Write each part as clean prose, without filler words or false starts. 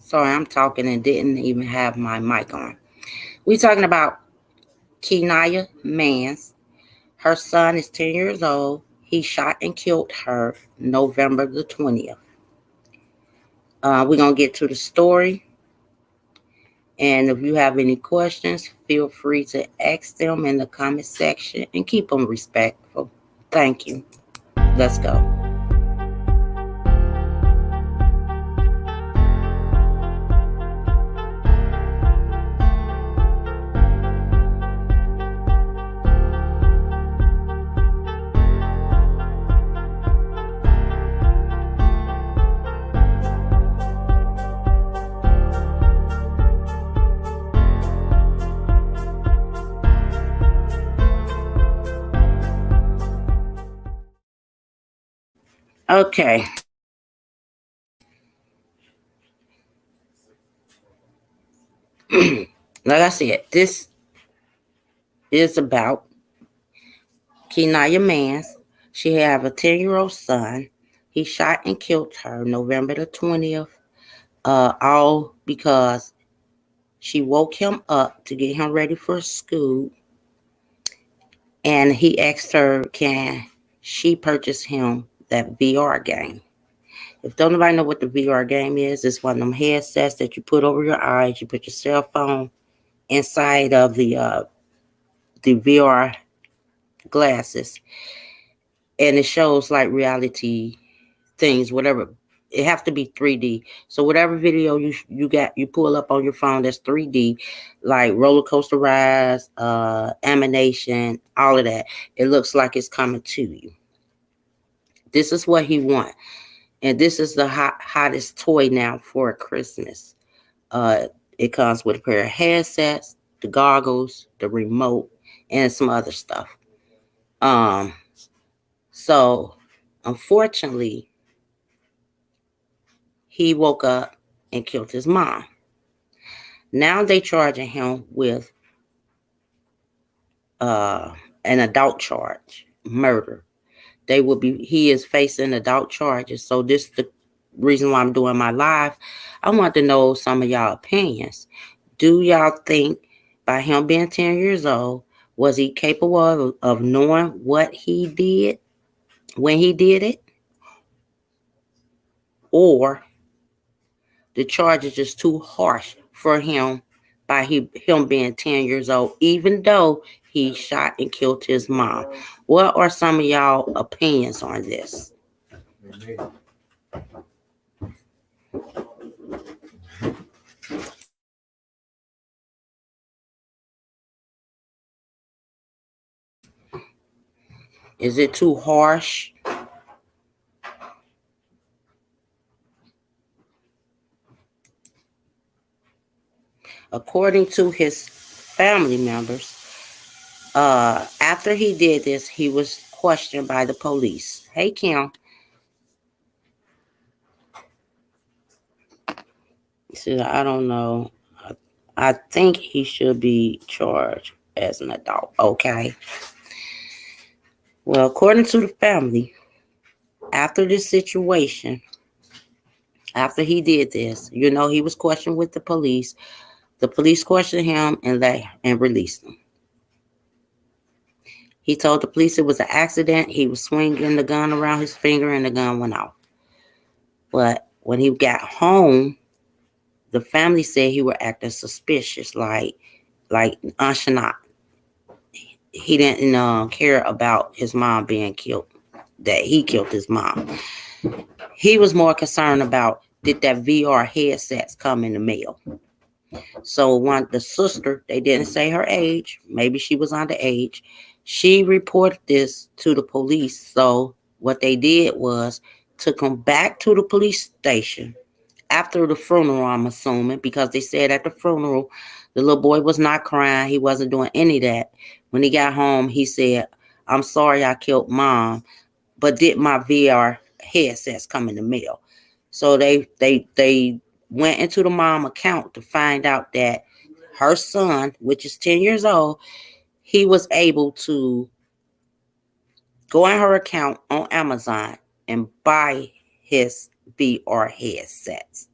Sorry, I'm talking and didn't even have my mic on. We talking about Kenaya Mans. Her son is 10 years old. He shot and killed her November the 20th. We're going to get to the story. And if you have any questions, feel free to ask them in the comment section and keep them respectful. Thank you. Let's go. Okay. Like I said, this is about Kenaya Mans. She have a 10-year-old son. He shot and killed her November the 20th. All because she woke him up to get him ready for school. And he asked her, can she purchase him that VR game? If don't nobody know what the VR game is, it's one of them headsets that you put over your eyes. You put your cell phone inside of the VR glasses, and it shows like reality things, whatever. It have to be 3D. So whatever video you pull up on your phone that's 3D, like roller coaster rides, animation, all of that. It looks like it's coming to you. This is what he want, and this is the hottest toy now for Christmas. It comes with a pair of headsets, the goggles, the remote, and some other stuff. So unfortunately, he woke up and killed his mom. Now they charging him with an adult charge, murder. He is facing adult charges. So this is the reason why I'm doing my live. I want to know some of y'all opinions. Do y'all think by him being 10 years old, was he capable of knowing what he did when he did it? Or the charge is just too harsh for him by him being 10 years old, even though he shot and killed his mom? What are some of y'all opinions on this? Is it too harsh? According to his family members, after he did this, he was questioned by the police. Hey, Kim. See, I don't know. I think he should be charged as an adult. Okay. Well, according to the family, after this situation, after he did this, he was questioned with the police. The police questioned him and released him. He told the police it was an accident. He was swinging the gun around his finger and the gun went off. But when he got home, the family said he were acting suspicious, like nonchalant. He didn't care about his mom being killed, that he killed his mom. He was more concerned about, did that VR headsets come in the mail? So the sister, they didn't say her age, maybe she was underage, she reported this to the police. So what they did was took him back to the police station after the funeral, I'm assuming, because they said at the funeral, the little boy was not crying. He wasn't doing any of that. When he got home, he said, I'm sorry I killed mom, but did my VR headsets come in the mail? So they went into the mom account to find out that her son, which is 10 years old, he was able to go in her account on Amazon and buy his VR headsets.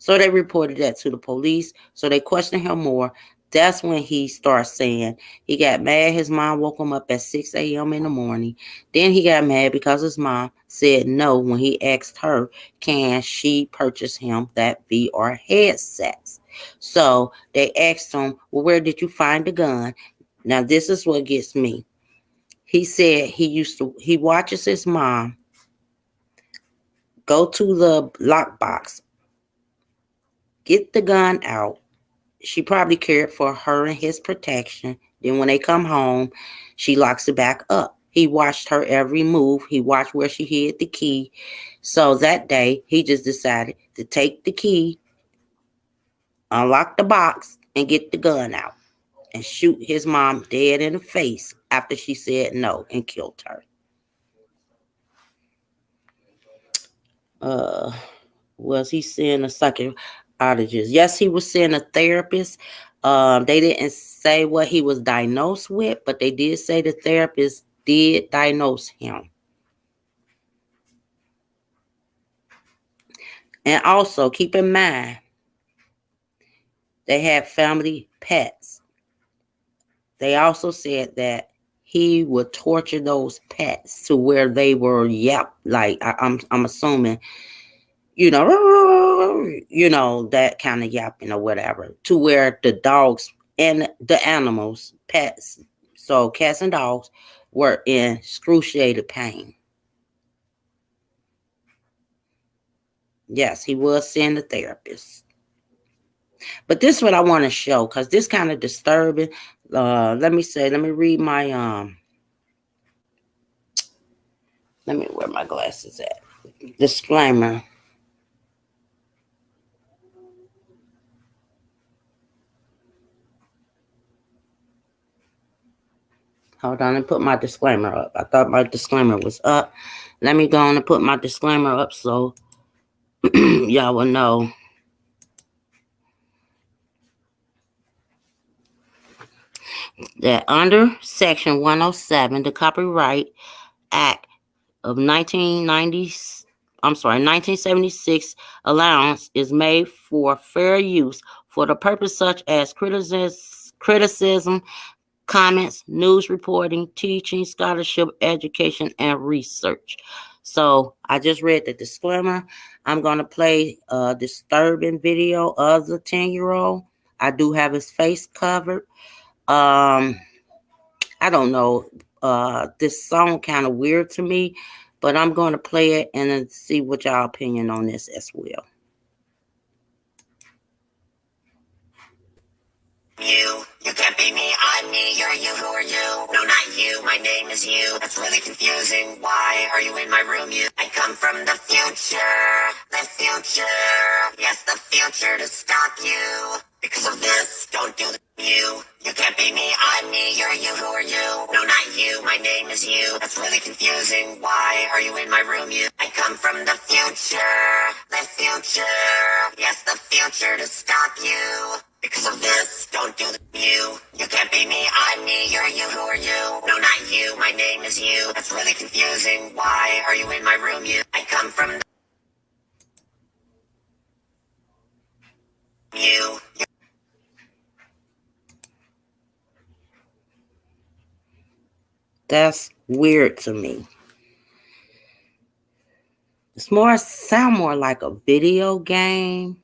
So they reported that to the police. So they questioned him more. That's when he starts saying he got mad. His mom woke him up at 6 a.m. in the morning. Then he got mad because his mom said no when he asked her, can she purchase him that VR headset? So they asked him, well, where did you find the gun? Now, this is what gets me. He said he watches his mom go to the lockbox, get the gun out. She probably cared for her and his protection. Then when they come home, she locks it back up. He watched her every move. He watched where she hid the key. So that day, he just decided to take the key, unlock the box, and get the gun out and shoot his mom dead in the face after she said no and killed her. Was he seeing a psychologist? Yes, he was seeing a therapist. They didn't say what he was diagnosed with, but they did say the therapist did diagnose him. And also keep in mind, they had family pets. They also said that he would torture those pets to where they were like I'm assuming, that kind of yapping or whatever, to where the dogs and the animals, pets, so cats and dogs, were in excruciating pain. Yes, he was seeing the therapist. But this is what I want to show because this kind of disturbing. Let me read my let me where my glasses at. Disclaimer. Hold on and put my disclaimer up. I thought my disclaimer was up. Let me go on and put my disclaimer up so y'all will know. That under Section 107, the Copyright Act of 1976 allowance is made for fair use for the purpose such as criticism, comments, news reporting, teaching, scholarship, education, and research. So I just read the disclaimer. I'm going to play a disturbing video of the 10-year-old. I do have his face covered. I don't know. This song kind of weird to me, but I'm going to play it and then see what y'all opinion on this as well. You can't be me, I'm me, you're you, who are you? No, not you, my name is you. That's really confusing, why are you in my room, you? I come from the future, yes, the future to stop you. Because of this, don't do you. You can't be me, I'm me, you're you, who are you? No, not you, my name is you. That's really confusing, why are you in my room, you? I come from the future, yes, the future to stop you. Because of this, don't do you. You can't be me, I'm me, you're you, who are you? No, not you, my name is you. That's really confusing, why are you in my room, you? I come from you. That's weird to me. Sound more like a video game,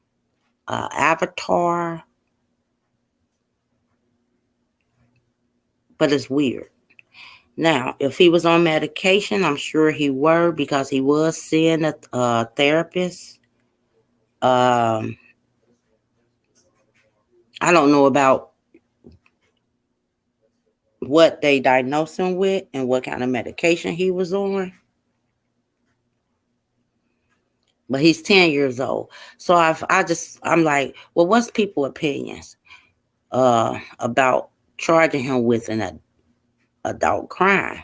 avatar, but it's weird. Now, if he was on medication, I'm sure he were because he was seeing a therapist. I don't know about what they diagnosed him with and what kind of medication he was on. But he's 10 years old. So I'm like, well, what's people's opinions about charging him with an adult crime?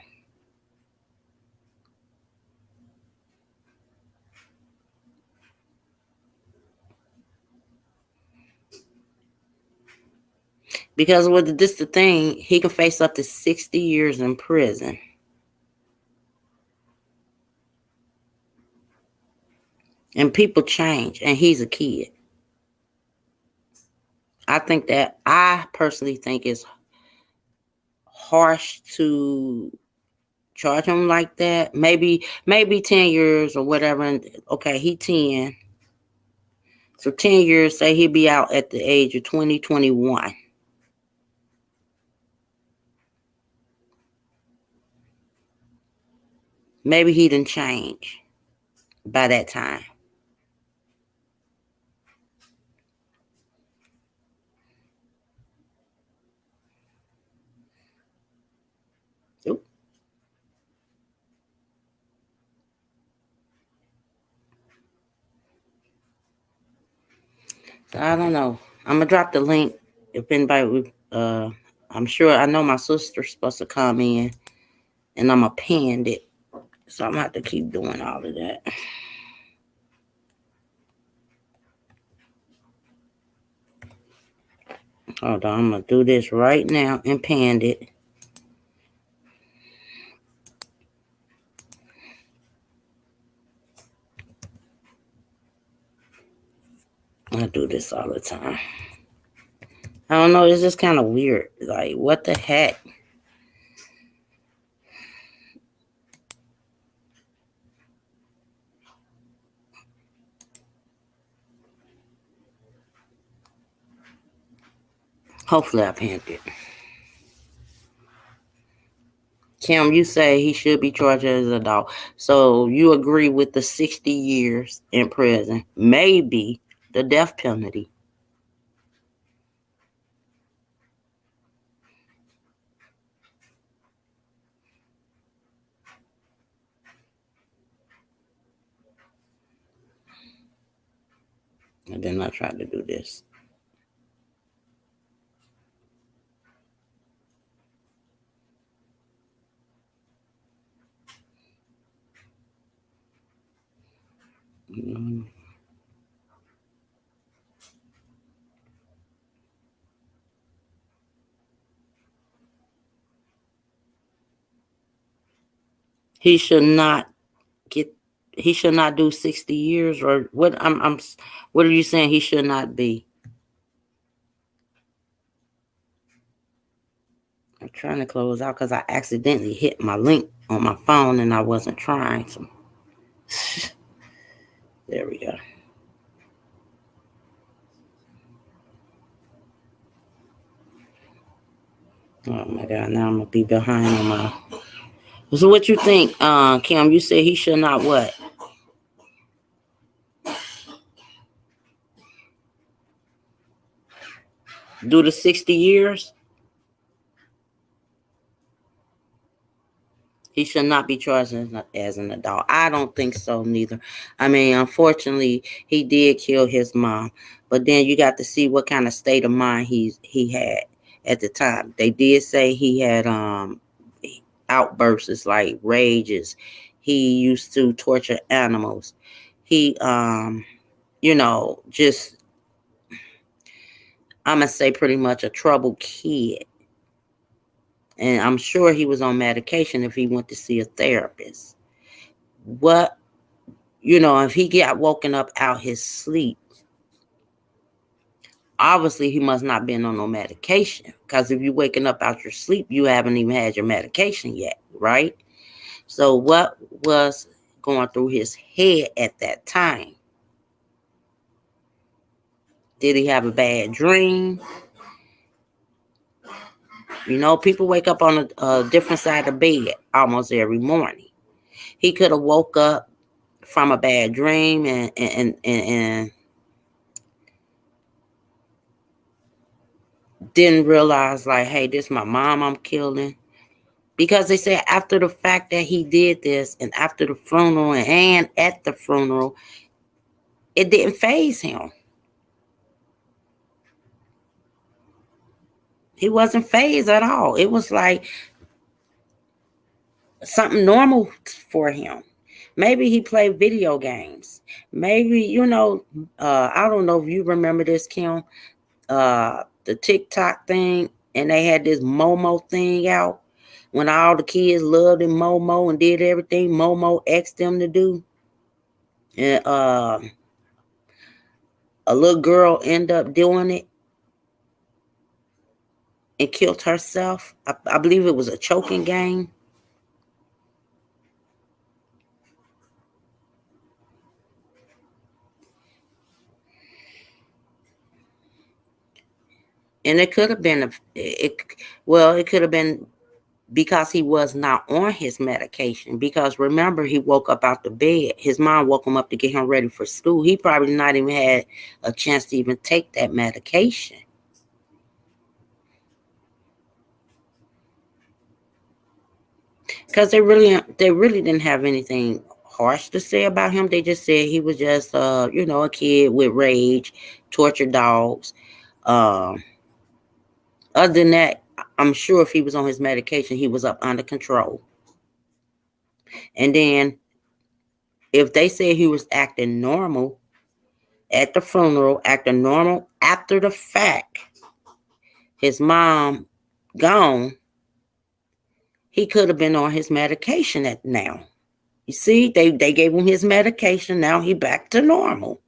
Because with this the thing, he can face up to 60 years in prison. And people change, and he's a kid. I personally think it's harsh to charge him like that. Maybe 10 years or whatever. And okay, he 10. So 10 years, say he'll be out at the age of 2021. Maybe he didn't change by that time. Oop. So I don't know. I'm gonna drop the link if anybody would. I'm sure I know my sister's supposed to come in, and I'm gonna pin it. So I'm gonna have to keep doing all of that. Hold on, I'm gonna do this right now and pin it. I do this all the time. I don't know. It's just kind of weird. Like, what the heck? Hopefully, I pinned it. Kim, you say he should be charged as an adult. So you agree with the 60 years in prison, maybe the death penalty. And then I tried to do this. Mm. He should not get. He should not do 60 years, or what? What are you saying? He should not be. I'm trying to close out because I accidentally hit my link on my phone and I wasn't trying. So there we go. Oh my God! Now I'm gonna be behind on my. So what you think, Kim? You said he should not what? Do the 60 years? He should not be charged as an adult. I don't think so, neither. I mean, unfortunately, he did kill his mom, but then you got to see what kind of state of mind he had at the time. They did say he had outbursts like rages. He used to torture animals. He just I'm gonna say pretty much a troubled kid. And I'm sure he was on medication if he went to see a therapist. What if he got woken up out his sleep, obviously he must not been on no medication. Because if you're waking up out your sleep, you haven't even had your medication yet, right? So what was going through his head at that time? Did he have a bad dream? People wake up on a different side of bed almost every morning. He could have woke up from a bad dream and didn't realize, like, hey, this is my mom I'm killing. Because they said after the fact that he did this and after the funeral and at the funeral, it didn't faze him. He wasn't phased at all. It was like something normal for him. Maybe he played video games. Maybe, I don't know if you remember this, Kim, the TikTok thing, and they had this Momo thing out when all the kids loved in Momo and did everything Momo asked them to do. And a little girl ended up doing it. and killed herself. I believe it was a choking game. And it could have been it could have been because he was not on his medication. Because remember, he woke up out the bed. His mom woke him up to get him ready for school. He probably not even had a chance to even take that medication. Because they really didn't have anything harsh to say about him. They just said he was just a kid with rage, tortured dogs. Um, Other than that, I'm sure if he was on his medication, he was up under control. And then if they said he was acting normal at the funeral, acting normal after the fact, his mom gone, he could have been on his medication at now. You see, they gave him his medication. Now he back to normal.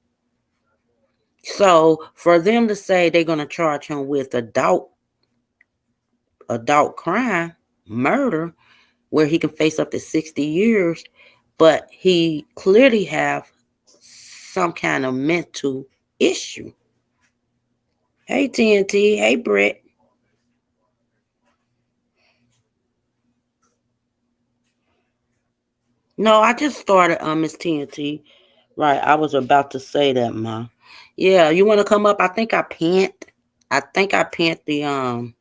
So for them to say they're gonna charge him with adult crime, murder, where he can face up to 60 years, but he clearly have some kind of mental issue. Hey TNT, hey Brett. No, I just started Miss TNT. Right, I was about to say that, Ma. Yeah, you want to come up? I think I pinned the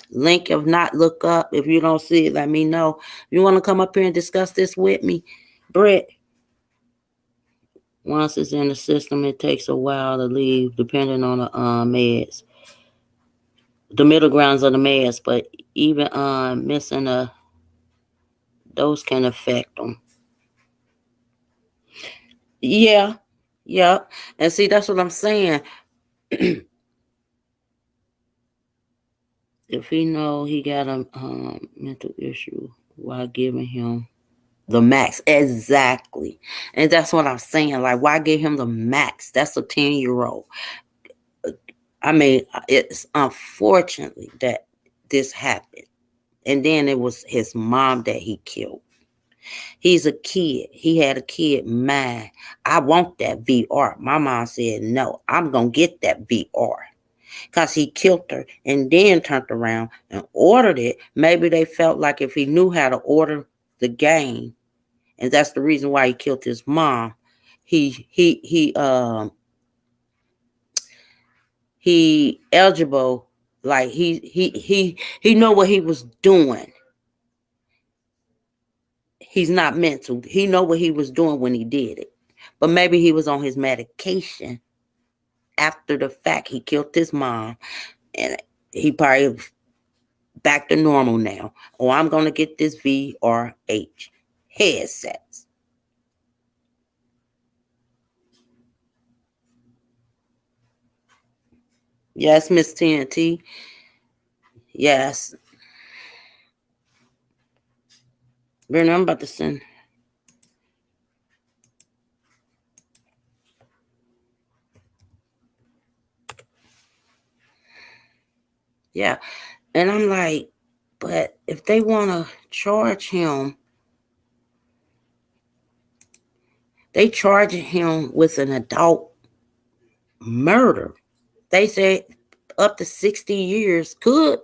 link. If not, look up. If you don't see it, let me know. You want to come up here and discuss this with me, Brett? Once it's in the system, it takes a while to leave, depending on the meds, the middle grounds of the meds. But even missing those can affect them. Yeah, yeah. And see, that's what I'm saying. If he know he got a mental issue, why giving him the max? Exactly. And that's what I'm saying. Like, why give him the max? That's a 10-year-old. I mean, it's unfortunately that this happened. And then it was his mom that he killed. He's a kid. He had a kid mind. I want that VR. My mom said, no, I'm going to get that VR. Because he killed her and then turned around and ordered it. Maybe they felt like if he knew how to order the game, and that's the reason why he killed his mom, he eligible, like he know what he was doing. He's not mental. He know what he was doing when he did it. But maybe he was on his medication after the fact. He killed his mom, and he probably back to normal now. Or I'm going to get this VRH headsets. Yes, Miss TNT. Yes. Brenda, I'm about to send. Yeah. And I'm like, but if they want to charge him, they charging him with an adult murder. They say up to 60 years could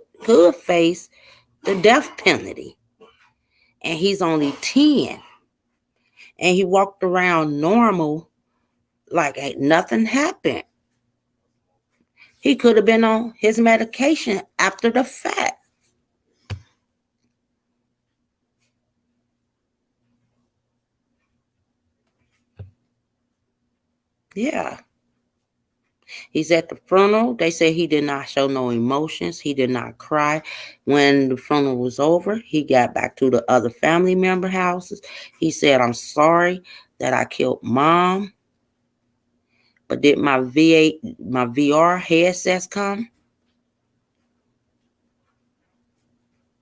face the death penalty. And he's only 10. And he walked around normal like ain't nothing happened. He could have been on his medication after the fact. Yeah. He's at the funeral. They say he did not show no emotions. He did not cry. When the funeral was over, he got back to the other family member houses. He said, I'm sorry that I killed mom. But did my VR headsets come?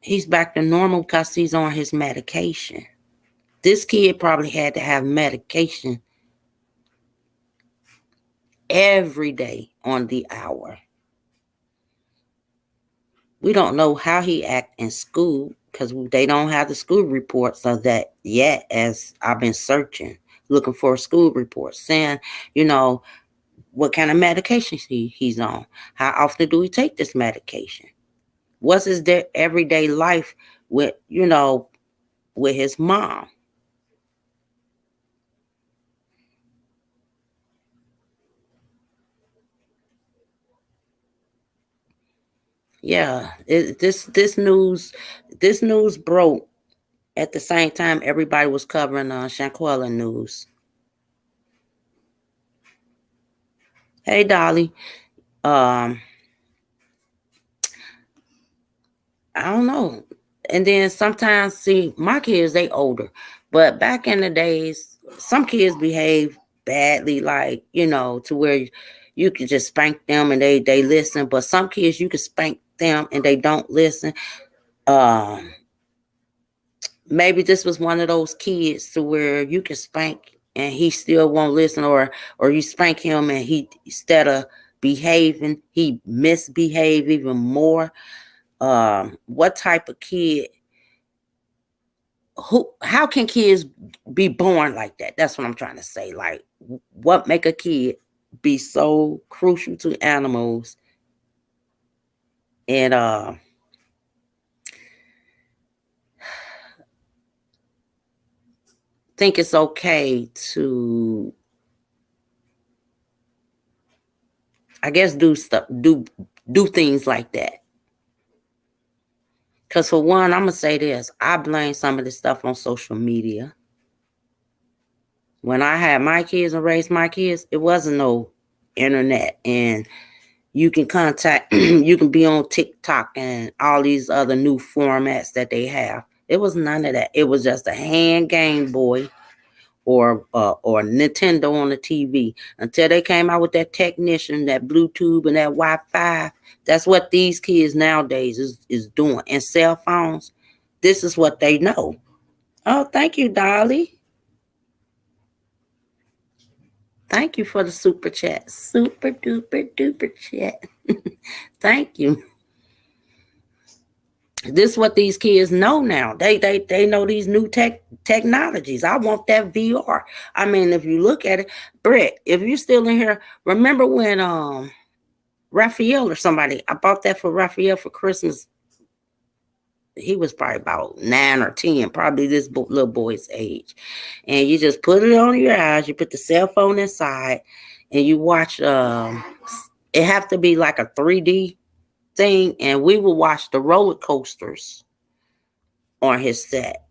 He's back to normal because he's on his medication. This kid probably had to have medication every day on the hour. We don't know how he act in school because they don't have the school reports of that yet. As I've been searching, looking for a school report saying, you know, what kind of medication he's on. How often do he take this medication? What's his everyday life with, with his mom? Yeah, this news broke at the same time everybody was covering Shanquella news. Hey, Dolly. Um, I don't know. And then sometimes, see, my kids, they older. But back in the days, some kids behave badly, like, to where you can just spank them and they listen. But some kids, you can spank them and they don't listen. Um, Maybe this was one of those kids to where you can spank and he still won't listen, or you spank him and he, instead of behaving, he misbehave even more. What type of kid, how can kids be born like that? That's what I'm trying to say. Like, what make a kid be so crucial to animals? And think it's okay to, I guess, do things like that. Because for one, I'm gonna say this: I blame some of this stuff on social media. When I had my kids and raised my kids, it wasn't no internet, and you can contact, you can be on TikTok and all these other new formats that they have. It was none of that. It was just a hand Game Boy or Nintendo on the TV until they came out with that technician, that Bluetooth, and that Wi-Fi. That's what these kids nowadays is doing. And cell phones, this is what they know. Oh, thank you, Dolly. Thank you for the super chat. Super duper duper chat. Thank you. This is what these kids know now. They know these new technologies. I want that VR. I mean, if you look at it, Brett, if you're still in here, remember when Raphael or somebody, I bought that for Raphael for Christmas. He was probably about 9 or 10, probably this little boy's age. And you just put it on your eyes, you put the cell phone inside, and you watch. It have to be like a 3D thing, and we would watch the roller coasters on his set.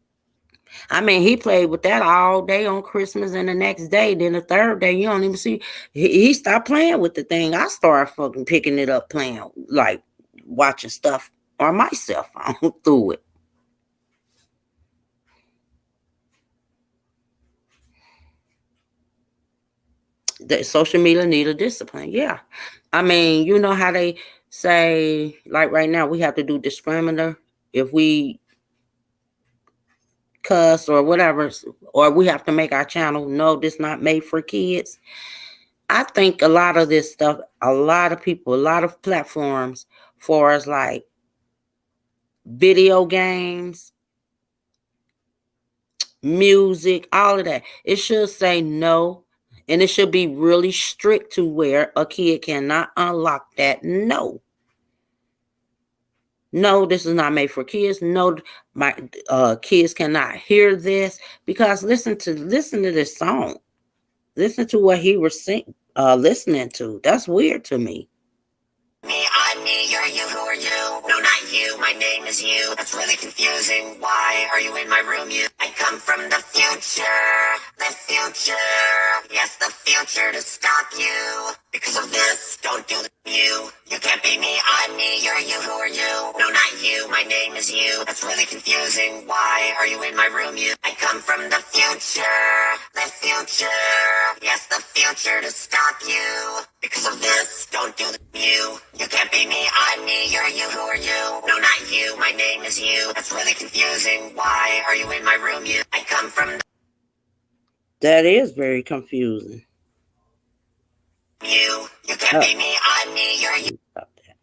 I mean, he played with that all day on Christmas and the next day. Then the third day, you don't even see. He stopped playing with the thing. I started fucking picking it up, playing, like watching stuff on my cell phone through it. The social media need a discipline. Yeah. I mean, you know how they say, like right now, we have to do discriminator if we cuss or whatever, or we have to make our channel, no, this not made for kids. I think a lot of this stuff, a lot of people, a lot of platforms, for us, like video games, music, all of that, it should say no. And it should be really strict to where a kid cannot unlock that. No. No, this is not made for kids. No, my kids cannot hear this, because listen to this song. Listen to what he was listening to. That's weird to me. Me, I'm me, you're you, who are you? No, not you, my name is you. That's really confusing. Why are you in my room, you? I come from the future. The future. Yes, the future to stop you. Because of this, don't do you. You can't be me, I'm me, you're you, who are you? No, not you, my name is you. That's really confusing. Why are you in my room, you? I come from the future. The future. Yes, the future to stop you. Because of this, don't do you. You can't be me, I'm me, you're you, who are you? No, not you, my name is you. That's really confusing. Why are you in my room, you? I come from That is very confusing. You can't be me, I'm me, you're you. Stop that.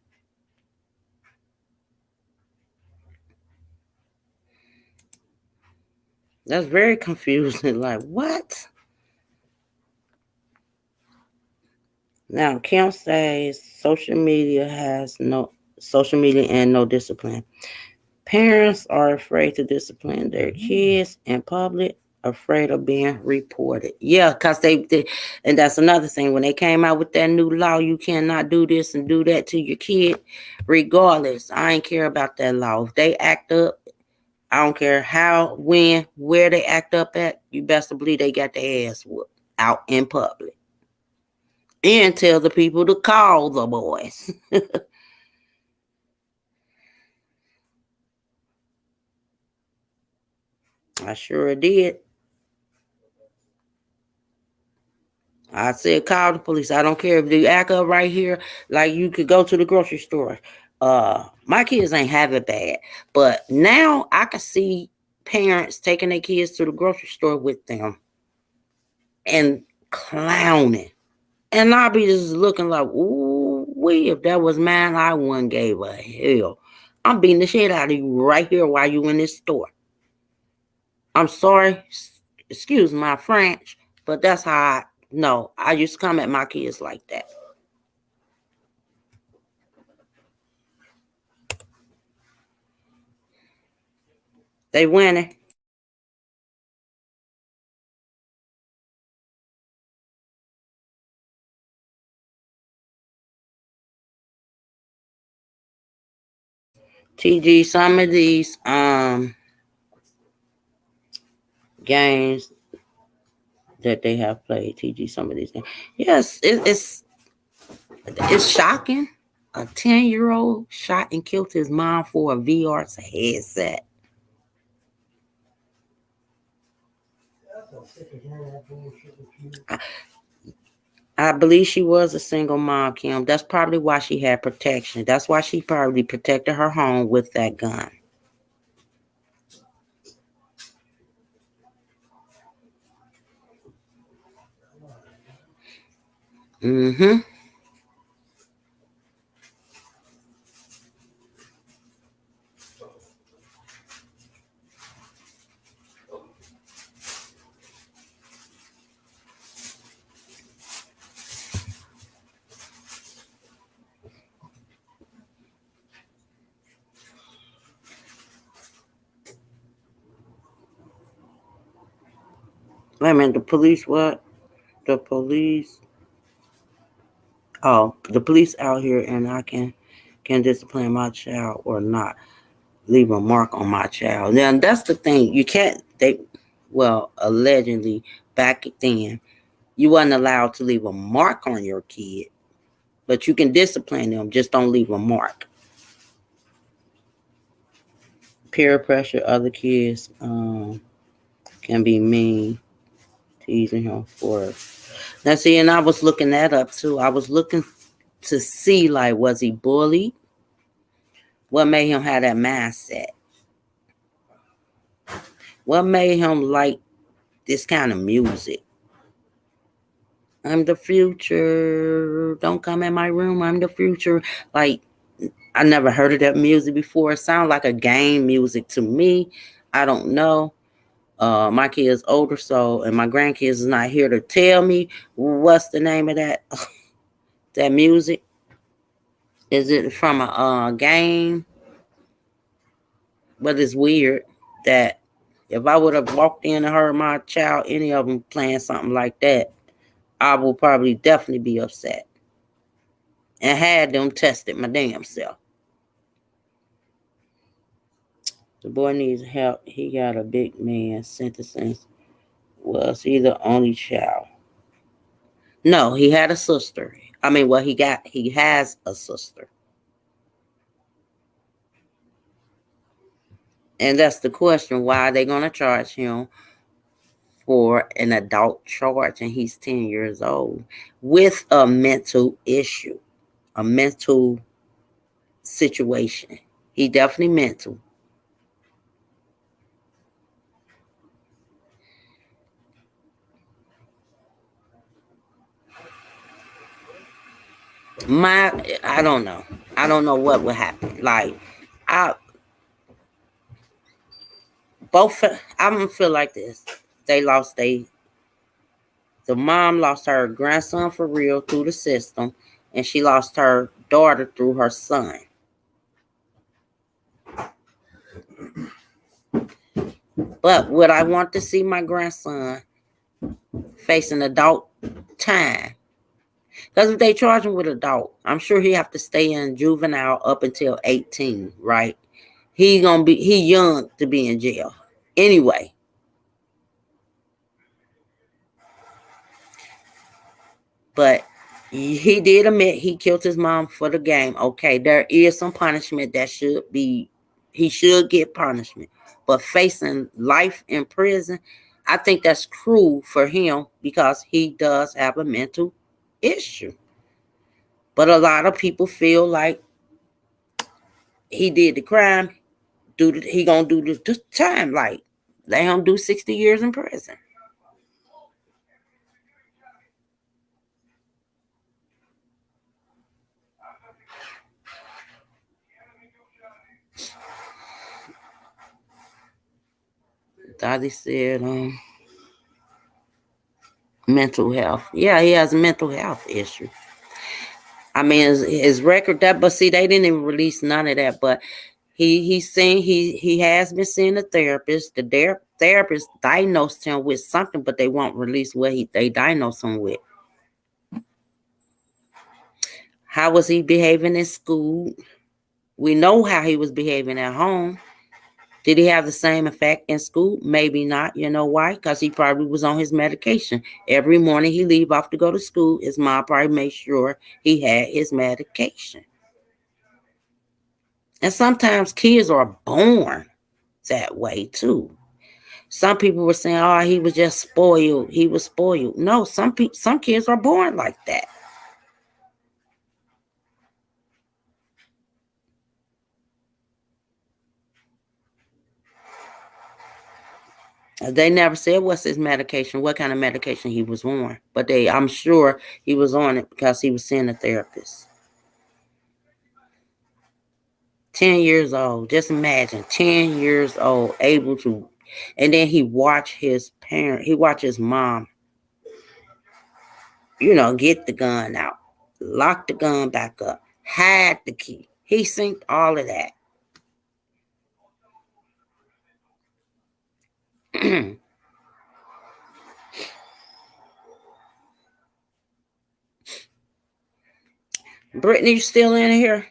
That's very confusing. Like, what? Now, Kim says social media and no discipline. Parents are afraid to discipline their kids in public, afraid of being reported. Yeah, because and that's another thing. When they came out with that new law, you cannot do this and do that to your kid. Regardless, I ain't care about that law. If they act up, I don't care how, when, where they act up at, you best to believe they got their ass whooped out in public. And tell the people to call the boys. I sure did. I said, call the police. I don't care if they act up right here. Like you could go to the grocery store. My kids ain't have it bad, but now I can see parents taking their kids to the grocery store with them and clowning. And I'll be just looking like, ooh, if that was mine, I wouldn't gave a hell. I'm beating the shit out of you right here while you in this store. I'm sorry, excuse my French, but that's how I know. I used to come at my kids like that. They winning. TG, some of these games that they have played, TG, some of these games. Yes, it's shocking. A 10-year-old shot and killed his mom for a VR headset. I believe she was a single mom, Kim. That's probably why she had protection. That's why she probably protected her home with that gun. Mm-hmm. Wait a minute, the police what? The police. Oh, the police out here and I can discipline my child or not. Leave a mark on my child. Now that's the thing. You can't allegedly back then you wasn't allowed to leave a mark on your kid, but you can discipline them, just don't leave a mark. Peer pressure, other kids can be mean, teasing him for. Now see, and I was looking that up too. I was looking to see like was he bullied? What made him have that mindset? What made him like this kind of music? I'm the future. Don't come in my room. I'm the future. Like, I never heard of that music before. It sounds like a game music to me. I don't know. My kid's older, and my grandkids is not here to tell me what's the name of that that music. Is it from a game? But it's weird that if I would have walked in and heard my child, any of them playing something like that, I will probably definitely be upset and had them tested my damn self. The boy needs help. He got a big man. Sentencing was he the only child? No, he had a sister. I mean, he has a sister. And that's the question. Why are they going to charge him for an adult charge and he's 10 years old with a mental issue, a mental situation? He definitely mental. I don't know. I don't know what would happen. Like, I both, I'm gonna feel like this. The mom lost her grandson for real through the system, and she lost her daughter through her son. But would I want to see my grandson facing adult time? Because if they charge him with adult, I'm sure he have to stay in juvenile up until 18, right? He young to be in jail. Anyway. But he did admit he killed his mom for the game. Okay, there is some punishment that he should get punishment. But facing life in prison, I think that's cruel for him because he does have a mental issue. But a lot of people feel like he did the crime, he gonna do the time, like let him do 60 years in prison. Dottie said, mental health. Yeah, he has a mental health issue. I mean, his record but see, they didn't even release none of that. But he has been seeing a therapist. The therapist diagnosed him with something, but they won't release what they diagnosed him with. How was he behaving in school? We know how he was behaving at home. Did he have the same effect in school? Maybe not. You know why? Because he probably was on his medication. Every morning he leave off to go to school. His mom probably made sure he had his medication. And sometimes kids are born that way too. Some people were saying, "Oh, he was just spoiled. He was spoiled." No, some kids are born like that. They never said what's his medication, what kind of medication he was on, but I'm sure he was on it because he was seeing a therapist. 10 years old, just imagine, 10 years old, able to, and then he watched his mom, get the gun out, lock the gun back up, hide the key. He synced all of that. Brittany, you still in here?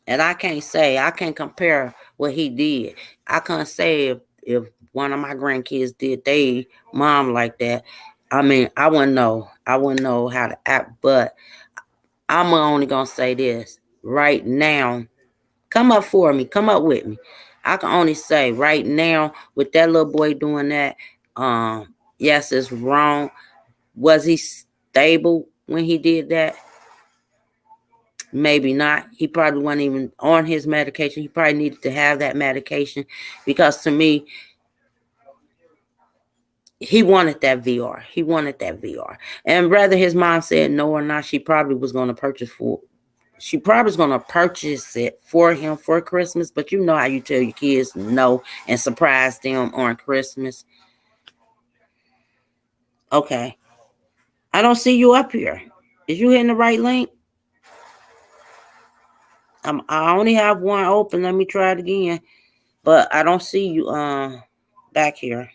And I can't compare what he did. I can't say if one of my grandkids did they mom like that. I mean, I wouldn't know. I wouldn't know how to act, but I'm only gonna say this right now. Come up for me. Come up with me. I can only say right now with that little boy doing that. Yes, it's wrong. Was he stable when he did that? Maybe not. He probably wasn't even on his medication. He probably needed to have that medication because to me, he wanted that VR. He wanted that VR. And whether his mom said no or not, she probably was going to purchase it for him for Christmas. But you know how you tell your kids no and surprise them on Christmas. Okay. I don't see you up here. Is you hitting the right link? I only have one open. Let me try it again. But I don't see you back here.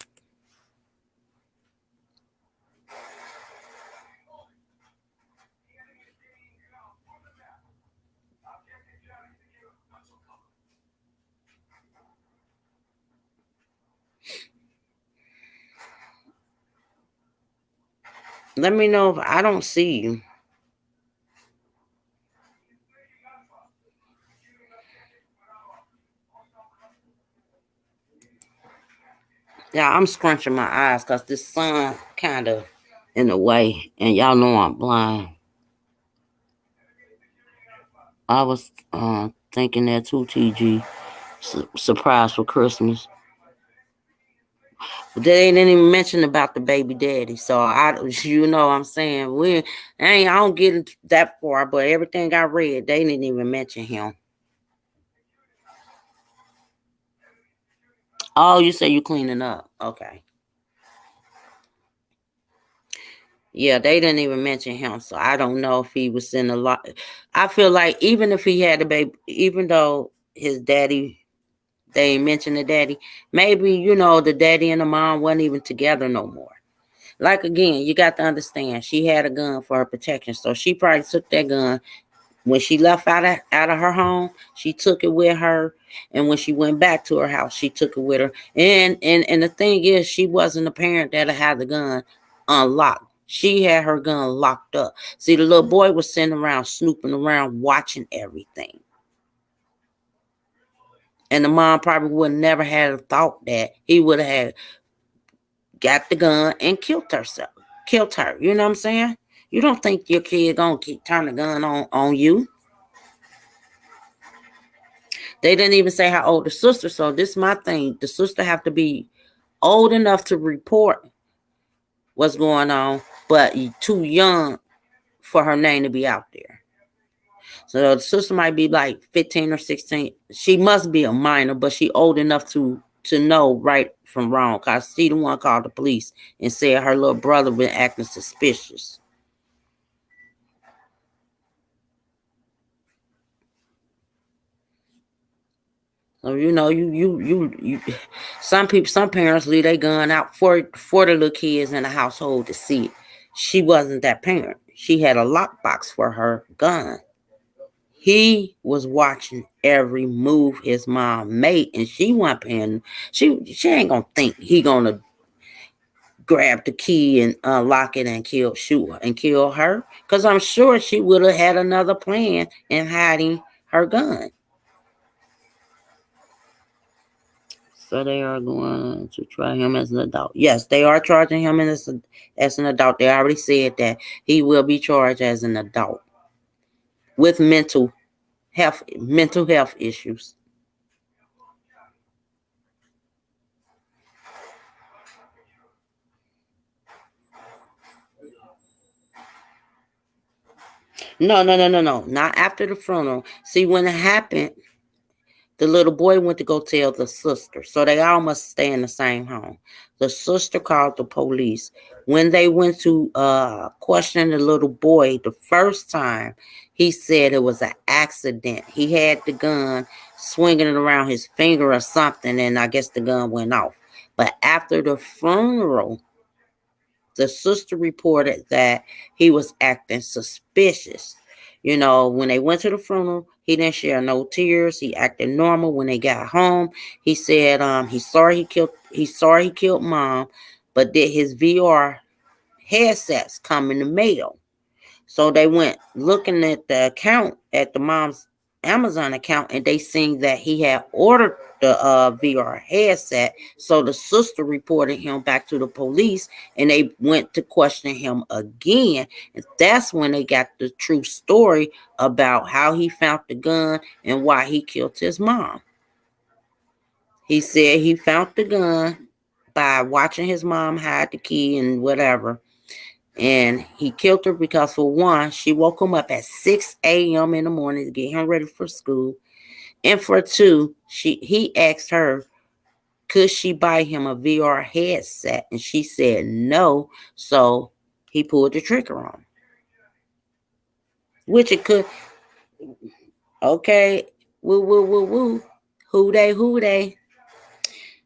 Let me know if I don't see you. Yeah, I'm scrunching my eyes because this sun kind of in the way. And y'all know I'm blind. I was thinking that too, TG. Surprise for Christmas. They didn't even mention about the baby daddy. So you know what I'm saying? I don't get it that far, but everything I read, they didn't even mention him. Oh, you say you cleaning up. Okay. Yeah, they didn't even mention him. So I don't know if he was in a lot. I feel like even if he had a baby, even though his daddy, they mentioned the daddy, maybe, the daddy and the mom wasn't even together no more. Like, again, you got to understand, she had a gun for her protection. So she probably took that gun. When she left out of her home, she took it with her, and when she went back to her house, she took it with her. And the thing is, she wasn't a parent that had the gun unlocked. She had her gun locked up. See, the little boy was sitting around, snooping around, watching everything. And the mom probably would never have thought that he would have got the gun and killed her. You know what I'm saying? You don't think your kid gonna keep turning the gun on you? They didn't even say how old the sister. So this is my thing. The sister have to be old enough to report what's going on, but too young for her name to be out there. So the sister might be like 15 or 16. She must be a minor, but she old enough to know right from wrong. Cause she the one called the police and said her little brother been acting suspicious. So you some parents leave their gun out for the little kids in the household to see it. She wasn't that parent. She had a lockbox for her gun. He was watching every move his mom made, and she wasn't paying. She ain't gonna think he gonna grab the key and unlock it and kill her. Cause I'm sure she would have had another plan in hiding her gun. So they are going to try him as an adult. Yes, they are charging him as an adult. They already said that he will be charged as an adult with mental health issues. No, no, no, no, no. Not after the funeral. See, when it happened, the little boy went to go tell the sister. So they all must stay in the same home. The sister called the police. When they went to question the little boy the first time, he said it was an accident. He had the gun swinging it around his finger or something, and I guess the gun went off. But after the funeral, the sister reported that he was acting suspicious. When they went to the funeral, he didn't share no tears. He acted normal. When they got home, he said he sorry he killed mom, but did his VR headsets come in the mail? So they went looking at the account at the mom's Amazon account, and they seen that he had ordered the VR headset. So the sister reported him back to the police, and they went to question him again. And that's when they got the true story about how he found the gun and why he killed his mom. He said he found the gun by watching his mom hide the key and whatever. And he killed her because, for one, she woke him up at 6 a.m. in the morning to get him ready for school. And for two, he asked her, could she buy him a VR headset? And she said no. So he pulled the trigger on him. Which it could, okay, woo, woo, woo, woo. Who they?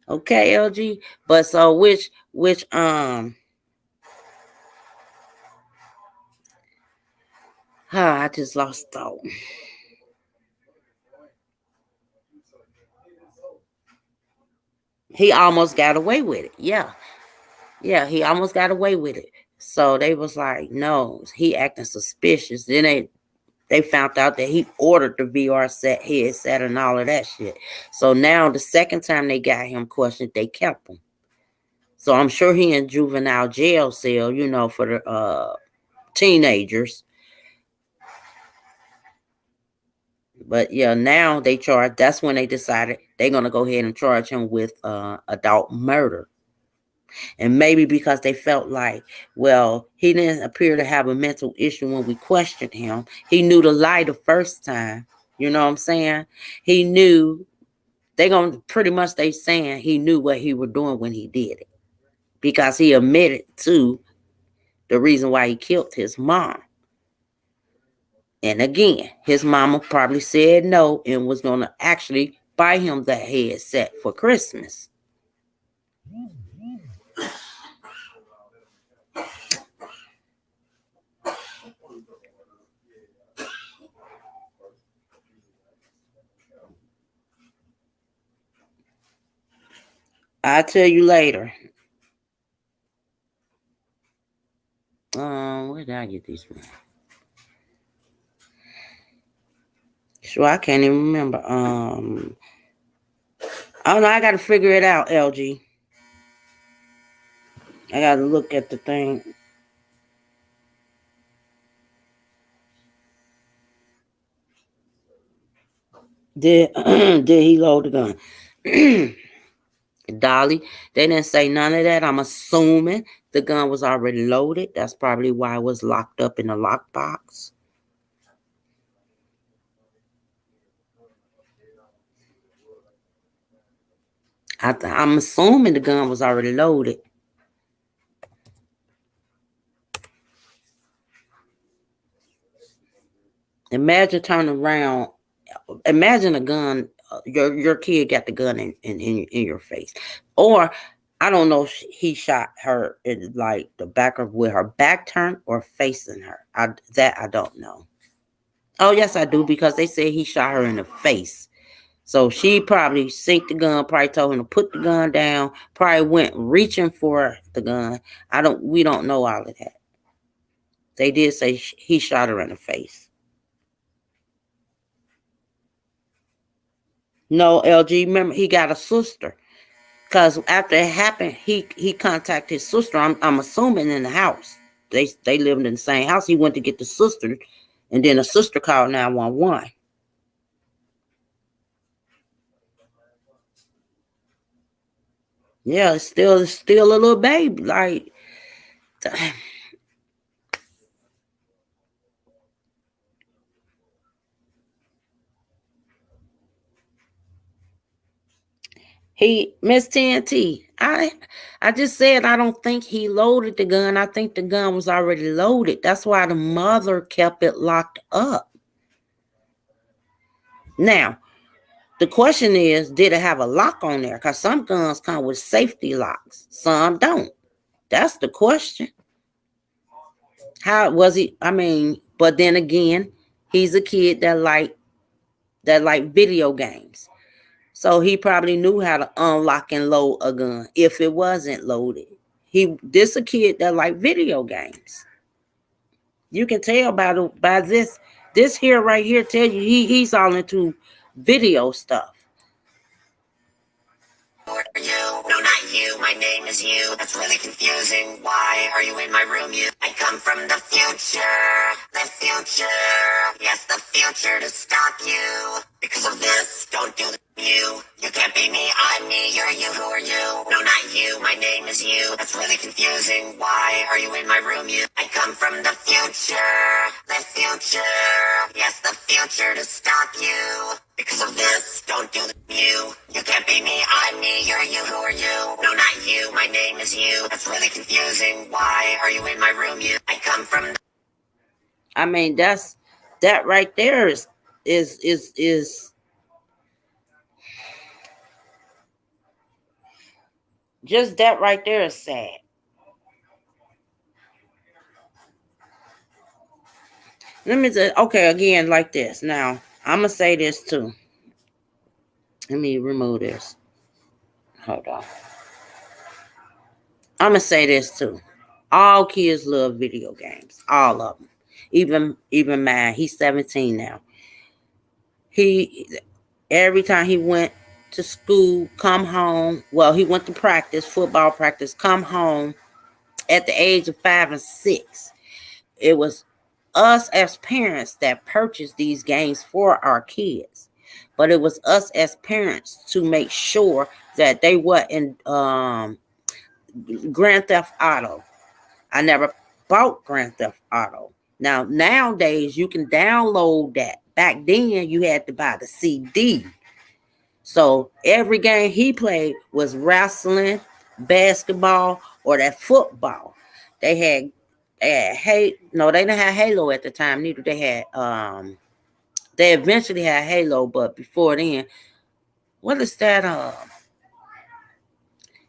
Okay, LG. But so I just lost thought. He almost got away with it. Yeah. Yeah, he almost got away with it. So they was like, no, he acting suspicious. Then they found out that he ordered the VR headset and all of that shit. So now the second time they got him questioned, they kept him. So I'm sure he in juvenile jail cell, for the teenagers. But yeah, now they charge. That's when they decided they're gonna go ahead and charge him with adult murder. And maybe because they felt like, well, he didn't appear to have a mental issue when we questioned him. He knew the lie the first time. You know what I'm saying? He knew. They gonna pretty much they saying he knew what he was doing when he did it. Because he admitted to the reason why he killed his mom. And again, his mama probably said no and was going to actually buy him the headset for Christmas. I'll tell you later. Where did I get these from? Sure, I can't even remember. I don't know. I got to figure it out, LG. I got to look at the thing. Did he load the gun? Dolly, they didn't say none of that. I'm assuming the gun was already loaded. That's probably why it was locked up in the lockbox. I'm assuming the gun was already loaded. Imagine turning around. Imagine a gun. Your kid got the gun in your face, or I don't know. He shot her in like the back of with her back turned or facing her. I don't know. Oh yes, I do because they said he shot her in the face. So she probably synced the gun. Probably told him to put the gun down. Probably went reaching for the gun. We don't know all of that. They did say he shot her in the face. No, LG, remember he got a sister. Because after it happened, he contacted his sister. I'm assuming in the house. They lived in the same house. He went to get the sister, and then the sister called 911. Yeah, it's still a little baby. Like Miss TNT. I just said I don't think he loaded the gun. I think the gun was already loaded. That's why the mother kept it locked up. Now, the question is, did it have a lock on there? Because some guns come with safety locks. Some don't. That's the question. How was he? I mean, but then again, he's a kid that like video games. So he probably knew how to unlock and load a gun if it wasn't loaded. This a kid that like video games. You can tell by this here right here tell you he's all into video stuff. Who are you? No, not you. My name is you. That's really confusing. Why are you in my room? I come from the future. The future. Yes, the future to stop you. Because of this, don't do you. You can't be me. I'm me. You're you. Who are you? No, not you. My name is you. That's really confusing. Why are you in my room? I come from the future. The future. Yes, the future to stop you. Because of this, don't do you. You can't be me, I'm me, you're you, who are you? No, not you, my name is you. That's really confusing. Why are you in my room? I come from I mean, that right there is just that right there is sad. Let me say, okay, again, like this. Now, I'm going to say this too. Let me remove this. Hold on. I'm going to say this too. All kids love video games. All of them. Even mine. He's 17 now. Every time he went to school, come home. Well, he went to practice, football practice, come home at the age of 5 and 6. It was us as parents that purchased these games for our kids. But it was us as parents to make sure that they weren't Grand Theft Auto. I never bought Grand Theft Auto. Now, nowadays, you can download that. Back then, you had to buy the CD. So every game he played was wrestling, basketball, or that football. They had no, they didn't have Halo at the time. Neither they eventually had Halo, but before then, what is that?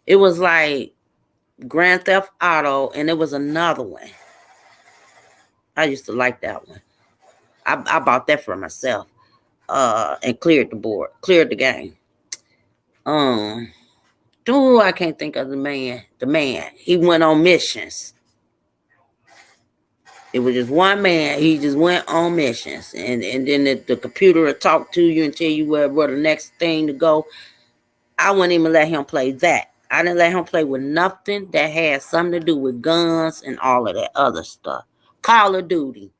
It was like Grand Theft Auto, and it was another one. I used to like that one. I bought that for myself. And cleared the game. Dude, I can't think of the man. The man, he went on missions. It was just one man. He just went on missions, and then the computer would talk to you and tell you where the next thing to go. I wouldn't even let him play that. I didn't let him play with nothing that had something to do with guns and all of that other stuff. Call of Duty.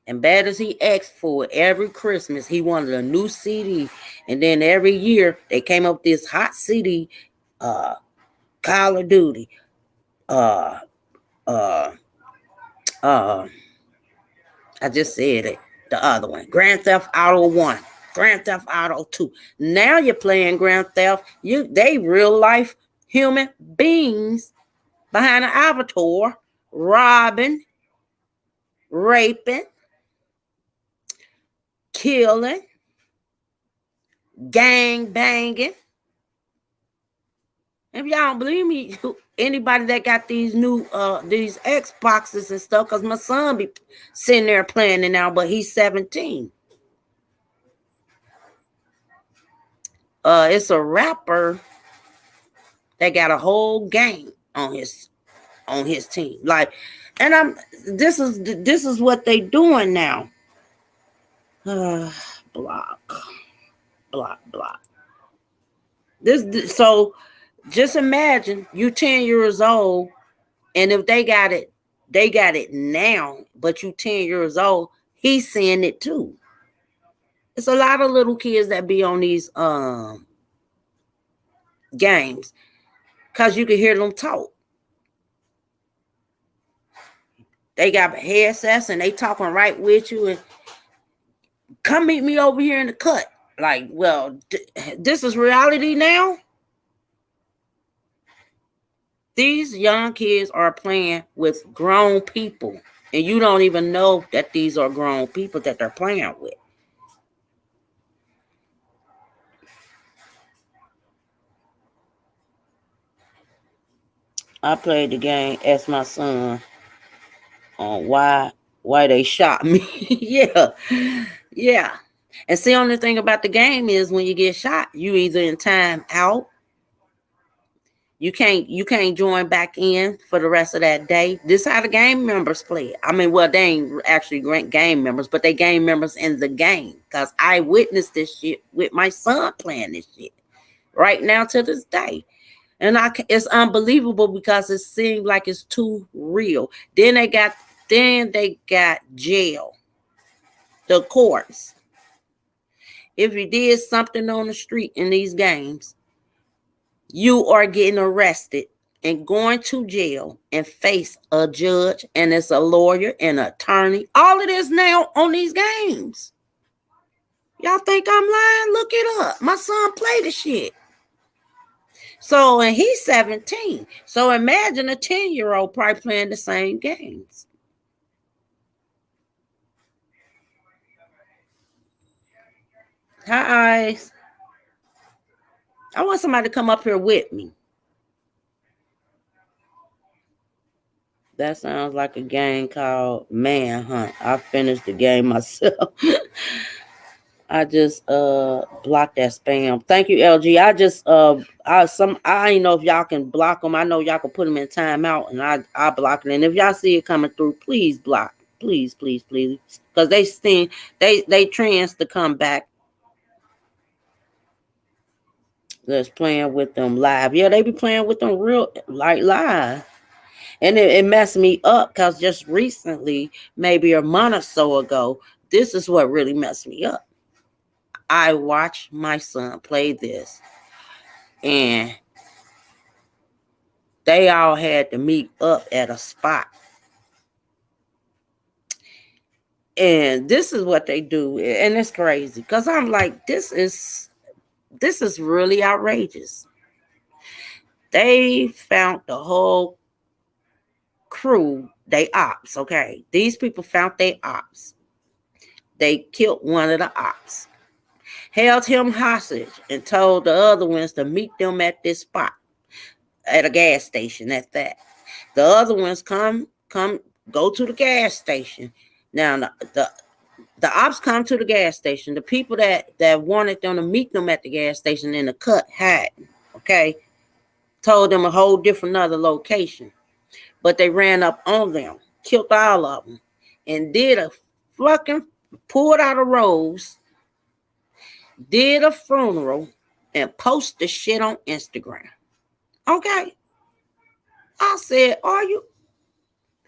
And bad as he asked for it, every Christmas, he wanted a new CD. And then every year, they came up with this hot CD, Call of Duty. I just said it. The other one. Grand Theft Auto 1. Grand Theft Auto 2. Now you're playing Grand Theft. They real life human beings behind an avatar, robbing, raping, killing, gang banging. If y'all don't believe me, anybody that got these new these Xboxes and stuff, because my son be sitting there playing it now, but he's 17. It's a rapper that got a whole gang on his team. Like, and this is what they doing now. Block. So just imagine you 10 years old, and if they got it now, but you 10 years old, he's seeing it too. It's a lot of little kids that be on these games because you can hear them talk. They got headsets and they talking right with you and come meet me over here in the cut. Like, well, this is reality now. These young kids are playing with grown people, and you don't even know that these are grown people that they're playing with. I played the game, asked my son on why they shot me. Yeah. And see, only thing about the game is when you get shot, you either in time out. You can't join back in for the rest of that day. This is how the game members play. I mean, well, they ain't actually game members, but they game members in the game. Because I witnessed this shit with my son playing this shit right now to this day. And it's unbelievable because it seemed like it's too real. Then they got jail, the courts. If you did something on the street in these games, you are getting arrested and going to jail and face a judge, and it's a lawyer and an attorney. All of this now on these games. Y'all think I'm lying? Look it up. My son played the shit. So, and he's 17. So imagine a 10-year-old probably playing the same games. Hi, Ice. I want somebody to come up here with me. That sounds like a game called Manhunt. I finished the game myself. I just blocked that spam. Thank you, LG. I ain't know if y'all can block them. I know y'all can put them in timeout, and I block it. And if y'all see it coming through, please block. Please. Because they trends to come back. That's playing with them live. Yeah, they be playing with them real like live. And it messed me up because just recently, maybe a month or so ago, this is what really messed me up. I watched my son play this. and they all had to meet up at a spot. And this is what they do, and it's crazy because I'm like, this is really outrageous. They found the whole crew, they ops. Okay, these people found they ops. They killed one of the ops, held him hostage, and told the other ones to meet them at this spot at a gas station. At that, the other ones go to the gas station. Now the ops come to the gas station. The people that wanted them to meet them at the gas station in the cut had, okay, told them a whole different other location. But they ran up on them, killed all of them, and did a fucking pulled out a rose, did a funeral, and posted the shit on Instagram. Okay. I said, are you?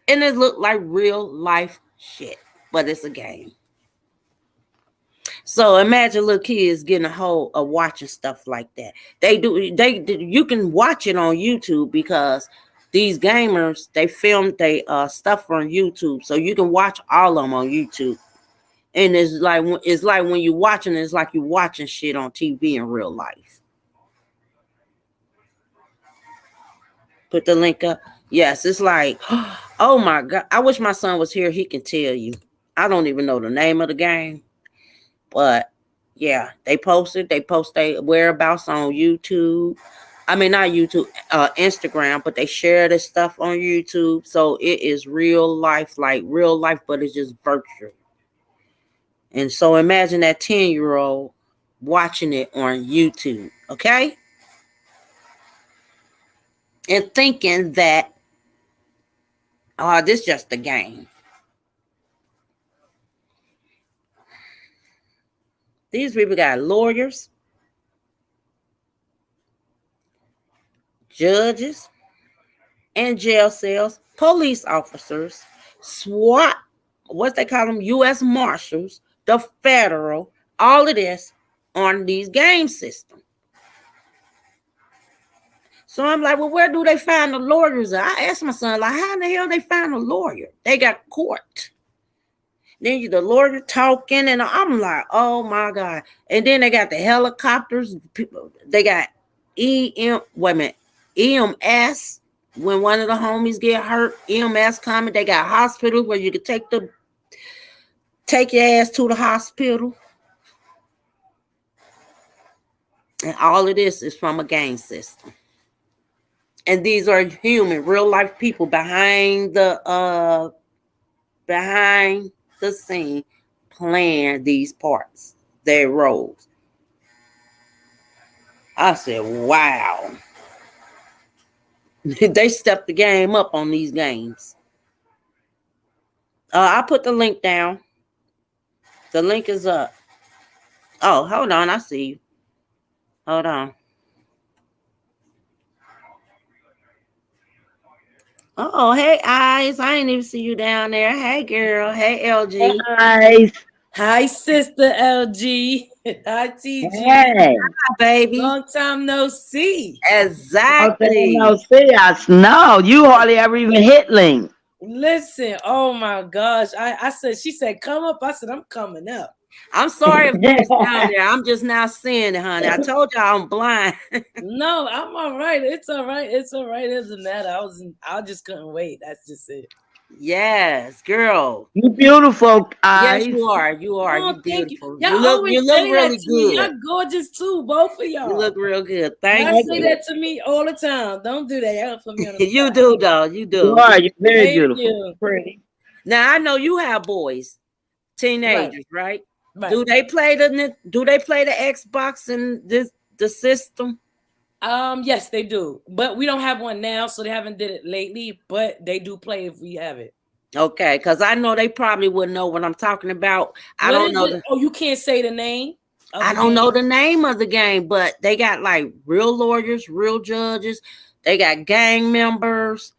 And it looked like real life shit, but it's a game. So imagine little kids getting a hold of watching stuff like that. You can watch it on YouTube because these gamers, they film they stuff on YouTube. So you can watch all of them on YouTube. And it's like when you're watching, it's like you're watching shit on TV in real life. Put the link up. Yes, it's like, oh my God. I wish my son was here. He can tell you. I don't even know the name of the game. But yeah, they post their whereabouts on YouTube. I mean, not YouTube, Instagram, but they share this stuff on YouTube. So it is real life, but it's just virtual. And so imagine that 10-year-old watching it on YouTube, okay? And thinking that, this is just a game. These people got lawyers, judges, and jail cells, police officers, SWAT, what they call them, U.S. Marshals, the federal, all of this on these game systems. So I'm like, well, where do they find the lawyers? I asked my son, like, how in the hell they find a lawyer? They got court. Then the lawyer talking, and I'm like, oh my God. And then they got the helicopters. People, they got EMS. When one of the homies get hurt, EMS coming. They got hospitals where you can take your ass to the hospital. And all of this is from a game system. And these are human, real life people behind the scene playing these parts, their roles. I said, wow. They stepped the game up on these games. I put the link down. The link is up. Oh, hold on. I see you. Hold on. Oh, hey, Eyes. I ain't even see you down there. Hey, girl. Hey, LG. Hi. Hi, sister LG. Hi, TG. Hey. Hi, baby. Long time no see. Exactly. No, see us. No, you hardly ever even hit link. Listen, oh my gosh. She said, come up. I said, I'm coming up. I'm sorry if you was down there. I'm just now seeing it, honey. I told y'all I'm blind. No, I'm all right. It's all right. It's all right. It doesn't matter. I just couldn't wait. That's just it. Yes, girl. You beautiful, Eyes. Yes, you are. You are. Oh, You thank beautiful. you. You look really good. You're gorgeous too, both of y'all. You look real good. Y'all Thank say you. that to me all the time. Don't do that. Y'all put me on the You spot. do, though. You do. You are. You're very Thank beautiful. you. Pretty. Now I know you have boys, teenagers, right? Right. Do they play the Xbox and the system? Yes, they do. But we don't have one now, so they haven't did it lately. But they do play if we have it. Okay, because I know they probably wouldn't know what I'm talking about. I don't know. Oh, you can't say the name? I don't know the name of the game, but they got like real lawyers, real judges. They got gang members,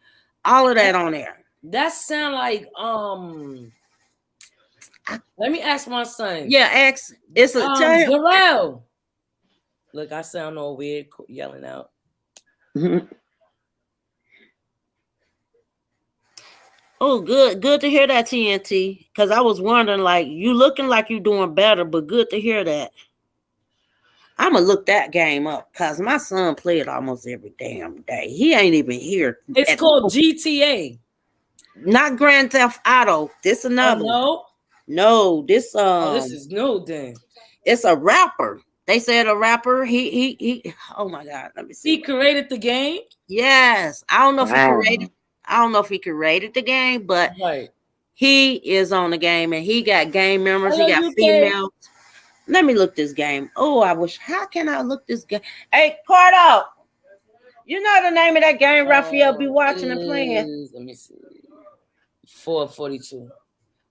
all of that on there. That sound like let me ask my son. Yeah, it's a Darrell. Look, I sound all weird yelling out. Oh, good to hear that, TNT. Because I was wondering, like, you looking like you doing better, but good to hear that. I'm gonna look that game up because my son played almost every damn day. He ain't even here. It's called GTA. Not Grand Theft Auto. This another. Oh, no, this this is new then. It's a rapper. They said a rapper. He. Oh my God. Let me see. He created the game. Yes, I don't know if he created. I don't know if he created the game, but he is on the game and he got gang members. He got females. Let me look this game. Oh, I wish. How can I look this game? Hey, Cardo, you know the name of that game Raphael be watching and playing? Let me see. 442.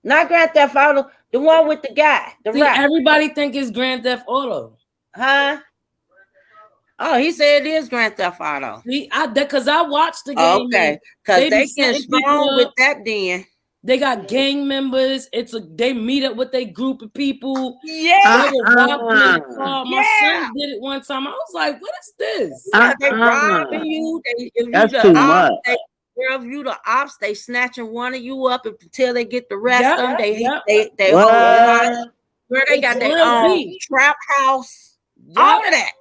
Not Grand Theft Auto. The one with the guy. Everybody think it's Grand Theft Auto. Huh? Oh, he said it is Grand Theft Auto. Because I watched the game. Okay, because they get strong with that then. They got gang members. They meet up with a group of people. Yeah. My son did it one time. I was like, what is this? They robbing you. That's too much. If you the ops, they snatching one of you up until they get the rest of them. They hold where they got their own trap house. All of that.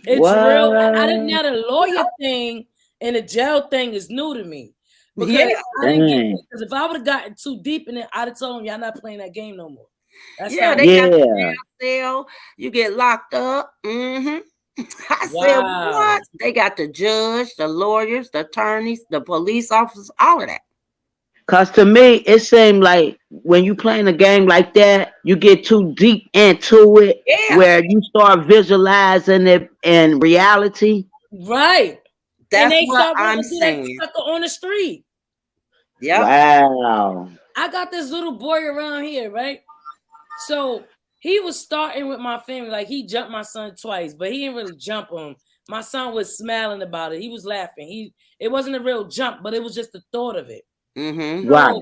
It's real. I didn't know the lawyer thing and the jail thing is new to me. Because I didn't get it. Because if I would have gotten too deep in it, I'd have told them y'all not playing that game no more. They got the jail. You get locked up. I said, what? They got the judge, the lawyers, the attorneys, the police officers, all of that. Cause to me, it seemed like when you playing a game like that, you get too deep into it, where you start visualizing it in reality. Right. That's what I'm saying. On the street. Yeah. Wow. I got this little boy around here, right? So he was starting with my family. Like he jumped my son twice, but he didn't really jump him. My son was smiling about it. He was laughing. It wasn't a real jump, but it was just the thought of it. Mm-hmm. Right.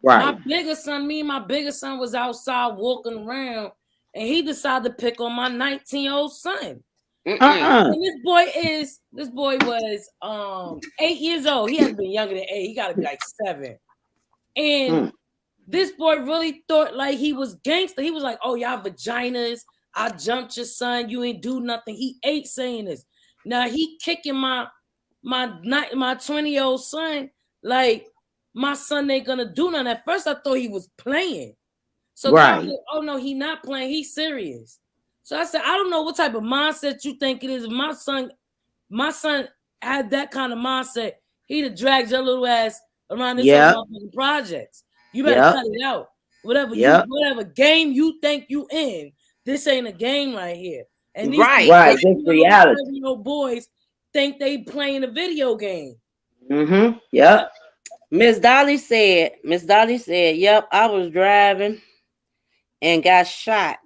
My bigger son was outside walking around, and he decided to pick on my 19-year-old son. And this boy was 8 years old. He hasn't been younger than 8. He got to be like 7. And this boy really thought like he was gangster. He was like, "Oh, y'all vaginas. I jumped your son. You ain't do nothing." He ain't saying this. Now he kicking my 20-year-old son like my son ain't gonna do nothing. At first, I thought he was playing. So I was like, oh no, he not playing. He's serious. So I said, I don't know what type of mindset you think it is. My son had that kind of mindset. He'd have dragged your little ass around this projects. You better cut it out. Whatever game you think you in, this ain't a game right here. And these this reality. Boys think they playing a video game. Mm-hmm. Yep. Miss Dolly said, yep, I was driving and got shot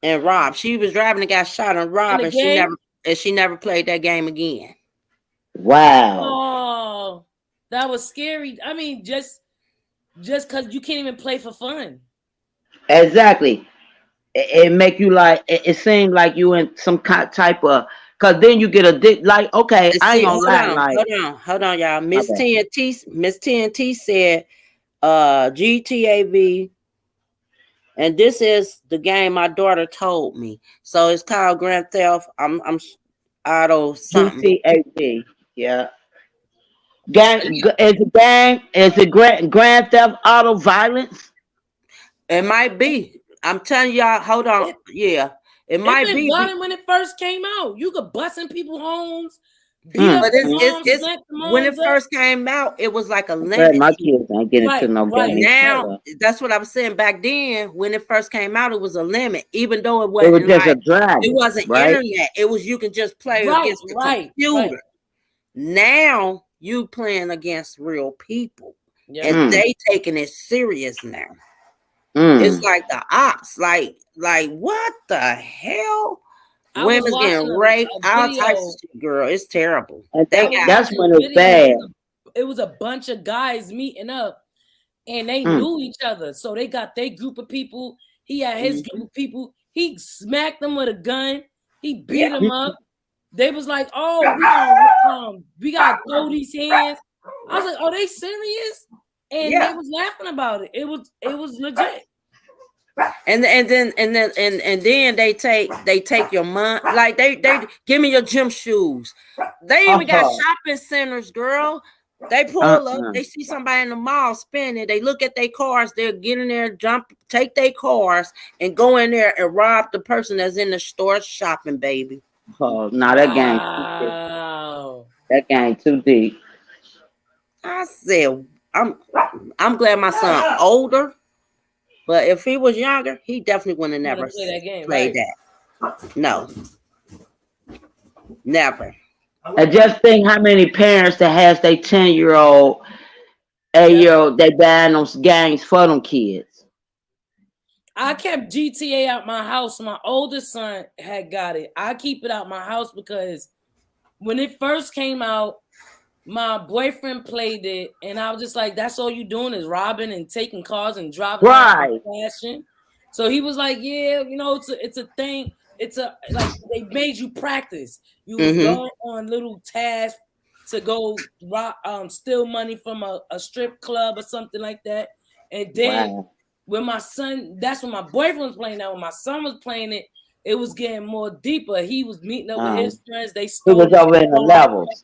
and robbed. She was driving and got shot and robbed, and she never played that game again. Wow. Oh, that was scary. I mean, just because you can't even play for fun. Exactly. It make you like it seemed like you in some type of, because then you get like, okay, I ain't gonna lie. Hold on, y'all. Miss TNT said GTAV, and this is the game my daughter told me. So it's called Grand Theft. I'm Auto something. GTAV. Yeah. Is it Grand Theft Auto violence? It might be. I'm telling y'all, hold on. It might be when it first came out. You could bust in people's homes. But when it first came out, it was like a limit. My kids ain't getting to no game. Now, that's what I was saying. Back then, when it first came out, it was a limit. Even though it wasn't, it was just a drag. It wasn't internet. It was you can just play against the computer. Right. Now you playing against real people, and they taking it serious now. It's like the ops, like what the hell? Women's getting raped, all types of shit, girl. It's terrible. That's when it's bad. It was a bunch of guys meeting up, and they knew each other. So they got their group of people. He had his group of people. He smacked them with a gun. He beat him up. They was like, "Oh, we got to throw these hands." I was like, "Are they serious?" And they was laughing about it. It was legit. And then they take your money. Like they give me your gym shoes. They even got shopping centers, girl. They pull up, they see somebody in the mall spending, they look at their cars, they'll get in there, take their cars and go in there and rob the person that's in the store shopping, baby. Oh, no, that game. Wow. That game too deep. I said, I'm glad my son older, but if he was younger, he definitely would have never played that. No, never. And just think how many parents that has their 10-year-old, 8-year-old, they buying those games for them kids. I kept GTA out my house. My oldest son had got it. I keep it out my house because when it first came out, my boyfriend played it, and I was just like, "That's all you doing is robbing and taking cars and driving right." Fashion. So he was like, "Yeah, it's a thing. It's like they made you practice. You was going on little tasks to go steal money from a strip club or something like that." And then when my son, that's when my boyfriend was playing that. When my son was playing it, it was getting more deeper. He was meeting up with his friends. They stole. He was over in the levels.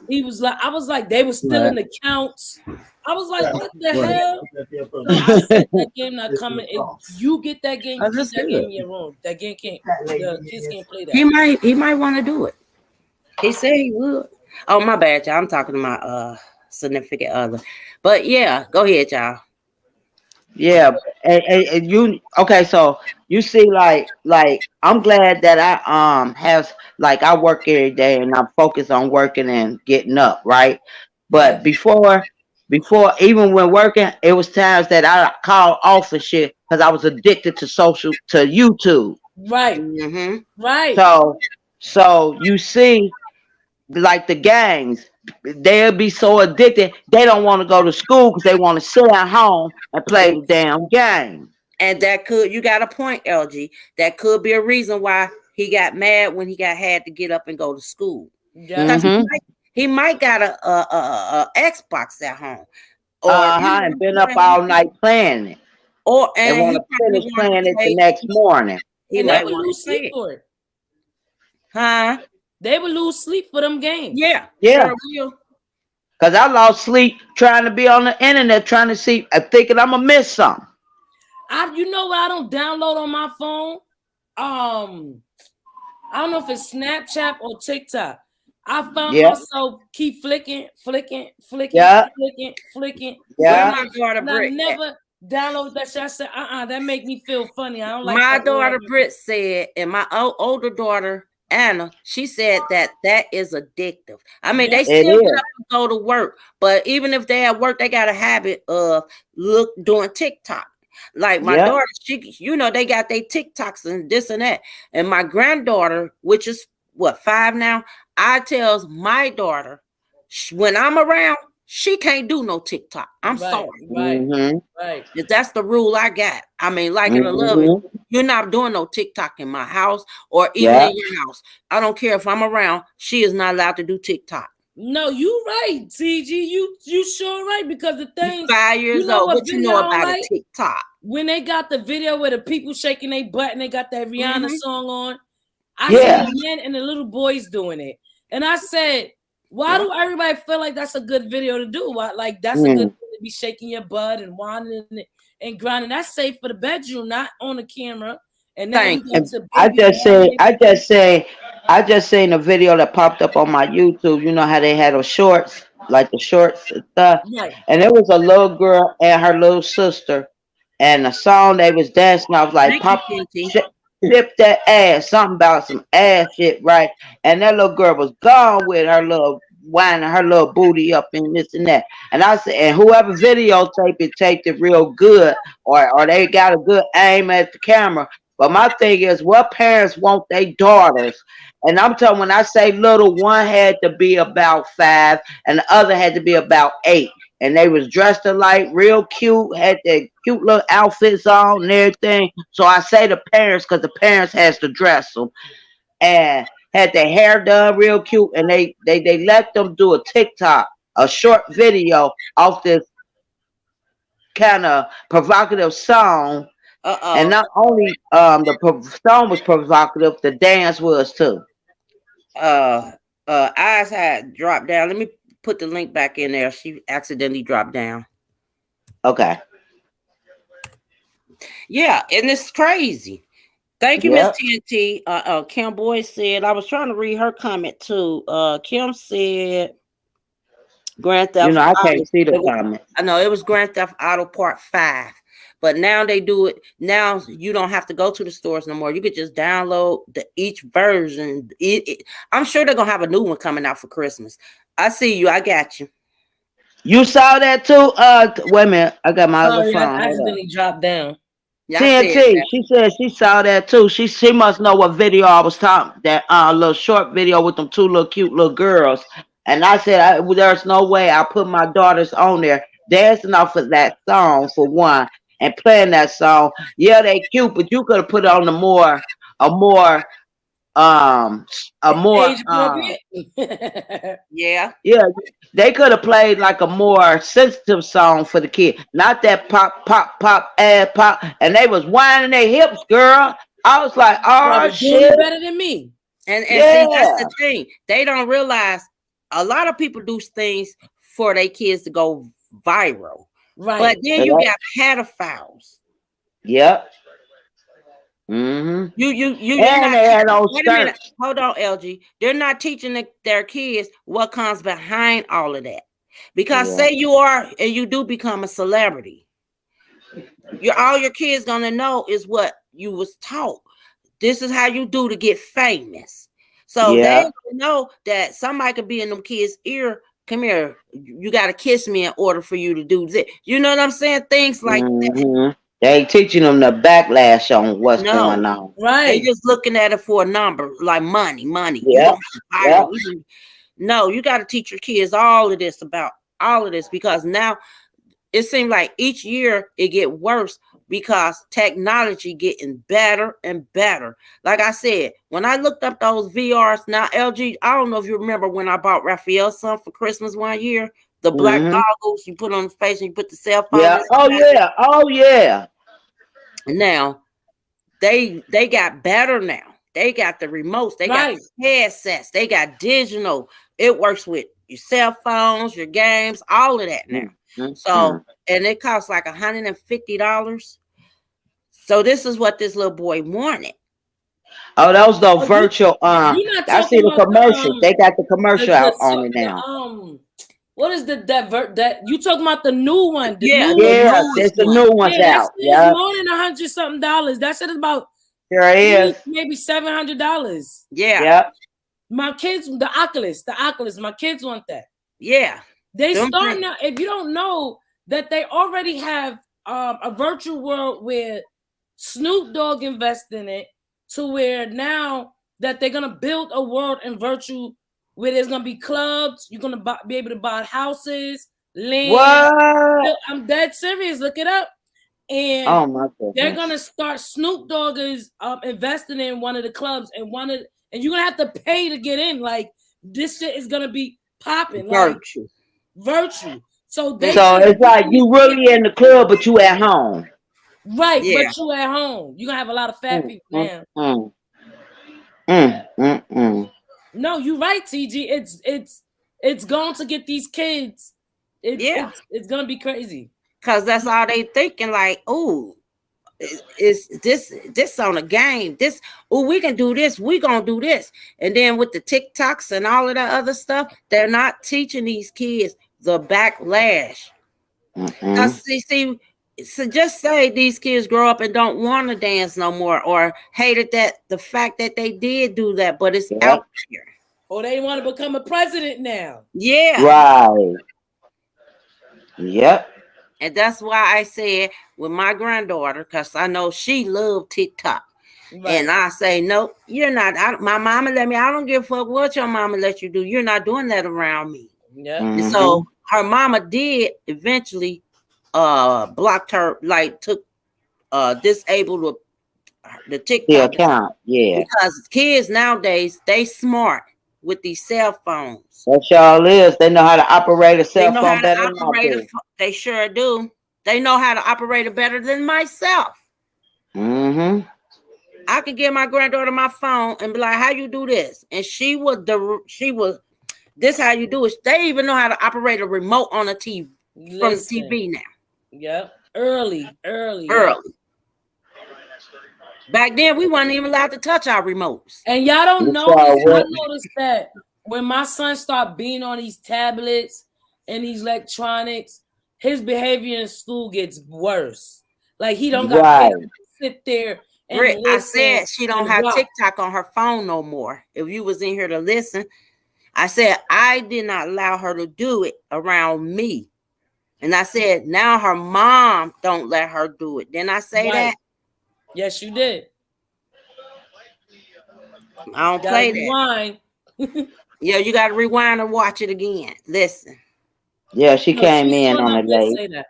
He was like, I was like, they were stealing the counts. I was like, what the hell? So I said, that game not coming. If you get that game, keep that game in your room. That game can't. The kids can't play that. He might want to do it. He said he would. Oh, my bad, y'all. I'm talking to my significant other. But yeah, go ahead, y'all. Yeah, and you okay? So you see, like I'm glad that I have like I work every day and I'm focused on working and getting up, right? But before even when working, it was times that I called off of shit because I was addicted to YouTube. Right, right. So you see, like the gangs, they'll be so addicted they don't want to go to school because they want to sit at home and play the damn game. And you got a point, LG. That could be a reason why he got mad when he had to get up and go to school. Yeah. He might got a Xbox at home, or and been up all night playing it, and want to finish playing it the next morning. And they would lose sleep for it. Huh? They would lose sleep for them games. Yeah. Because I lost sleep trying to be on the internet, trying to see, thinking I'm going to miss something. You know what I don't download on my phone? I don't know if it's Snapchat or TikTok. I found myself keep flicking. Yeah. My daughter Britt. I never download that shit. I said, that make me feel funny. I don't like my daughter Britt said, and my older daughter Anna, she said that is addictive. I mean, they still have to go to work, but even if they at work, they got a habit of doing TikTok. Like my daughter, she, they got their TikToks and this and that. And my granddaughter, which is 5 now, I tells my daughter, when I'm around, she can't do no TikTok. I'm sorry. Right. That's the rule I got. I mean, like in a love it, you're not doing no TikTok in my house or even in your house. I don't care if I'm around. She is not allowed to do TikTok. No, you right, CG. You sure right, because the thing 5 years old. What you know about a TikTok? When they got the video where the people shaking their butt and they got that Rihanna song on, I said the men and the little boys doing it, and I said, why do everybody feel like that's a good video to do? Why, like that's a good thing to be shaking your butt and whining and grinding? That's safe for the bedroom, not on the camera. And then I just seen a video that popped up on my YouTube. You know how they had those shorts, like the shorts and stuff. Right. And it was a little girl and her little sister, and the song they was dancing. I was like, "Pop, flip that ass," something about some ass shit, right? And that little girl was gone with her little winding her little booty up and this and that. And I said, and whoever videotaped it, taped it real good, or they got a good aim at the camera. But my thing is, what parents want their daughters? And I'm telling, when I say little, one had to be about 5 and the other had to be about 8. And they was dressed alike, real cute, had their cute little outfits on and everything. So I say the parents, because the parents has to dress them. and had their hair done real cute, and they let them do a TikTok, a short video off this kind of provocative song. And not only song was provocative, the dance was too. Eyes had dropped down. Let me put the link back in there. She accidentally dropped down. Okay. Yeah, and it's crazy. Thank you, Miss TNT. Kim Boy said, I was trying to read her comment too. Kim said, Grand Theft I Auto. can't see the comment. I know it was Grand Theft Auto Part 5. But now they do it. Now you don't have to go to the stores no more. You could just download each version. I'm sure they're gonna have a new one coming out for Christmas. I see you. I got you. You saw that too? Wait a minute. I got my other phone. I accidentally dropped down. TNT, she said she saw that too. She must know what video I was talking. That little short video with them two little cute little girls. And I said, there's no way I put my daughters on there dancing off of that song for one and playing that song. Yeah, they cute, but you could have put on a more yeah. They could have played like a more sensitive song for the kid, not that pop, pop, pop, ass pop. And they was whining their hips, girl. I was like, oh shit, better than me. And see, that's the thing. They don't realize a lot of people do things for their kids to go viral, right? But then you got pedophiles. Yep. Mm-hmm. You and not wait a minute. Hold on, LG. They're not teaching their kids what comes behind all of that. Because say you are and you do become a celebrity, all your kids gonna know is what you was taught. This is how you do to get famous. So they know that somebody could be in them kids' ear. Come here, you gotta kiss me in order for you to do this. You know what I'm saying? Things like that. They ain't teaching them the backlash on what's going on. Right. They just looking at it for a number, like money. Yeah. No, you got to teach your kids all of this about all of this, because now it seems like each year it get worse because technology getting better and better. Like I said, when I looked up those VRs, now LG, I don't know if you remember when I bought Raphael's son for Christmas one year. The black goggles you put on the face and you put the cell phone. Yeah. Oh yeah. Now they got better now. They got the remotes. They got headsets. They got digital. It works with your cell phones, your games, all of that now. So, and it costs like $150. So this is what this little boy wanted. Oh, those virtual. I see the commercials. They got the commercial out on it now. What is that you talking about the new one? There's the new ones out. Yeah, more than $100-something. That shit is about maybe $700. Yeah. Yep. My kids, the Oculus. My kids want that. Yeah. They starting now. If you don't know that they already have a virtual world where Snoop Dogg invest in it, to where now that they're gonna build a world in virtual where there's gonna be clubs, you're gonna be able to buy houses, land. What? I'm dead serious. Look it up. And oh my goodness, they're gonna start. Snoop Dogg is investing in one of the clubs, and you're gonna have to pay to get in. Like this shit is gonna be popping. Virtual. So it's like you really in the club, but you at home. Right, but you at home. You're gonna have a lot of fat people now. No, you're right, TG. It's going to get these kids. It's gonna be crazy. Cause that's all they thinking. Like, oh, is this on a game? We can do this. We gonna do this. And then with the TikToks and all of that other stuff, they're not teaching these kids the backlash. See, so just say these kids grow up and don't want to dance no more, or hated the fact that they did do that, but it's out here. Or they want to become a president now. Yeah. Right. Yep. And that's why I said with my granddaughter, because I know she loved TikTok. Right. And I say, no, you're not. My mama let me. I don't give a fuck what your mama let you do. You're not doing that around me. Yeah. And so her mama did eventually blocked her, like disabled the The TikTok account, yeah. because kids nowadays they smart with these cell phones. That y'all is. They know how to operate a They cell know how phone to better than I operate do. they sure do. They know how to operate it better than myself. Mm-hmm. I could give my granddaughter my phone and be like, "How you do this?" And she was this how you do it. They even know how to operate a remote on a TV from the Listen. TV now. Yep. Early. Early. Yep. Back then, we weren't even allowed to touch our remotes. And y'all don't You notice. saw I what? noticed that when my son started being on these tablets and these electronics, his behavior in school gets worse. Like he don't got Right. patience to sit there and Britt, I listen said she don't and have watch. TikTok on her phone no more. If you was in here to listen, I said I did not allow her to do it around me. And I said now her mom don't let her do it. Didn't I say Right. that? Yes, you did. I don't Gotta play rewind. that. Yeah, you got to rewind and watch it again. Listen. Yeah, she No, came she in sure on enough it did late. say that.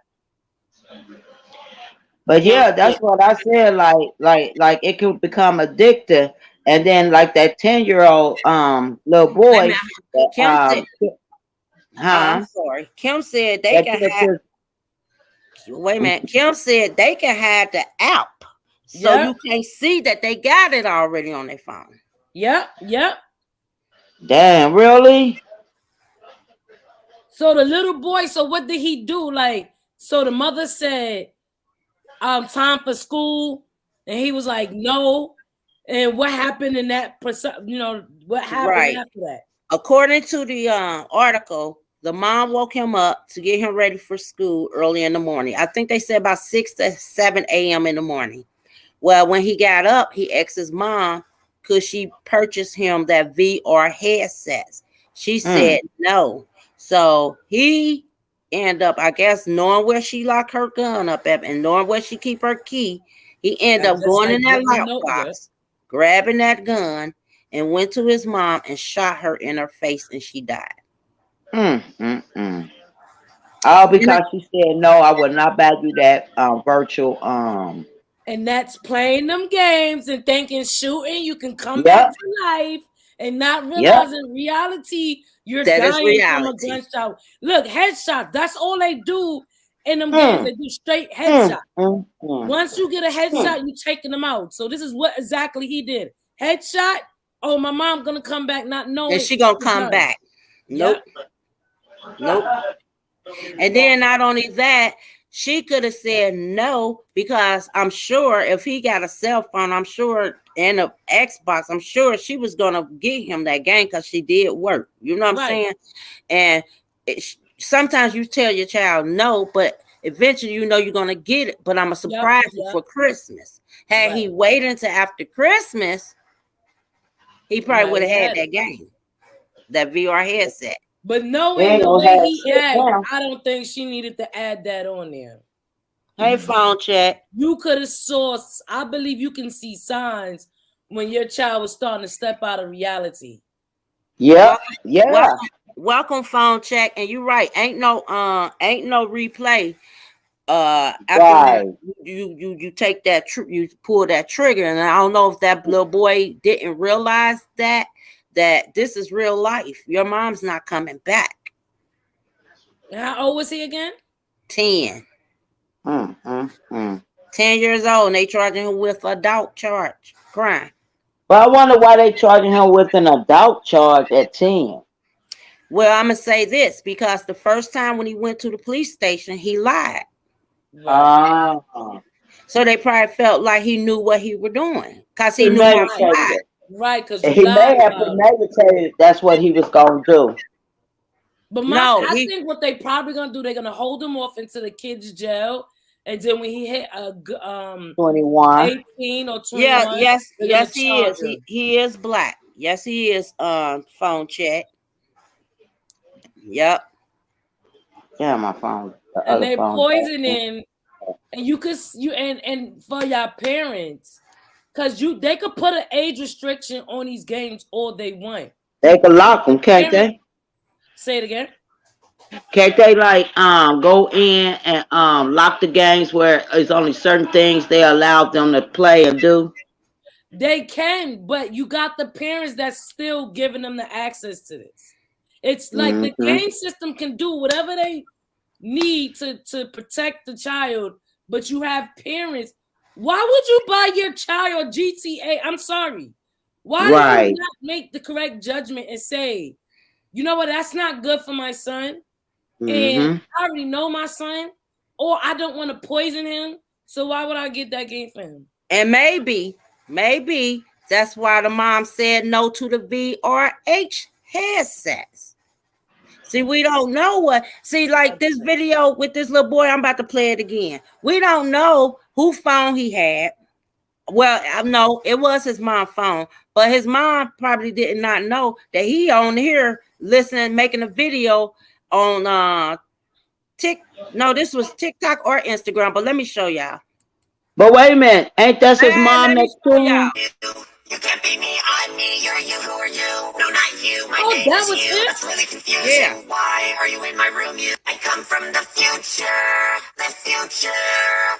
But Kim yeah, that's said, what I said. Like it could become addictive, and then like that 10-year-old little wait a boy, minute. that, Kim said, I'm huh? sorry. Kim said they That can took have, his, wait a minute. Kim said they can have the app. So Yep. you can't see that they got it already on their phone. Yep. Yep. damn, really? So the little boy, so what did he do? Like, so the mother said, time for school, and he was like, no. And what happened in that, what happened Right. after that? According to the article, the mom woke him up to get him ready for school early in the morning. I think they said about 6 to 7 a.m. in the morning. Well, when he got up, he asked his mom, could she purchase him that VR headsets? She said no. So he ended up, I guess, knowing where she locked her gun up at and knowing where she keep her key. He ended up Just going like in that getting a note, yeah. lockbox, grabbing that gun, and went to his mom and shot her in her face, and she died. All because she said no, I would not buy you that virtual And that's playing them games and thinking shooting, you can come back Yep. to life and not Yep. realizing reality, you're That is dying from a reality. gunshot. Look, headshots, that's all they do in them games. They do straight headshot. Once you get a headshot, you taking them out. So this is what exactly he did. Headshot. Oh, my mom gonna come back not knowing. And she gonna come done. back. Nope. Nope. And then not only that, she could have said no, because I'm sure if he got a cell phone, I'm sure, and an Xbox, I'm sure she was gonna get him that game because she did work. You know what I'm saying? And sometimes you tell your child no, but eventually you know you're gonna get it. But I'm a surprise for Christmas. Had he waited until after Christmas, he probably would have had that game, that VR headset. But knowing the way he acted, I don't think she needed to add that on there. Hey, phone check. You could have saw, I believe you can see signs when your child was starting to step out of reality. Yeah. Yeah. Welcome, phone check. And you're right. Ain't no replay. After Right. you take that you pull that trigger, and I don't know if that little boy didn't realize that this is real life. Your mom's not coming back. How old was he again? 10. 10 years old, and they charging him with adult charge crime. But I wonder why they charging him with an adult charge at 10. Well, I'm gonna say this, because the first time when he went to the police station, he lied. So they probably felt like he knew what he was doing, because he knew how to lie. Right, because he may have premeditated that's what he was gonna do. But I think what they probably gonna do, they're gonna hold him off into the kids' jail, and then when he hit 21, 18 or 21, yes, he is. He is black. Yes, he is. Phone check. Yep. Yeah, my phone. And they poisoning, and and for your parents, because they could put an age restriction on these games all they want. They could lock them, can't they? Say it again. Can't they go in and lock the games where it's only certain things they allow them to play and do? They can, but you got the parents that's still giving them the access to this. It's like the game system can do whatever they need to protect the child, but you have parents. Why would you buy your child GTA? I'm sorry. Why do you not make the correct judgment and say, you know what, that's not good for my son, and I already know my son, or I don't want to poison him, so why would I get that game for him? And maybe that's why the mom said no to the VRH headsets. See, we don't know what. See, like this video with this little boy, I'm about to play it again. We don't know who phone he had. Well, I know it was his mom's phone, but his mom probably did not know that he on here listening, making a video on No, this was TikTok or Instagram, but let me show y'all. But wait a minute, ain't that his mom next to him? You can't be me, I'm me, you're you, who are you? No, not you, my name that is was you. it? That's really confusing. Yeah. Why are you in my room, you? I come from the future. The future.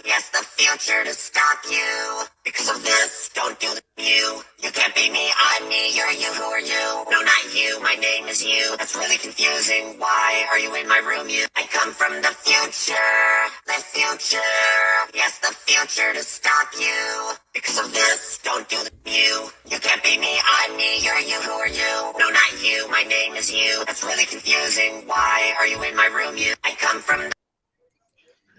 Yes, the future to stop you. Because of this, don't do you. You can't be me, I'm me, you're you, who are you? No, not you, my name is you. That's really confusing. Why are you in my room, you? I come from the future. The future. Yes, the future to stop you. Because of this, don't do you. You can't be me, I'm me, you're you, who are you? No, not you, my name is you. That's really confusing. Why are you in my room, you? I come from...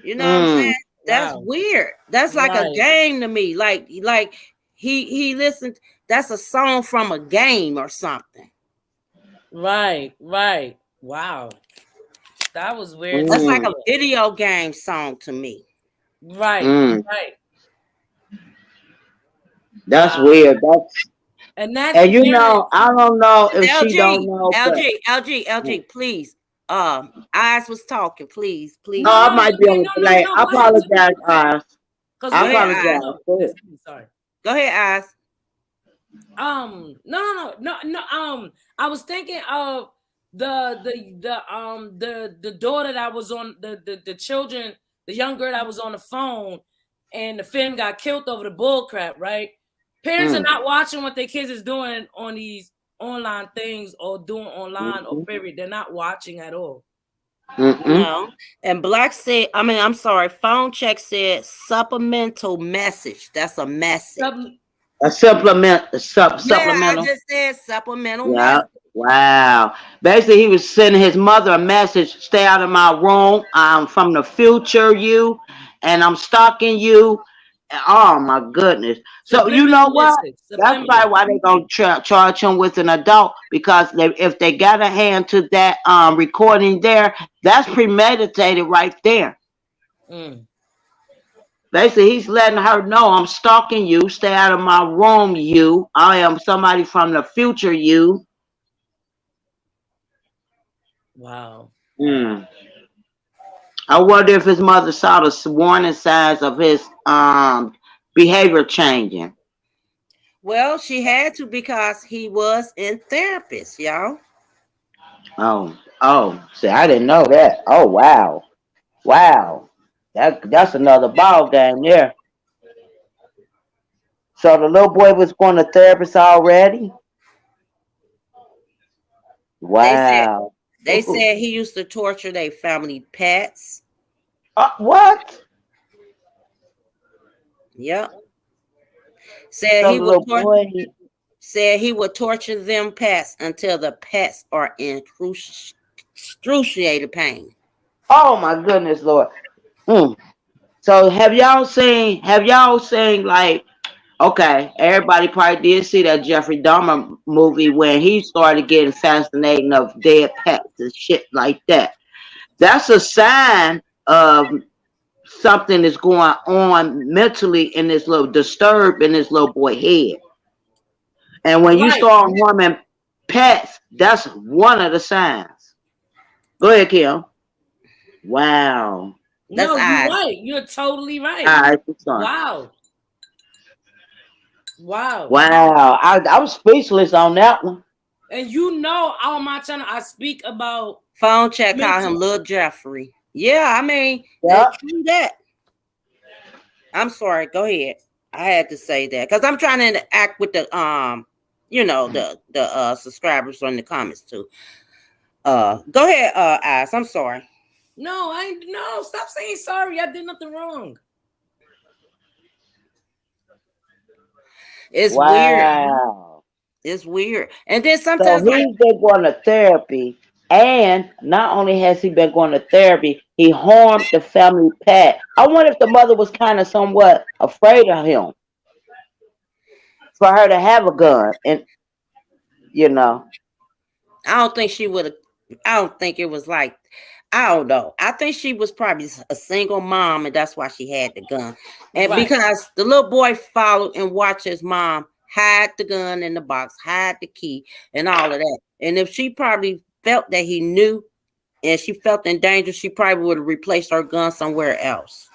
You know what I'm saying? That's weird. That's like a Right. game to me. Like he listened. That's a song from a game or something. Right. Wow. That was weird. That's like a video game song to me. Right. That's weird. And you know, I don't know if LG, she don't know. LG, please. Eyes was talking, please. No, I might be on the delay. I apologize, Eyes. I apologize. Sorry. Go ahead, Eyes. No. I was thinking of the daughter that was on the children, the young girl that was on the phone, and the film got killed over the bull crap, right? Parents are not watching what their kids is doing on these online things or doing online or period. They're not watching at all. No. And Black said, I'm sorry, phone check said supplemental message. That's a message. A supplemental. Yeah, I just said supplemental message. Wow. Basically, he was sending his mother a message: stay out of my room. I'm from the future, you, and I'm stalking you. Oh my goodness. So you know what? That's probably why they gonna charge him with an adult, because if they got a hand to that recording there, that's premeditated right there. Basically, he's letting her know, I'm stalking you. Stay out of my room, you. I am somebody from the future, you. Wow. I wonder if his mother saw the warning signs of his behavior changing. Well, she had to, because he was in therapist, y'all. Oh, see, I didn't know that. Oh, wow. That's another ball game there. So the little boy was going to therapist already? Wow. They said he used to torture their family pets. What? Yep. Said he would torture them pets until the pets are in excruciating pain. Oh my goodness, Lord. So have y'all seen like, okay, everybody probably did see that Jeffrey Dahmer movie when he started getting fascinating of dead pets and shit like that. That's a sign of something is going on mentally in this little disturbed in this little boy head. And when you start harming pets, that's one of the signs. Go ahead, Kim. Wow. No, you're right. You're totally right. Wow. I was speechless on that one. And you know, on my channel, I speak about phone check. Call him Little Jeffrey. Yeah, true that. I'm sorry. Go ahead. I had to say that because I'm trying to act with the the subscribers on the comments too. Go ahead, Ice. I'm sorry. No, stop saying sorry. I did nothing wrong. It's weird. It's weird. And then sometimes so he's been going to therapy, and not only has he been going to therapy, he harmed the family pet. I wonder if the mother was kind of somewhat afraid of him for her to have a gun, and I don't think she would have. I don't think it was like. I don't know. I think she was probably a single mom, and that's why she had the gun. And because the little boy followed and watched his mom hide the gun in the box, hide the key, and all of that. And if she probably felt that he knew, and she felt in danger, she probably would have replaced her gun somewhere else.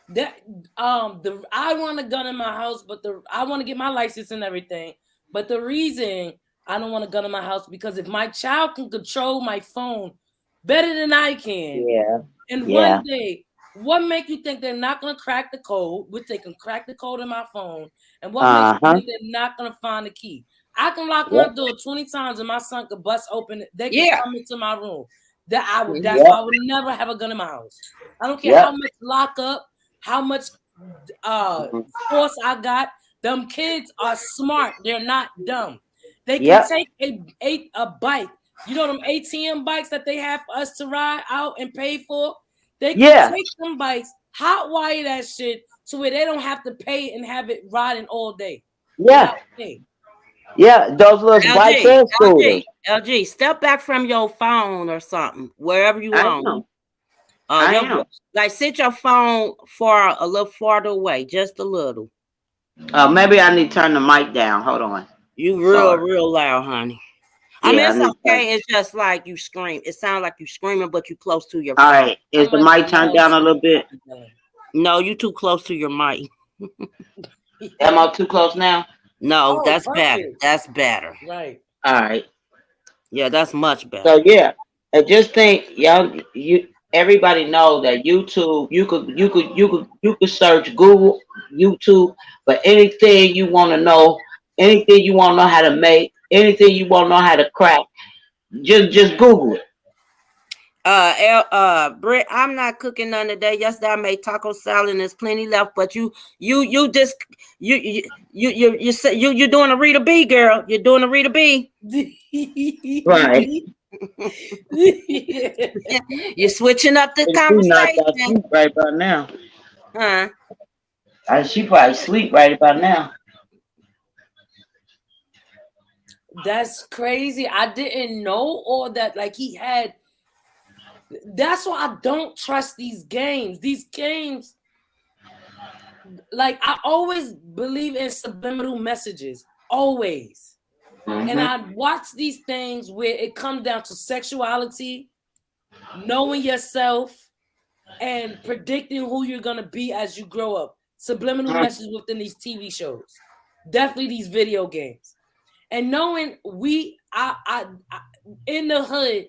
That I want a gun in my house, but I want to get my license and everything. But the reason I don't want a gun in my house because if my child can control my phone better than I can, one day, what make you think they're not gonna crack the code? Which they can crack the code in my phone, and what makes you think they're not gonna find the key? I can lock my door 20 times and my son could bust open it. They can come into my room. That's why I would never have a gun in my house. I don't care how much lock up, how much force I got. Them kids are smart. They're not dumb. They can take a bike. You know them ATM bikes that they have for us to ride out and pay for? They can take them bikes, hotwire that shit to where they don't have to pay and have it riding all day. Yeah. Those little bikes and scooters. LG, step back from your phone or something, wherever you want. I am. Like sit your phone far a little farther away, just a little. Maybe I need to turn the mic down. Hold on. You real loud, honey. I mean, it's okay. It's just like you scream. It sounds like you screaming, but you close to your phone. All right. Is the mic turned down a little bit? No, you too close to your mic. Am I too close now? No, that's better. That's better. Right. All right. Yeah, that's much better. So I just think everybody know that YouTube, you could search Google, YouTube for anything you want to know, anything you want to know how to make, anything you want to know how to crack. Just Google it. Britt, I'm not cooking none today. Yesterday I made taco salad and there's plenty left, but you're doing a Rita B, girl. You're doing a Rita B. Right. You're switching up the conversation. Right about now. Huh? She probably sleep right about now. That's crazy. I didn't know all that. Like he had. That's why I don't trust these games. These games, like I always believe in subliminal messages. Always. Mm-hmm. And I watch these things where it comes down to sexuality, knowing yourself, and predicting who you're gonna be as you grow up. Subliminal messages within these TV shows. Definitely these video games. And knowing I in the hood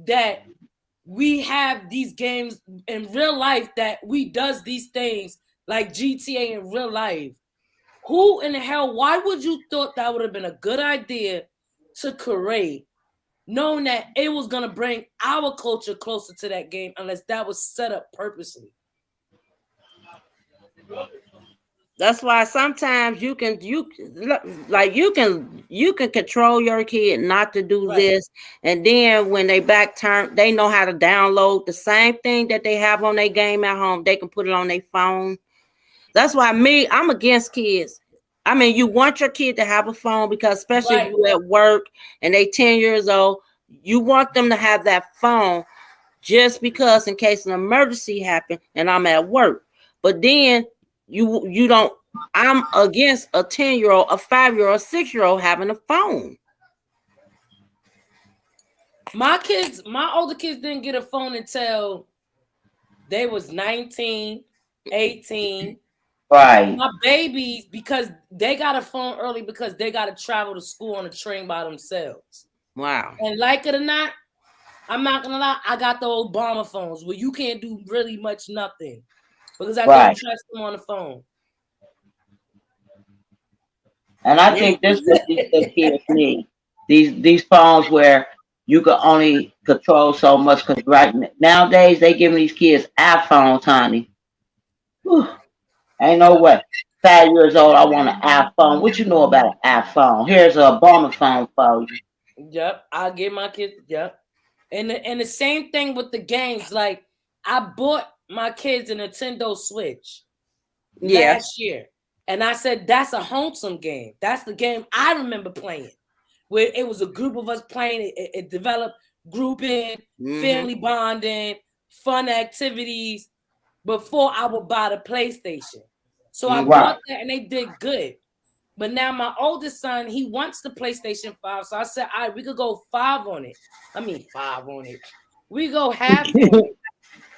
that we have these games in real life that we does these things like GTA in real life. Who in the hell, why would you thought that would have been a good idea to create, knowing that it was going to bring our culture closer to that game unless that was set up purposely? That's why sometimes you can control your kid not to do this, and then when they back turn, they know how to download the same thing that they have on their game at home. They can put it on their phone. That's why I'm against kids. I mean, you want your kid to have a phone because especially if you're at work and they 10 years old, you want them to have that phone just because in case an emergency happens and I'm at work. But then you don't. I'm against a 10-year-old, a 5-year-old, 6-year-old having a phone. My older kids didn't get a phone until they was 19, 18. Right. My babies, because they got a phone early because they got to travel to school on a train by themselves. Wow. And like it or not, I'm not going to lie, I got the Obama phones where you can't do really much nothing because I don't trust them on the phone. And I think this is what these little kids need. These phones where you can only control so much. Because nowadays they giving these kids iPhones, honey. Whew, ain't no way. 5 years old, I want an iPhone. What you know about an iPhone? Here's a Obama phone for you. Yep, I'll get my kids. Yep, and the same thing with the games. Like I bought my kids a Nintendo Switch last year, and I said that's a wholesome game. That's the game I remember playing, where it was a group of us playing. It developed grouping, family bonding, fun activities. Before I would buy the PlayStation, so I bought that, and they did good. But now my oldest son, he wants the PlayStation 5. So I said, all right, we could go 5 on it. I mean, 5 on it. We go half on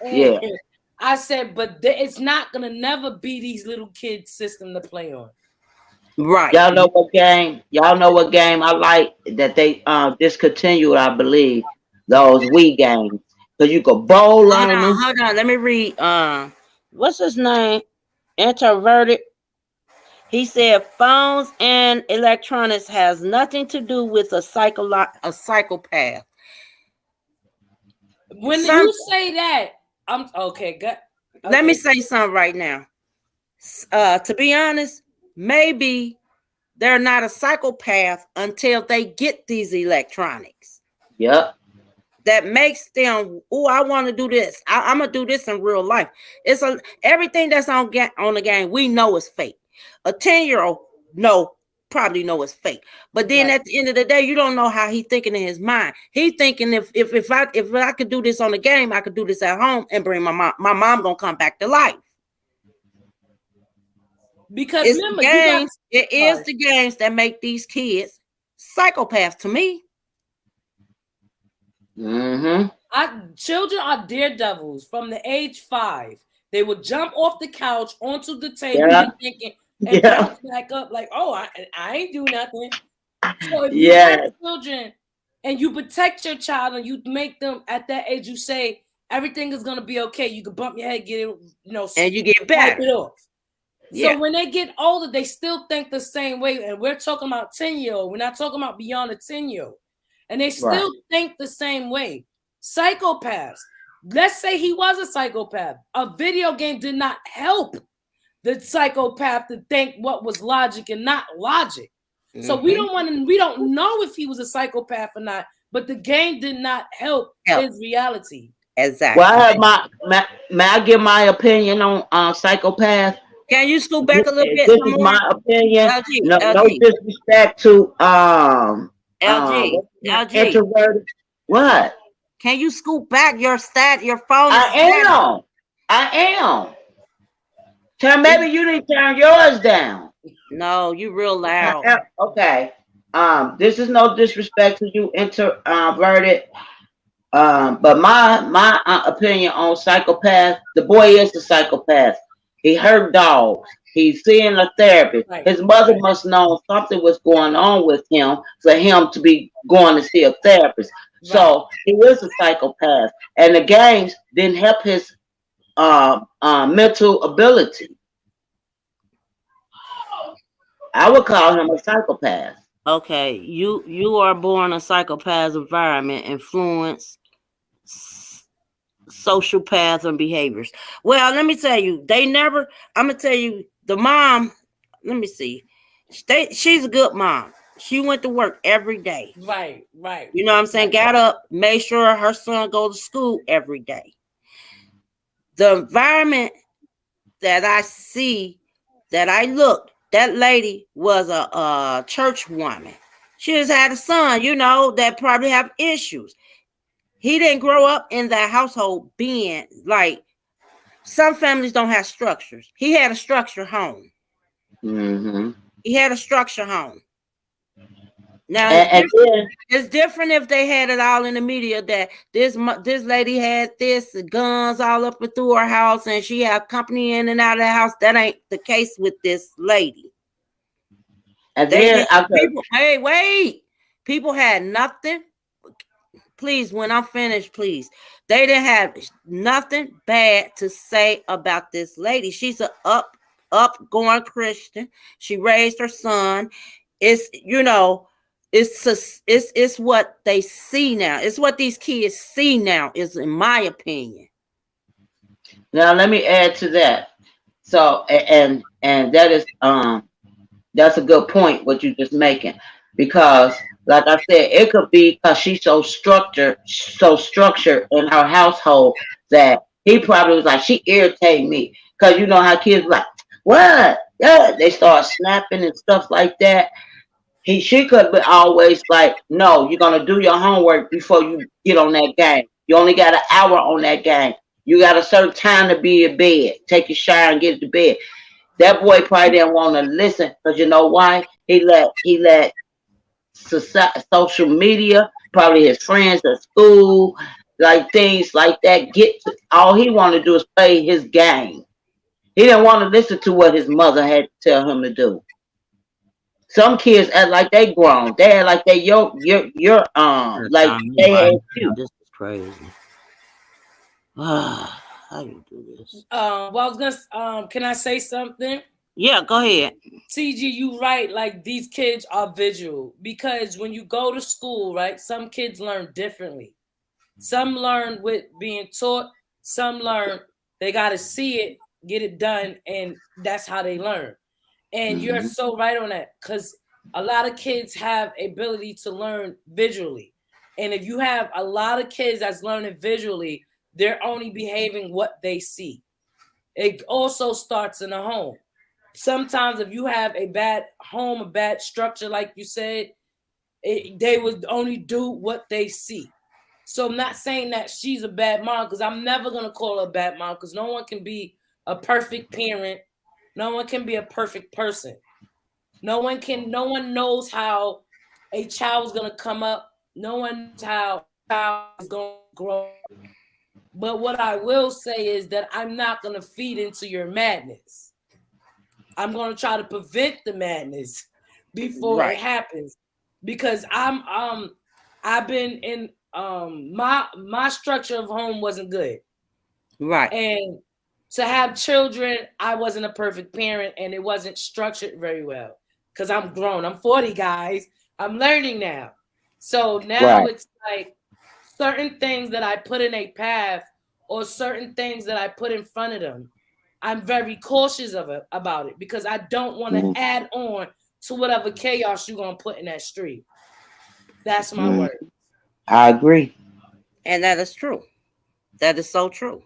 it. And I said, but it's not going to never be these little kids' system to play on. Right. Y'all know what game? Y'all know what game I like that they discontinued, I believe. Those Wii games. So you could bowl on them. Hold on. Let me read. What's his name? Introverted. He said phones and electronics has nothing to do with a psychopath. When you say that, I'm okay. Good. Okay. Let me say something right now. To be honest, maybe they're not a psychopath until they get these electronics. Yep. That makes them, oh, I want to do this. I'm gonna do this in real life. It's everything that's on the game. We know is fake. A 10-year-old probably know it's fake. But then at the end of the day, you don't know how he's thinking in his mind. He's thinking if I could do this on the game, I could do this at home and bring my mom. My mom gonna come back to life. Because it's remember, it is the games that make these kids psychopaths to me. Children are daredevils from the age 5. They would jump off the couch onto the table and thinking and bounce back up like, oh, I ain't do nothing. So if you have children and you protect your child and you make them at that age, you say everything is gonna be okay. You can bump your head, get it, and you get better. It off. So when they get older, they still think the same way. And we're talking about 10-year-old. We're not talking about beyond a 10-year-old. And they still think the same way. Psychopaths. Let's say he was a psychopath. A video game did not help the psychopath to think what was logic and not logic. So we don't know if he was a psychopath or not, but the game did not help his reality. Exactly. Well, I have may I give my opinion on psychopath? Can you scoot back a little bit? This is my opinion. No disrespect to LG. Introverted. What? Can you scoot back your phone? I am. Maybe you need to turn yours down. No, you real loud. Okay. This is no disrespect to you, introverted. But my opinion on psychopath, the boy is a psychopath. He hurt dogs. He's seeing a therapist. His mother must know something was going on with him for him to be going to see a therapist. So he is a psychopath, and the games didn't help his mental ability. I would call him a psychopath. Okay, you are born a psychopath's environment, influence, social paths and behaviors. Well, let me tell you, I'm gonna tell you, the mom, let me see. She's a good mom. She went to work every day. Right. You know what I'm saying? Got up, made sure her son go to school every day. The environment that I see, that I looked, that lady was a church woman. She just had a son, that probably have issues. He didn't grow up in that household being like, some families don't have structures. He had a structured home. He had a structured home. Now it's different if they had it all in the media that this lady had guns all up and through her house and she had company in and out of the house. That ain't the case with this lady. And then people had nothing. Please, when I'm finished, please. They didn't have nothing bad to say about this lady. She's an upgoing Christian. She raised her son. it's it's what they see now. It's what these kids see now, is in my opinion. Now let me add to that. So and that is that's a good point what you just making, because like I said, it could be because she's so structured in her household that he probably was like, she irritated me, because you know how kids like, what, yeah, they start snapping and stuff like that. She could be always like, no, you're gonna do your homework before you get on that game. You only got an hour on that game. You got a certain time to be in bed. Take your shower and get to bed. That boy probably didn't want to listen, because you know why? He let social media, probably his friends at school, like things like that. All he wanted to do is play his game. He didn't want to listen to what his mother had to tell him to do. Some kids act like they grown. They act like they your like they had you. This is crazy. How you do this? Well, I was gonna can I say something? Yeah, go ahead. TG, you right. Like, these kids are visual, because when you go to school, right, some kids learn differently. Some learn with being taught. Some learn they got to see it, get it done, and that's how they learn. And you're so right on that, because a lot of kids have ability to learn visually. And if you have a lot of kids that's learning visually, they're only behaving what they see. It also starts in the home. Sometimes if you have a bad home, a bad structure, like you said, they would only do what they see. So I'm not saying that she's a bad mom, because I'm never going to call her a bad mom, because no one can be a perfect parent. No one can be a perfect person. No one knows how a child is going to come up. No one knows how a child is going to grow. But what I will say is that I'm not going to feed into your madness. I'm going to try to prevent the madness before it happens, because I've been in my structure of home wasn't good. Right. And to have children, I wasn't a perfect parent, and it wasn't structured very well, because I'm grown. I'm 40, guys. I'm learning now. So now it's like certain things that I put in a path, or certain things that I put in front of them, I'm very cautious about it, because I don't want to add on to whatever chaos you're going to put in that street. That's my word. I agree. And that is true. That is so true.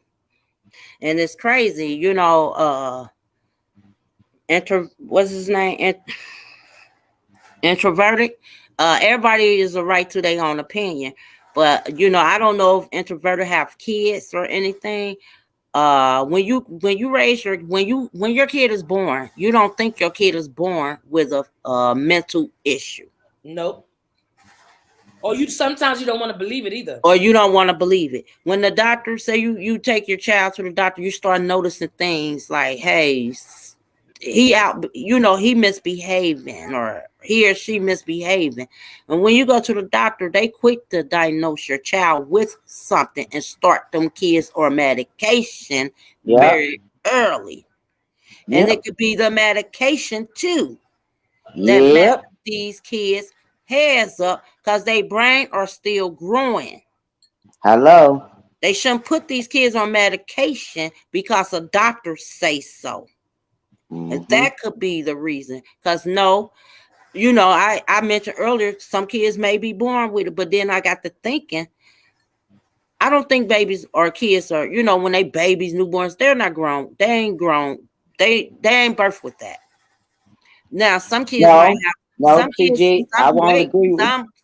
And it's crazy, what's his name? Introverted. Everybody is a right to their own opinion. But I don't know if introverted have kids or anything. When your kid is born, you don't think your kid is born with a mental issue. Nope. Or sometimes you don't want to believe it either. Or you don't want to believe it. When the doctor say you take your child to the doctor, you start noticing things like, hey, he misbehaving, or he or she misbehaving. And when you go to the doctor, they quick to diagnose your child with something and start them kids or medication very early. And it could be the medication too that mess these kids' heads up, because their brain are still growing. Hello. They shouldn't put these kids on medication because a doctor say so. And that could be the reason. Because I mentioned earlier, some kids may be born with it, but then I got to thinking, I don't think babies or kids are, when they babies, newborns, they're not grown. They ain't grown. They ain't birthed with that. Now, some kids might have. Some kids, I won't agree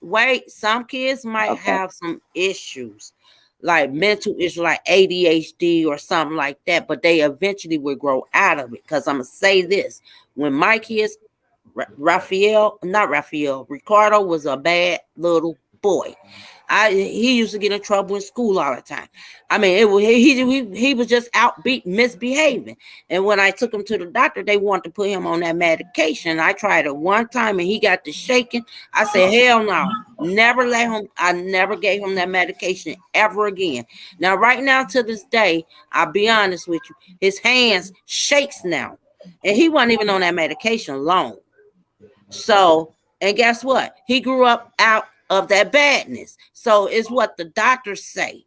with some kids might have some issues, like mental issues, like ADHD or something like that, but they eventually will grow out of it. Because I'm going to say this, when my kids, Ricardo was a bad little boy. He used to get in trouble in school all the time. I mean, he was just misbehaving. And when I took him to the doctor, they wanted to put him on that medication. I tried it one time and he got to shaking. I said, hell no, I never gave him that medication ever again. Now, right now to this day, I'll be honest with you, his hands shakes now. And he wasn't even on that medication long. So And guess what? He grew up out of that badness. So it's what the doctors say.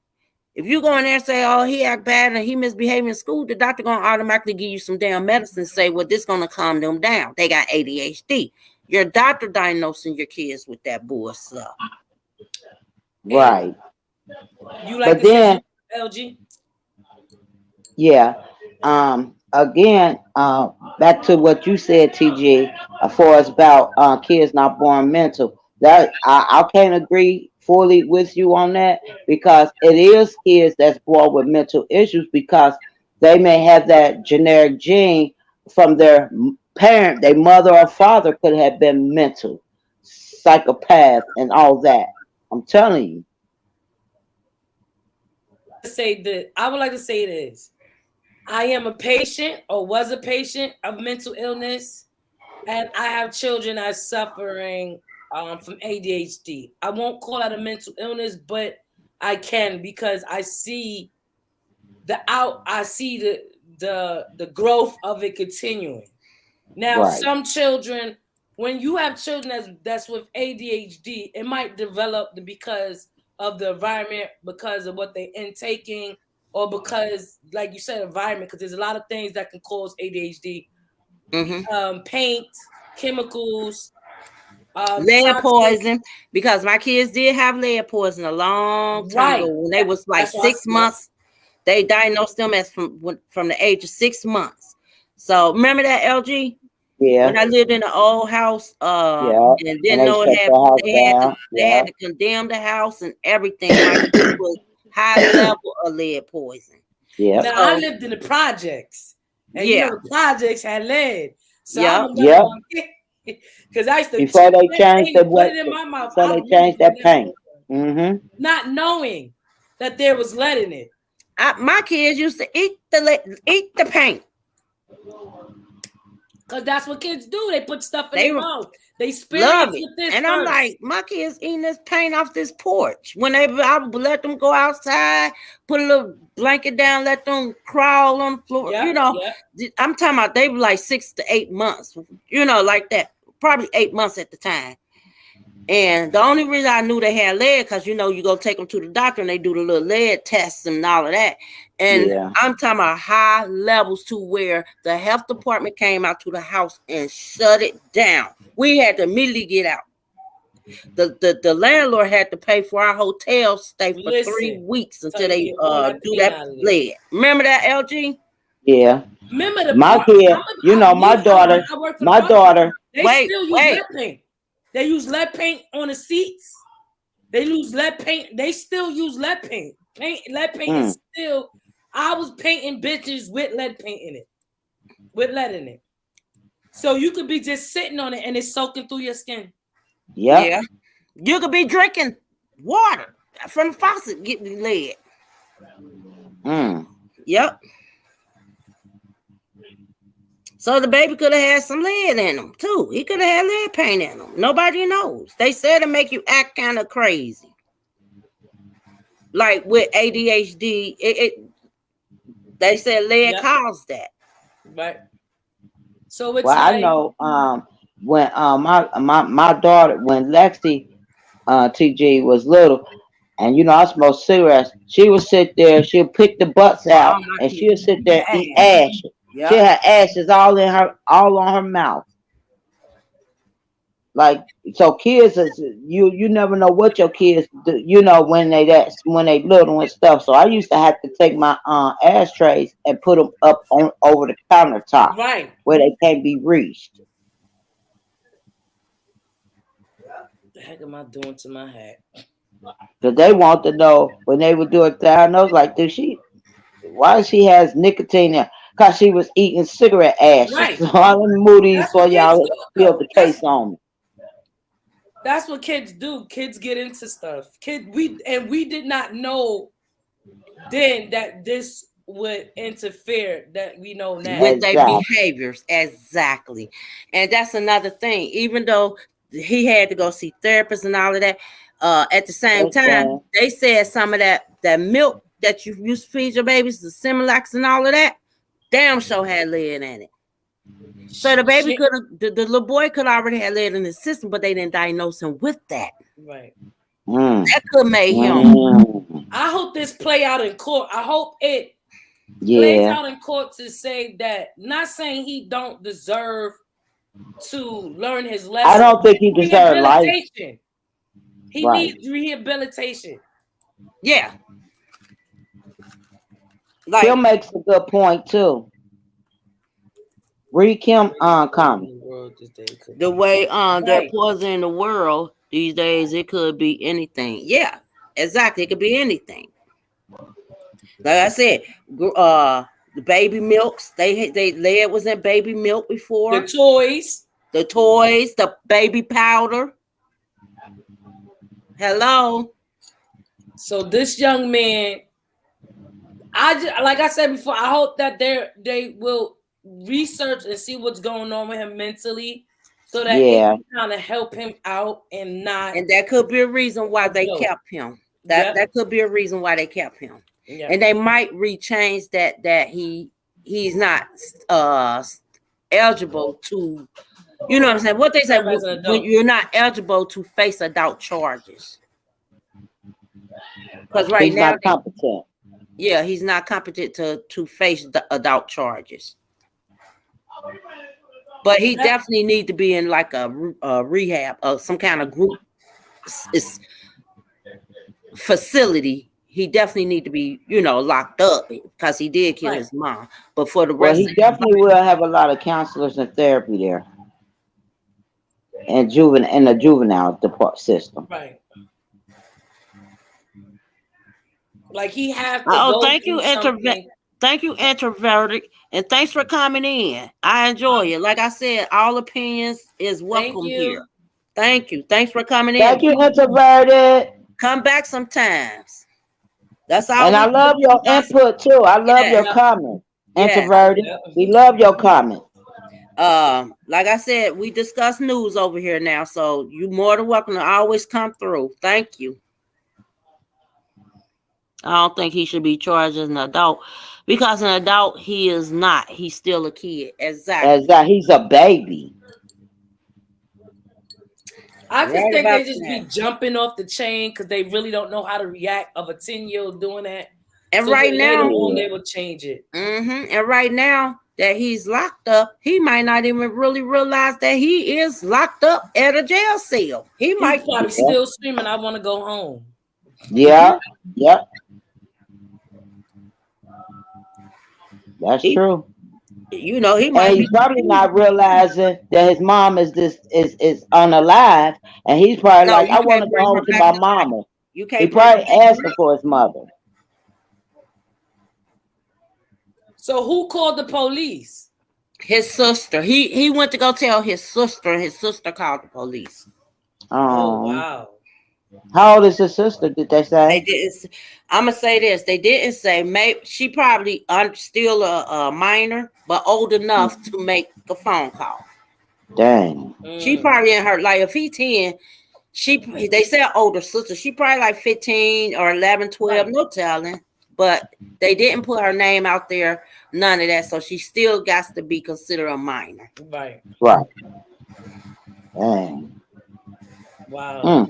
If you go in there and say, oh, he act bad and he misbehaving in school, the doctor going to automatically give you some damn medicine and say, well, this going to calm them down. They got ADHD. Your doctor diagnosing your kids with that bull stuff. Right. You like but then, LG? Yeah. Again, back to what you said, TG, as far as about kids not born mental. That I can't agree fully with you on that, because it is kids that's born with mental issues because they may have that generic gene from their parent, their mother or father could have been mental, psychopath, and all that. I'm telling you. I would like to say this. I am a patient or was a patient of mental illness, and I have children that are suffering from ADHD. I won't call that a mental illness, but I can, because I see the growth of it continuing. Now, some children, when you have children that's with ADHD, it might develop because of the environment, because of what they're intaking, or because, like you said, environment, because there's a lot of things that can cause ADHD. Paint, chemicals, lead poison, because my kids did have lead poison a long time ago. When they was like 6 months, they diagnosed them as from the age of 6 months. So remember that, LG? Yeah. When I lived in an old house, and didn't know it had, they had to condemn the house and everything. Like it was high level of lead poison. Yeah. Now I lived in the projects, and you know the projects had lead. So because I used to before they changed put it in my mouth. Before they changed that paint. Not knowing that there was lead in it. My kids used to eat the paint. Because that's what kids do. They put stuff in their mouth. They spit it with this. And I'm like, my kids eating this paint off this porch. I would let them go outside, put a little blanket down, let them crawl on the floor. I'm talking about they were like 6 to 8 months, like that. Probably 8 months at the time. And the only reason I knew they had lead, because you go take them to the doctor and they do the little lead tests and all of that. And I'm talking about high levels to where the health department came out to the house and shut it down. We had to immediately get out. The landlord had to pay for our hotel stay for 3 weeks until they do that lead. Remember that, LG? Yeah. Remember my daughter. They still use lead paint. They use lead paint on the seats. They use lead paint. They still use lead paint. Lead paint is still. I was painting bitches with lead paint in it, with lead in it. So you could be just sitting on it and it's soaking through your skin. Yeah. You could be drinking water from the faucet, getting lead. Yep. So the baby could have had some lead in him too. He could have had lead paint in him. Nobody knows. They said it make you act kind of crazy. Like with ADHD, they said lead caused that. Right. So it's I know when my daughter, when Lexi TG was little, and I smoked cigarettes, she would sit there, she'll pick the butts out, and she'll sit there and eat ash. Yep. She had ashes all on her mouth. Like, so kids is you never know what your kids do, when they little and stuff. So I used to have to take my ashtrays and put them up over the countertop, right, where they can't be reached. What the heck am I doing to my hat? Because they want to know when they would do a diagnose, like, why she has nicotine in? Because she was eating cigarette ashes. Right. So let me move these for y'all build the case on me. That's what kids do. Kids get into stuff. We did not know then that this would interfere, that we know now. With their behaviors. Exactly. And that's another thing. Even though he had to go see therapists and all of that, at the same time, they said some of that milk that you used to feed your babies, the Similac and all of that, damn sure had lead in it. So the baby could have, the little boy could already have led in the system, but they didn't diagnose him with that. Right. That could make him. I hope this play out in court. I hope it plays out in court to say that, not saying he don't deserve to learn his lesson. I don't think he deserves life. He needs rehabilitation. Yeah. Like, Kim makes a good point too. Read Kim comment. The way they're poisoning the world these days, it could be anything. Yeah, exactly. It could be anything. Like I said, the baby milks, they led was in baby milk before. The toys, the baby powder. Hello. So this young man, like I said before, I hope that they will research and see what's going on with him mentally, so that it can kind of help him out and not. And that could be a reason why they kept him. That could be a reason why they kept him. Yep. And they might rechange that he's not eligible to, you know what I'm saying? What they say when you're not eligible to face adult charges. Because right now, not competent. Yeah, he's not competent to face the adult charges. But he definitely need to be in like a rehab or some kind of group facility. He definitely need to be, locked up because he did kill his mom. But for the rest, he definitely will have a lot of counselors and therapy there, and in the juvenile system. Right. Like he have to thank you, introverted, and thanks for coming in. I enjoy it. Like I said, all opinions is welcome here. Thank you. Thanks for coming in. Thank you, introverted. Come back sometimes. That's all. And I love your input too. I love your comment. Introverted. We love your comment. Like I said, we discuss news over here now, so you're more than welcome to always come through. Thank you. I don't think he should be charged as an adult, because an adult he is not. He's still a kid. Exactly. He's a baby. I just think they just be jumping off the chain because they really don't know how to react of a 10-year-old doing that. And so right now, they will change it. And right now that he's locked up, he might not even really realize that he is locked up at a jail cell. He might probably still screaming, "I want to go home." Yeah. Yep. That's true. He might. And he's probably not realizing that his mom is unalive, and he's probably like, "I want to go home to my mama." He probably asking for his mother. So who called the police? His sister. He went to go tell his sister, and his sister called the police. Oh wow. How old is his sister? Did they say? They didn't. I'm gonna say this. They didn't say. Maybe she probably still a minor, but old enough to make a phone call. Dang. She probably in her, like, if he 10, they say older sister. She probably like 15 or 11, 12. No telling. But they didn't put her name out there. None of that. So she still got to be considered a minor. Right. Dang. Wow.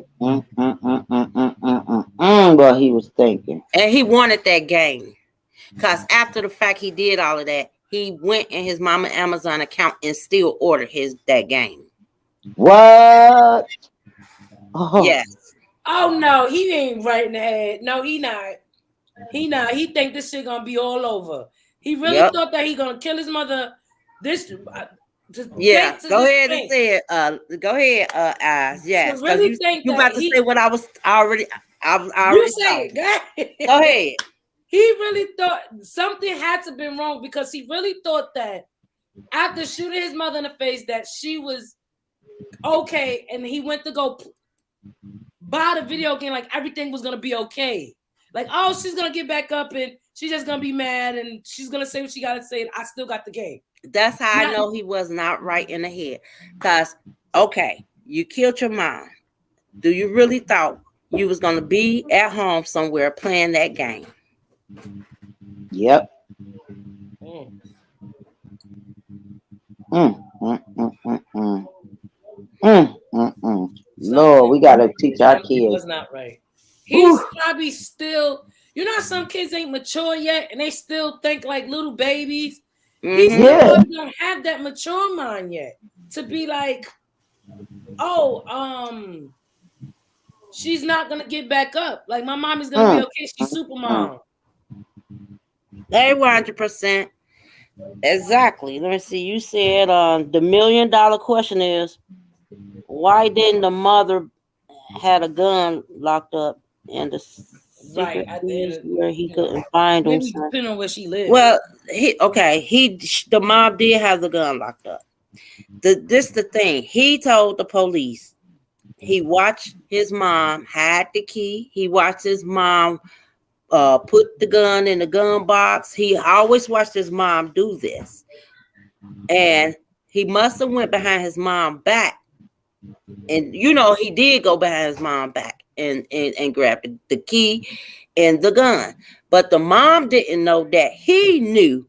What he was thinking. And he wanted that game. Because after the fact he did all of that, he went in his mama Amazon account and still ordered that game. What? Oh. Yes. Oh no, he ain't right in the head. No, he not. He not. He think this shit gonna be all over. He really thought that he gonna kill his mother. Yeah, go ahead and say it. Go ahead, yes. Really you about to say what I was already. You say it. Go ahead. He really thought something had to been wrong, because he really thought that after shooting his mother in the face that she was okay, and he went to go buy the video game like everything was gonna be okay. Like, oh, she's gonna get back up and she's just gonna be mad and she's gonna say what she gotta say, and I still got the game. That's how I know he was not right in the head. Because, okay, you killed your mom. Do you really thought you was gonna be at home somewhere playing that game? Yep. Lord, we gotta teach our kids. Was not right. He's probably still, you know, some kids ain't mature yet and they still think like little babies. He still probably don't have that mature mind yet to be like, oh, she's not gonna get back up. Like my mom is gonna be okay. She's super mom. 100%. Exactly. Let me see. You said the $1 million question is, why didn't the mother had a gun locked up in the secret where he couldn't find him? Depending on where she lived. Well, the mom did have the gun locked up. This the thing. He told the police he watched his mom hide the key. He watched his mom put the gun in the gun box. He always watched his mom do this, and he must have went behind his mom back. And you know, he did go behind his mom back and grab the key and the gun. But the mom didn't know that he knew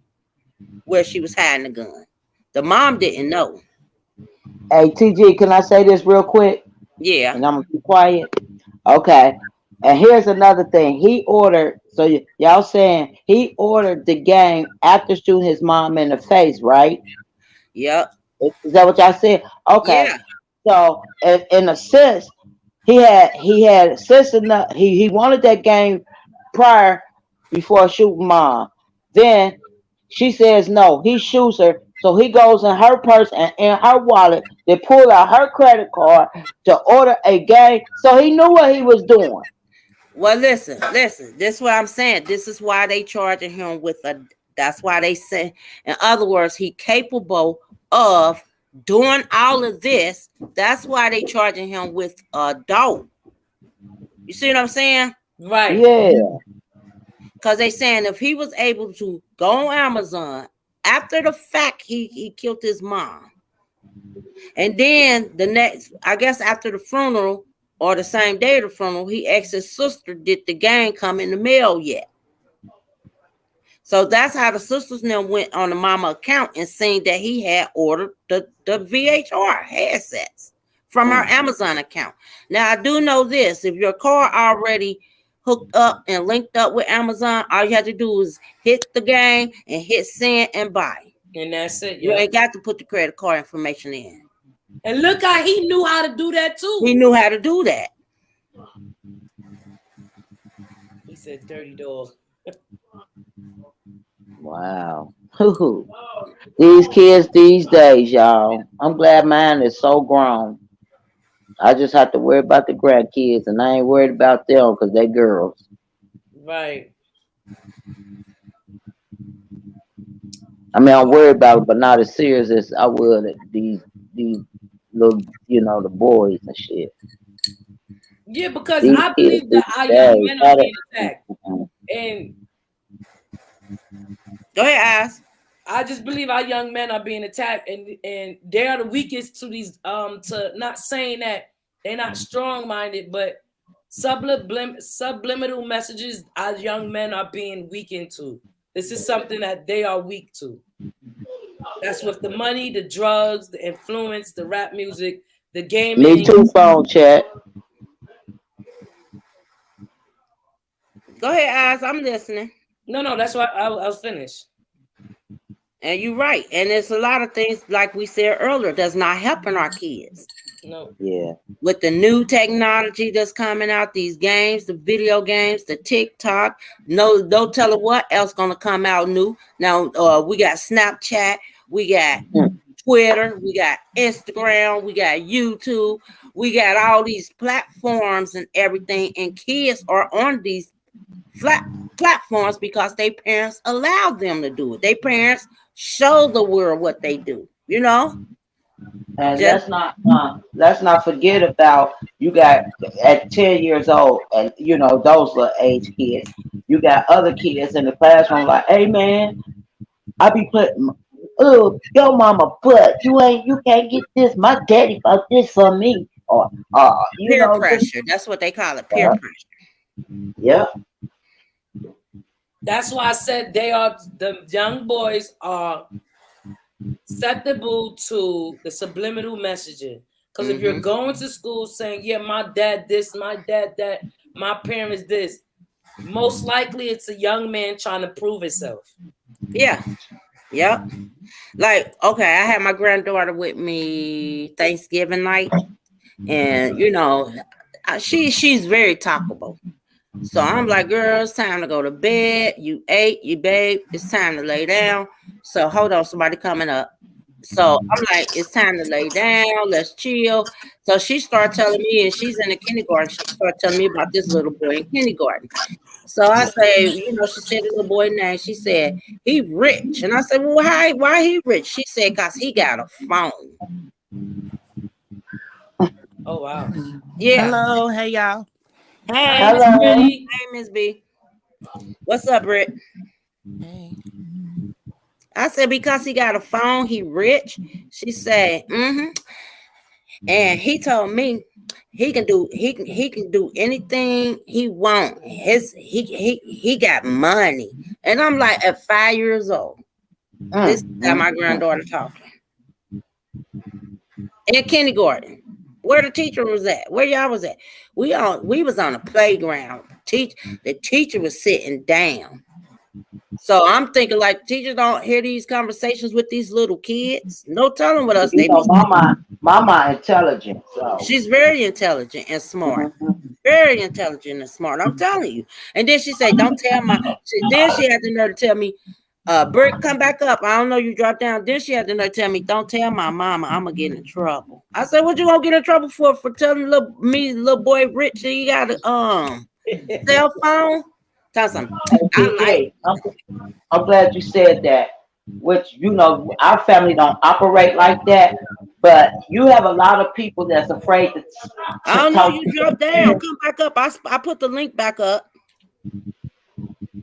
where she was hiding the gun. The mom didn't know. Hey, TG, can I say this real quick? Yeah. And I'm gonna be quiet. Okay. And here's another thing. He ordered, so y'all saying he ordered the game after shooting his mom in the face, right? Yep. Is that what y'all said? Okay. Yeah. So in a sense, he had sense enough. He wanted that game prior before shooting mom. Then she says no. He shoots her. So he goes in her purse and in her wallet to pull out her credit card to order a game. So he knew what he was doing. Well, listen. This is what I'm saying. This is why they charging him with that's why they say, in other words, he capable of doing all of this. That's why they charging him with adult. You see what I'm saying? Right. Yeah. Because they saying if he was able to go on Amazon after the fact he killed his mom, and then the next, I guess after the funeral or the same day of the funeral, he asked his sister, did the game come in the mail yet? So that's how the sisters now went on the mama account and seen that he had ordered the VHR headsets from her Amazon account. Now, I do know this. If your car already hooked up and linked up with Amazon, all you have to do is hit the game and hit send and buy. And that's it. You ain't got to put the credit card information in. And look how he knew how to do that too. He knew how to do that. He said dirty dog. Wow. These kids these days, y'all. I'm glad mine is so grown. I just have to worry about the grandkids, and I ain't worried about them because they girls. Right. I mean, I'm worried about it, but not as serious as I would at these little, the boys and shit. Yeah, because these I believe that our young men are being attacked. And go ahead, Ash. I just believe our young men are being attacked, and they are the weakest to these to not saying that they're not strong-minded, but subliminal messages our young men are being weakened to. This is something that they are weak to. That's with the money, the drugs, the influence, the rap music, the gaming. Me too, phone chat. Go ahead, Ash. I'm listening. No, that's why I was finished. And you're right. And there's a lot of things, like we said earlier, that's not helping our kids. No. Yeah. With the new technology that's coming out, these games, the video games, the TikTok, no telling what else gonna come out new. Now we got Snapchat, we got Twitter, we got Instagram, we got YouTube, we got all these platforms and everything, and kids are on these platforms because their parents allow them to do it. Their parents show the world what they do, And let's not forget about, you got at 10 years old, and those little age kids, you got other kids in the classroom like, hey man, I be putting your mama butt, you can't get this, my daddy bought this for me, or peer pressure. That's what they call it, peer pressure. Yeah. That's why I said the young boys are susceptible to the subliminal messaging. Because if you're going to school saying, yeah, my dad this, my dad that, my parents this, most likely it's a young man trying to prove himself. Yeah. Yep. Like, okay, I had my granddaughter with me Thanksgiving night, and you know, she's very talkable. So I'm like, girl, it's time to go to bed. You ate, you babe, it's time to lay down. So hold on, somebody coming up. So I'm like, it's time to lay down, let's chill. So she started telling me, and she's in the kindergarten. She started telling me about this little boy in kindergarten. So I say, you know, she said the little boy name. She said, he rich. And I said, well, why he rich? She said, because he got a phone. Oh, wow. Yeah. Hello. Hey, y'all. Hey, Miss Brittany. Hey, Miss B. What's up, Britt? Hey. I said, because he got a phone, he rich. She said, And he told me he can do anything he want. He got money. And I'm like, at 5 years old. This is how my granddaughter talking. In kindergarten. Where the teacher was at, where y'all was at. We was on a playground. The teacher was sitting down. So I'm thinking, like, teachers don't hear these conversations with these little kids. No telling what else they be. Mama intelligent. So. She's very intelligent and smart. Very intelligent and smart. I'm telling you. And then she said, don't tell then she had the nerve to tell me, Britt, come back up. I don't know you dropped down. Then she had the nerve to tell me, don't tell my mama I'm gonna get in trouble. I said, what you gonna get in trouble for telling little boy Rich that he got a cell phone? Tell something. I'm glad you said that. Which, you know, our family don't operate like that, but you have a lot of people that's afraid to I don't know, you dropped down. Come back up. I put the link back up.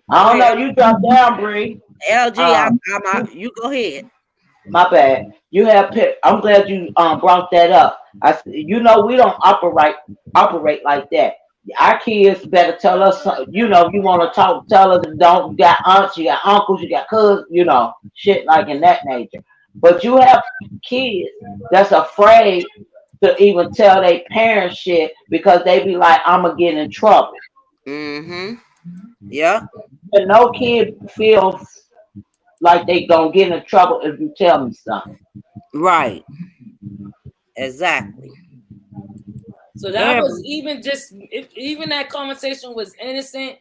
I don't know, you dropped down, Bree. LG, you go ahead. My bad. I'm glad you brought that up. You know, we don't operate like that. Our kids better tell us, you know, you want to talk, tell us, don't. You got aunts, you got uncles, you got cousins, you know, shit like in that nature. But you have kids that's afraid to even tell their parents shit because they be like, I'm going to get in trouble. Yeah. But no kid feels like they going to get in trouble if you tell me something. Right. Exactly. So that was even that conversation was innocent.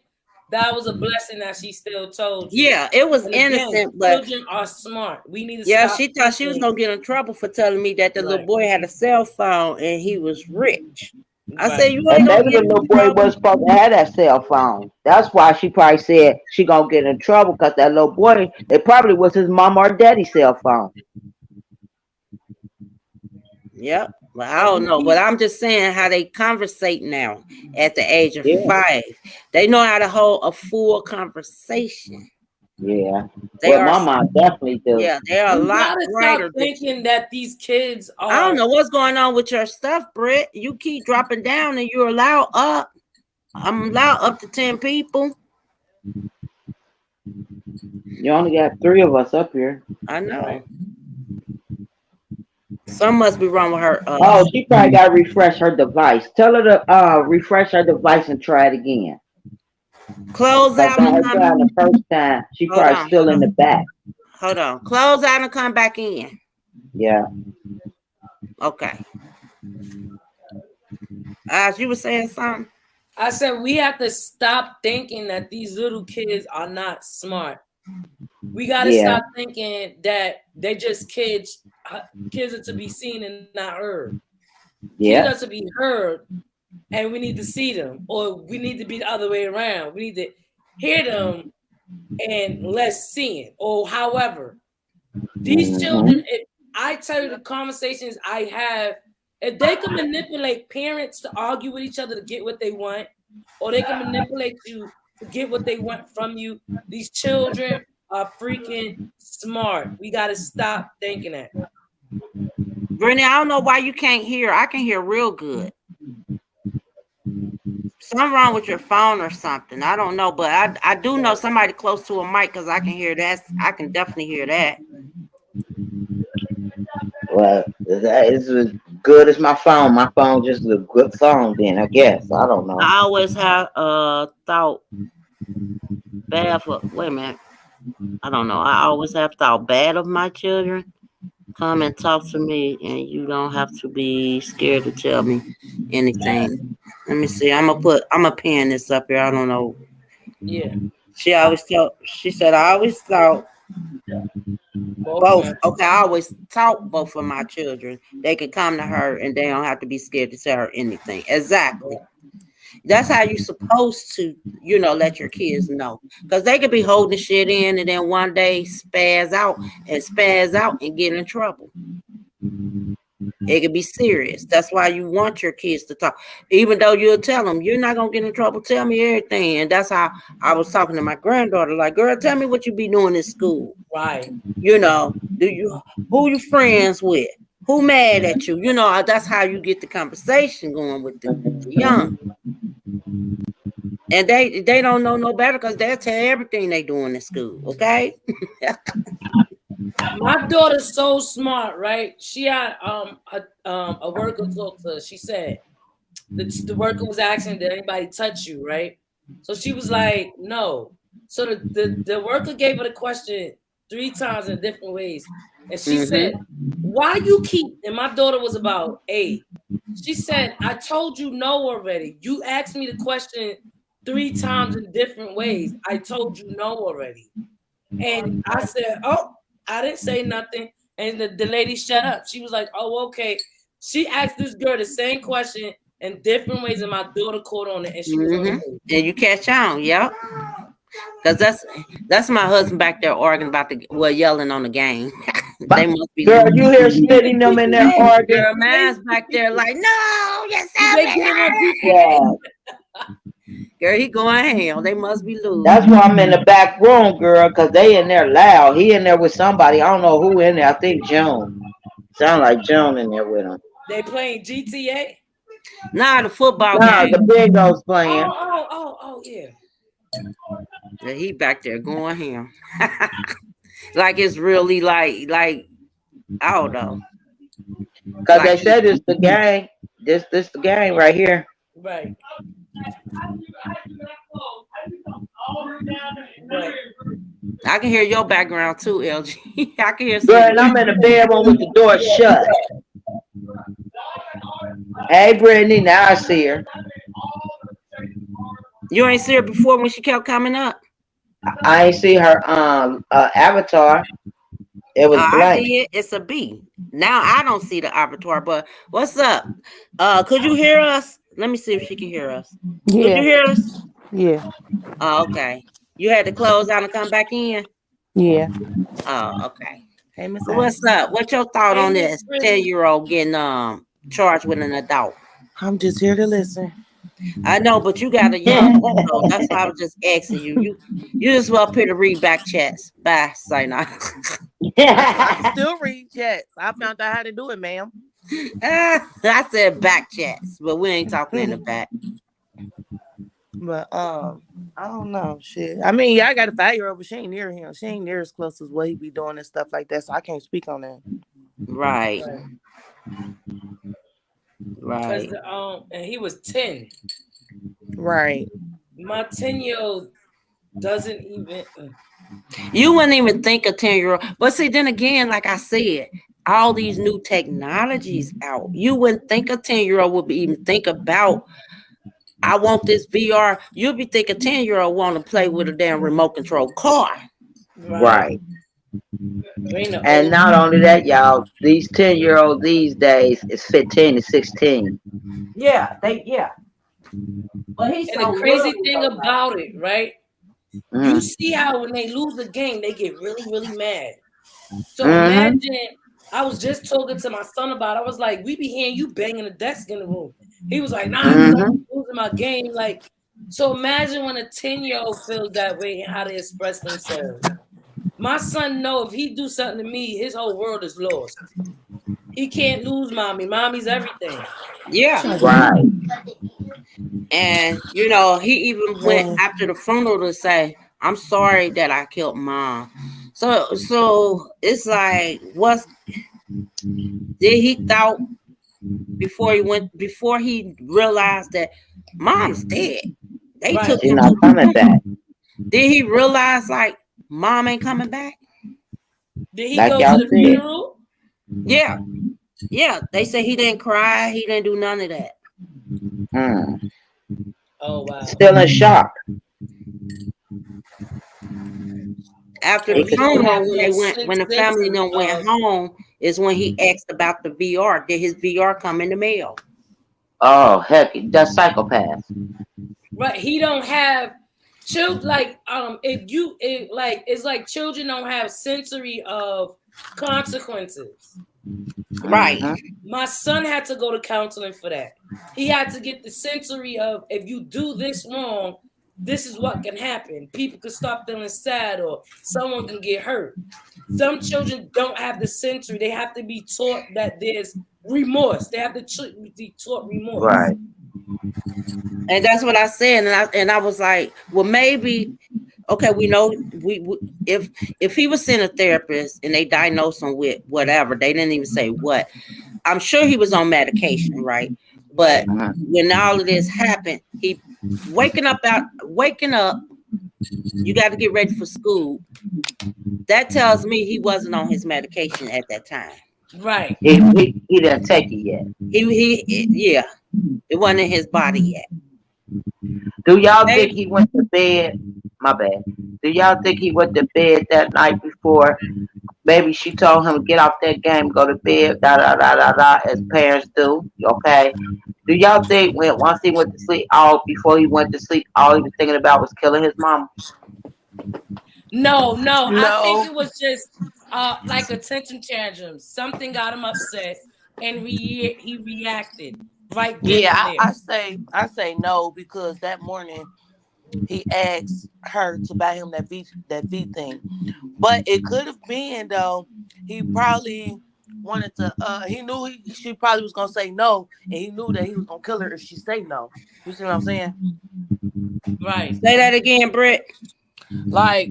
That was a blessing that she still told you. Yeah, it was innocent, but children are smart. We need to stop she thought she was gonna get in trouble for telling me that the little boy had a cell phone and he was rich. I said, you ain't gonna maybe the little boy was supposed to have that cell phone. That's why she probably said she gonna get in trouble because that little boy, it probably was his mom or daddy's cell phone. Yep. Well, I don't know, but I'm just saying how they conversate now at the age of 5. They know how to hold a full conversation. Yeah, my mom definitely do. Yeah, they're a lot brighter. Stop thinking that these kids are. I don't know what's going on with your stuff, Britt. You keep dropping down, and you're allowed up. I'm allowed up to 10 people. You only got 3 of us up here. I know. Something must be wrong with her. She probably got to refresh her device. Tell her to refresh her device and try it again. Close out and come back. The first time, she probably still in the back. Hold on. Close out and come back in. Yeah. Okay. You were saying something? I said we have to stop thinking that these little kids are not smart. We got to stop thinking that they're just kids. Kids are to be seen and not heard. Yeah. Kids are to be heard, and we need to see them, or we need to be the other way around. We need to hear them and less seeing, or however. These children, if I tell you the conversations I have, if they can manipulate parents to argue with each other to get what they want, or they can manipulate you to get what they want from you, these children are freaking smart. We got to stop thinking that. Brittany, I don't know why you can't hear. I can hear real good. Something wrong with your phone or something. I don't know, but I do know somebody close to a mic because I can hear that. I can definitely hear that. Well, that is as good as my phone. My phone just a good phone. Then I guess I don't know. I always have thought bad for. Wait a minute. I don't know. I always have thought bad of my children. Come and talk to me, and you don't have to be scared to tell me anything. Let me see. I'm gonna pin this up here. I don't know. Yeah. She always told. She said I always thought both. Okay, I always taught both of my children. They can come to her, and they don't have to be scared to tell her anything. Exactly. That's how you're supposed to, let your kids know. Because they could be holding shit in and then one day spaz out and get in trouble. It could be serious. That's why you want your kids to talk. Even though you'll tell them, you're not going to get in trouble. Tell me everything. And that's how I was talking to my granddaughter. Like, girl, tell me what you be doing in school. Right. Who you friends with? Who mad at you? That's how you get the conversation going with the young. And they don't know no better because they'll tell everything they doing in school, okay? My daughter's so smart, right? She had a worker talk to her. She said the worker was asking, did anybody touch you, right? So she was like, no. So the worker gave her the question 3 times in different ways. And she said, why you keep, and my daughter was about 8. She said, I told you no already. You asked me the question 3 times in different ways. I told you no already. And I said, oh, I didn't say nothing. And the lady shut up. She was like, oh, okay. She asked this girl the same question in different ways, and my daughter caught on it, and she was on the move. And you catch on, yep. Because that's my husband back there arguing about yelling on the game. They must be girl, you hear sitting them in there arguing. Girl, man's back there like, no, girl, he going hell. They must be losing. That's why I'm in the back room, girl, because they in there loud. He in there with somebody. I don't know who in there. I think Joan. Sound like Joan in there with him. They playing GTA? Nah, the football game. The Big O's playing. Oh, yeah. Yeah, he back there going him. Like it's really like I don't know. Because they said it's the gang. This the gang right here. Right. I can hear your background too, LG. I can hear. Girl, and I'm in the bedroom with the door shut. Hey, Brittany, now I see her. You ain't see her before when she kept coming up. I ain't see her avatar. It was blank. I did. It's a B. Now I don't see the avatar, but what's up? Could you hear us? Let me see if she can hear us. Yeah. Could you hear us? Yeah. Oh, okay. You had to close out and come back in? Yeah. Oh, okay. Hey, Miss. So what's up? What's your thought on this 10-year-old getting charged with an adult? I'm just here to listen. I know, but you got a young one, so that's why I was just asking you. You just well up here to read back chats. Bye, Sayna. I still read chats. I found out how to do it, ma'am. I said back chats, but we ain't talking in the back. But I don't know. Shit. I mean, yeah, I got a 5-year-old, but she ain't near him. She ain't near as close as what he be doing and stuff like that. So I can't speak on that. Right. Right. And he was 10. Right. My 10-year-old doesn't even. You wouldn't even think a 10-year-old. But see, then again, like I said, all these new technologies out. You wouldn't think a 10-year-old would even think about, I want this VR. You'll be thinking a 10-year-old want to play with a damn remote control car. Right. And not only that, y'all, these 10-year-olds these days is 15 to 16. Yeah, But he's and the crazy thing about it, right? You see how when they lose a game, they get really, really mad. So imagine, I was just talking to my son about it. I was like, we be hearing you banging the desk in the room. He was like, nah, I'm losing my game. Like, so imagine when a 10-year-old feels that way and how they express themselves. My son know if he do something to me, his whole world is lost. He can't lose mommy. Mommy's everything. Yeah. Right. And, he even went after the funeral to say, I'm sorry that I killed mom. So it's like, Then he thought before he realized that mom's dead. They took She's him not to coming back. Then he realized like mom ain't coming back. Did he Like go y'all to the said. funeral? Yeah. Yeah. They said he didn't cry, he didn't do none of that. Oh wow. Still in shock. After He the could funeral, still- when the family went home, is when he asked about the VR. Did his VR come in the mail? Oh heck, that's psychopath. Right. He don't have like it's like children don't have sensory of consequences. Right. My son had to go to counseling for that. He had to get the sensory of if you do this wrong, this is what can happen. People could start feeling sad or someone can get hurt. Some children don't have the sensory. They have to be taught that there's remorse. They have to be taught remorse. Right. And that's what I said. And I was like, well, maybe, okay, we know if he was seeing a therapist and they diagnosed him with whatever, they didn't even say what. I'm sure he was on medication, right? But when all of this happened, he waking up, you got to get ready for school. That tells me he wasn't on his medication at that time. Right. He didn't take it yet. Yeah. It wasn't in his body yet. Do y'all think he went to bed? My bad. Do y'all think he went to bed that night before? Maybe she told him to get off that game, go to bed, da da da da da, as parents do. Okay. Do y'all think once he went to sleep, before he went to sleep, all he was thinking about was killing his mom? No. I think it was just like attention tantrums. Something got him upset, and he reacted right then and there. I say no, because that morning he asked her to buy him that V thing. But it could have been though, he probably wanted to he knew she probably was gonna say no, and he knew that he was gonna kill her if she say no. You see what I'm saying? Right. Say that again, Britt. Like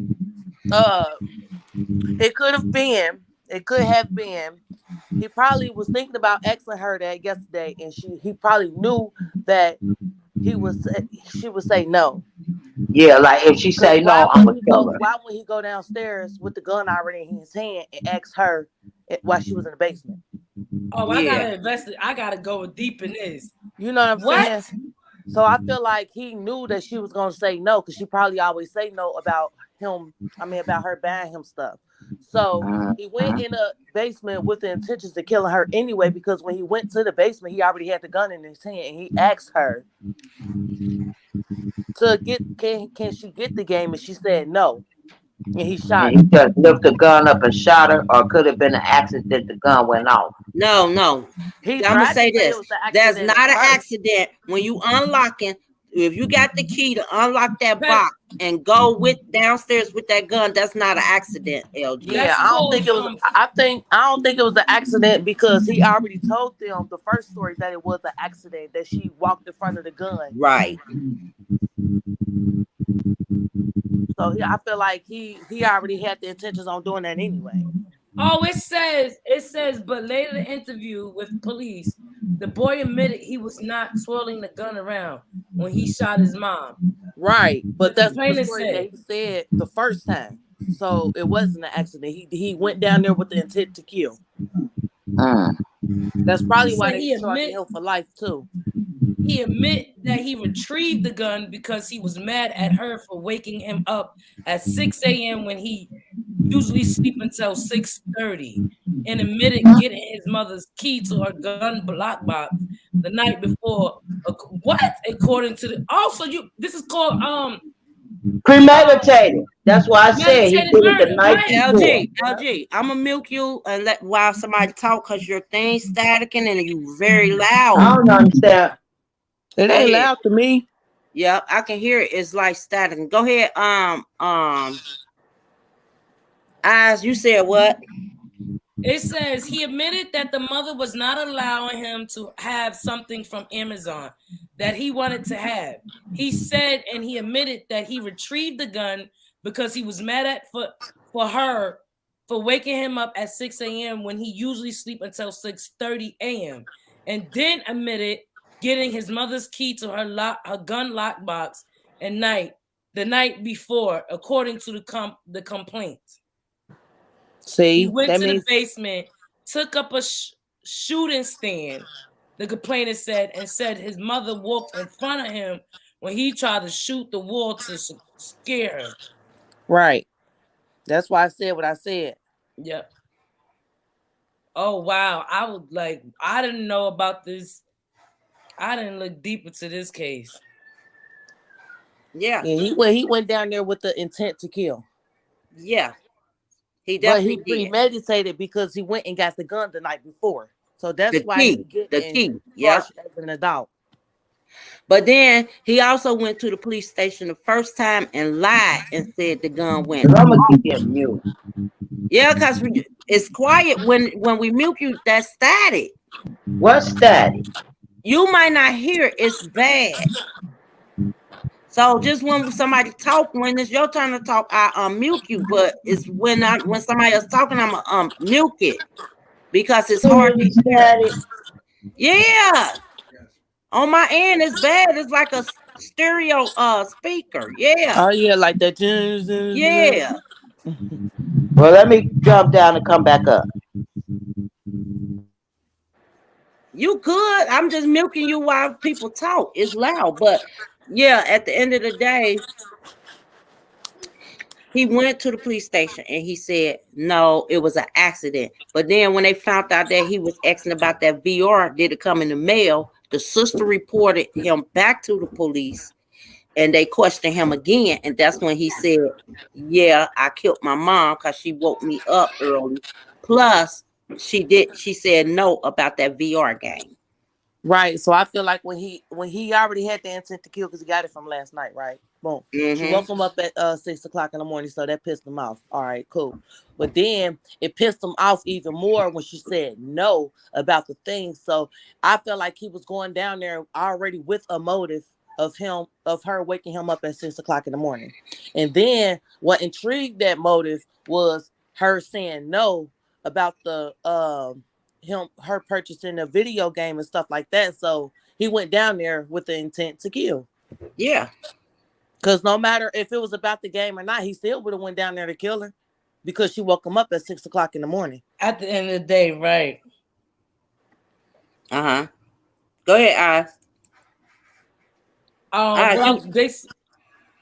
it could have been, he probably was thinking about asking her that yesterday, and he probably knew that she would say no. Yeah, like if she say no, I'm gonna kill her. Why would he go downstairs with the gun already in his hand and ask her while she was in the basement? Oh, yeah. I gotta invest it. I gotta go deep in this. You know what I'm saying? So I feel like he knew that she was gonna say no, because she probably always say no about him. About her buying him stuff. So he went in the basement with the intentions of killing her anyway, because when he went to the basement, he already had the gun in his hand, and he asked her to can she get the game, and she said no, and he shot her. He just lifted the gun up and shot her, or could have been an accident. The gun went off. No. I'm gonna say this. That's not an accident. When you unlocking, if you got the key to unlock that box and go downstairs with that gun, that's not an accident, LG. Yeah, I don't think it was. I don't think it was an accident, because he already told them the first story that it was an accident, that she walked in front of the gun. Right. So I feel like he already had the intentions on doing that anyway. Oh, it says, but later in the interview with police, the boy admitted he was not swirling the gun around when he shot his mom. Right, but that's the story that he said the first time. So it wasn't an accident. He went down there with the intent to kill. That's probably why they charged him for life too. He admit that he retrieved the gun because he was mad at her for waking him up at 6 a.m. when he usually sleep until 6:30, and admitted getting his mother's key to her gun block box the night before. What? According to this is called premeditated. That's why I said he did it the night before. LG, I'm gonna mute you and let while somebody talk, because your thing's staticking and you very loud. I don't understand. It ain't loud to me. Yeah, I can hear it. It's like static. Go ahead. Eyes, you said what? It says he admitted that the mother was not allowing him to have something from Amazon that he wanted to have. He said, and he admitted that he retrieved the gun because he was mad at for her for waking him up at 6 a.m. when he usually sleep until 6:30 a.m. and then admitted getting his mother's key to her gun lockbox the night before, according to the complaint. See, he went to the basement, took up a shooting stand, the complainant said, and said his mother walked in front of him when he tried to shoot the wall to scare her. Right. That's why I said what I said. Yep. Oh, wow. I didn't know about this. I didn't look deep into this case. Yeah. He went down there with the intent to kill. Yeah. He definitely but he premeditated because he went and got the gun the night before. So that's why he getting charged as an adult. But then he also went to the police station the first time and lied and said the gun went. I'm gonna get mute. Yeah, because it's quiet when we mute you. That's static. What's static? You might not hear it. It's bad. So just when somebody talk, when it's your turn to talk, I unmute you. But it's when somebody else talking, I'm gonna mute it because it's hard to hear. Yeah. On my end, it's bad. It's like a stereo speaker. Yeah. Oh yeah, like that. Yeah. Well, let me jump down and come back up. You could. I'm just milking you while people talk. It's loud, but yeah, at the end of the day, he went to the police station and he said, no, it was an accident. But then when they found out that he was asking about that VR, did it come in the mail? The sister reported him back to the police and they questioned him again. And that's when he said, yeah, I killed my mom because she woke me up early. Plus, she said no about that VR game. Right. So I feel like when he already had the intent to kill because he got it from last night, right? Boom. Mm-hmm. She woke him up at 6 o'clock in the morning, so that pissed him off. All right, cool. But then it pissed him off even more when she said no about the thing. So I felt like he was going down there already with a motive of her waking him up at 6 o'clock in the morning. And then what intrigued that motive was her saying no about the her purchasing a video game and stuff like that. So he went down there with the intent to kill. Yeah. Because no matter if it was about the game or not, he still would have went down there to kill her because she woke him up at 6 o'clock in the morning. At the end of the day, right. Uh-huh. Go ahead,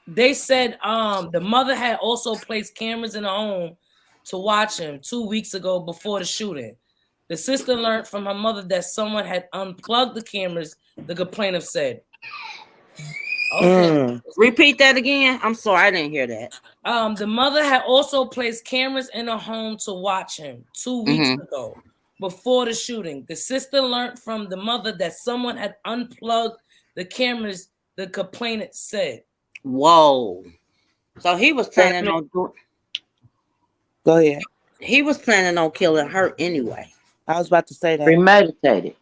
They said the mother had also placed cameras in the home to watch him 2 weeks ago before the shooting. The sister learned from her mother that someone had unplugged the cameras, the complainant said. Okay. Repeat that again. I'm sorry, I didn't hear that. The mother had also placed cameras in her home to watch him 2 weeks ago before the shooting. The sister learned from the mother that someone had unplugged the cameras, the complainant said. Whoa. So he was planning on doing. Go ahead. He was planning on killing her anyway. I was about to say that. Premeditated.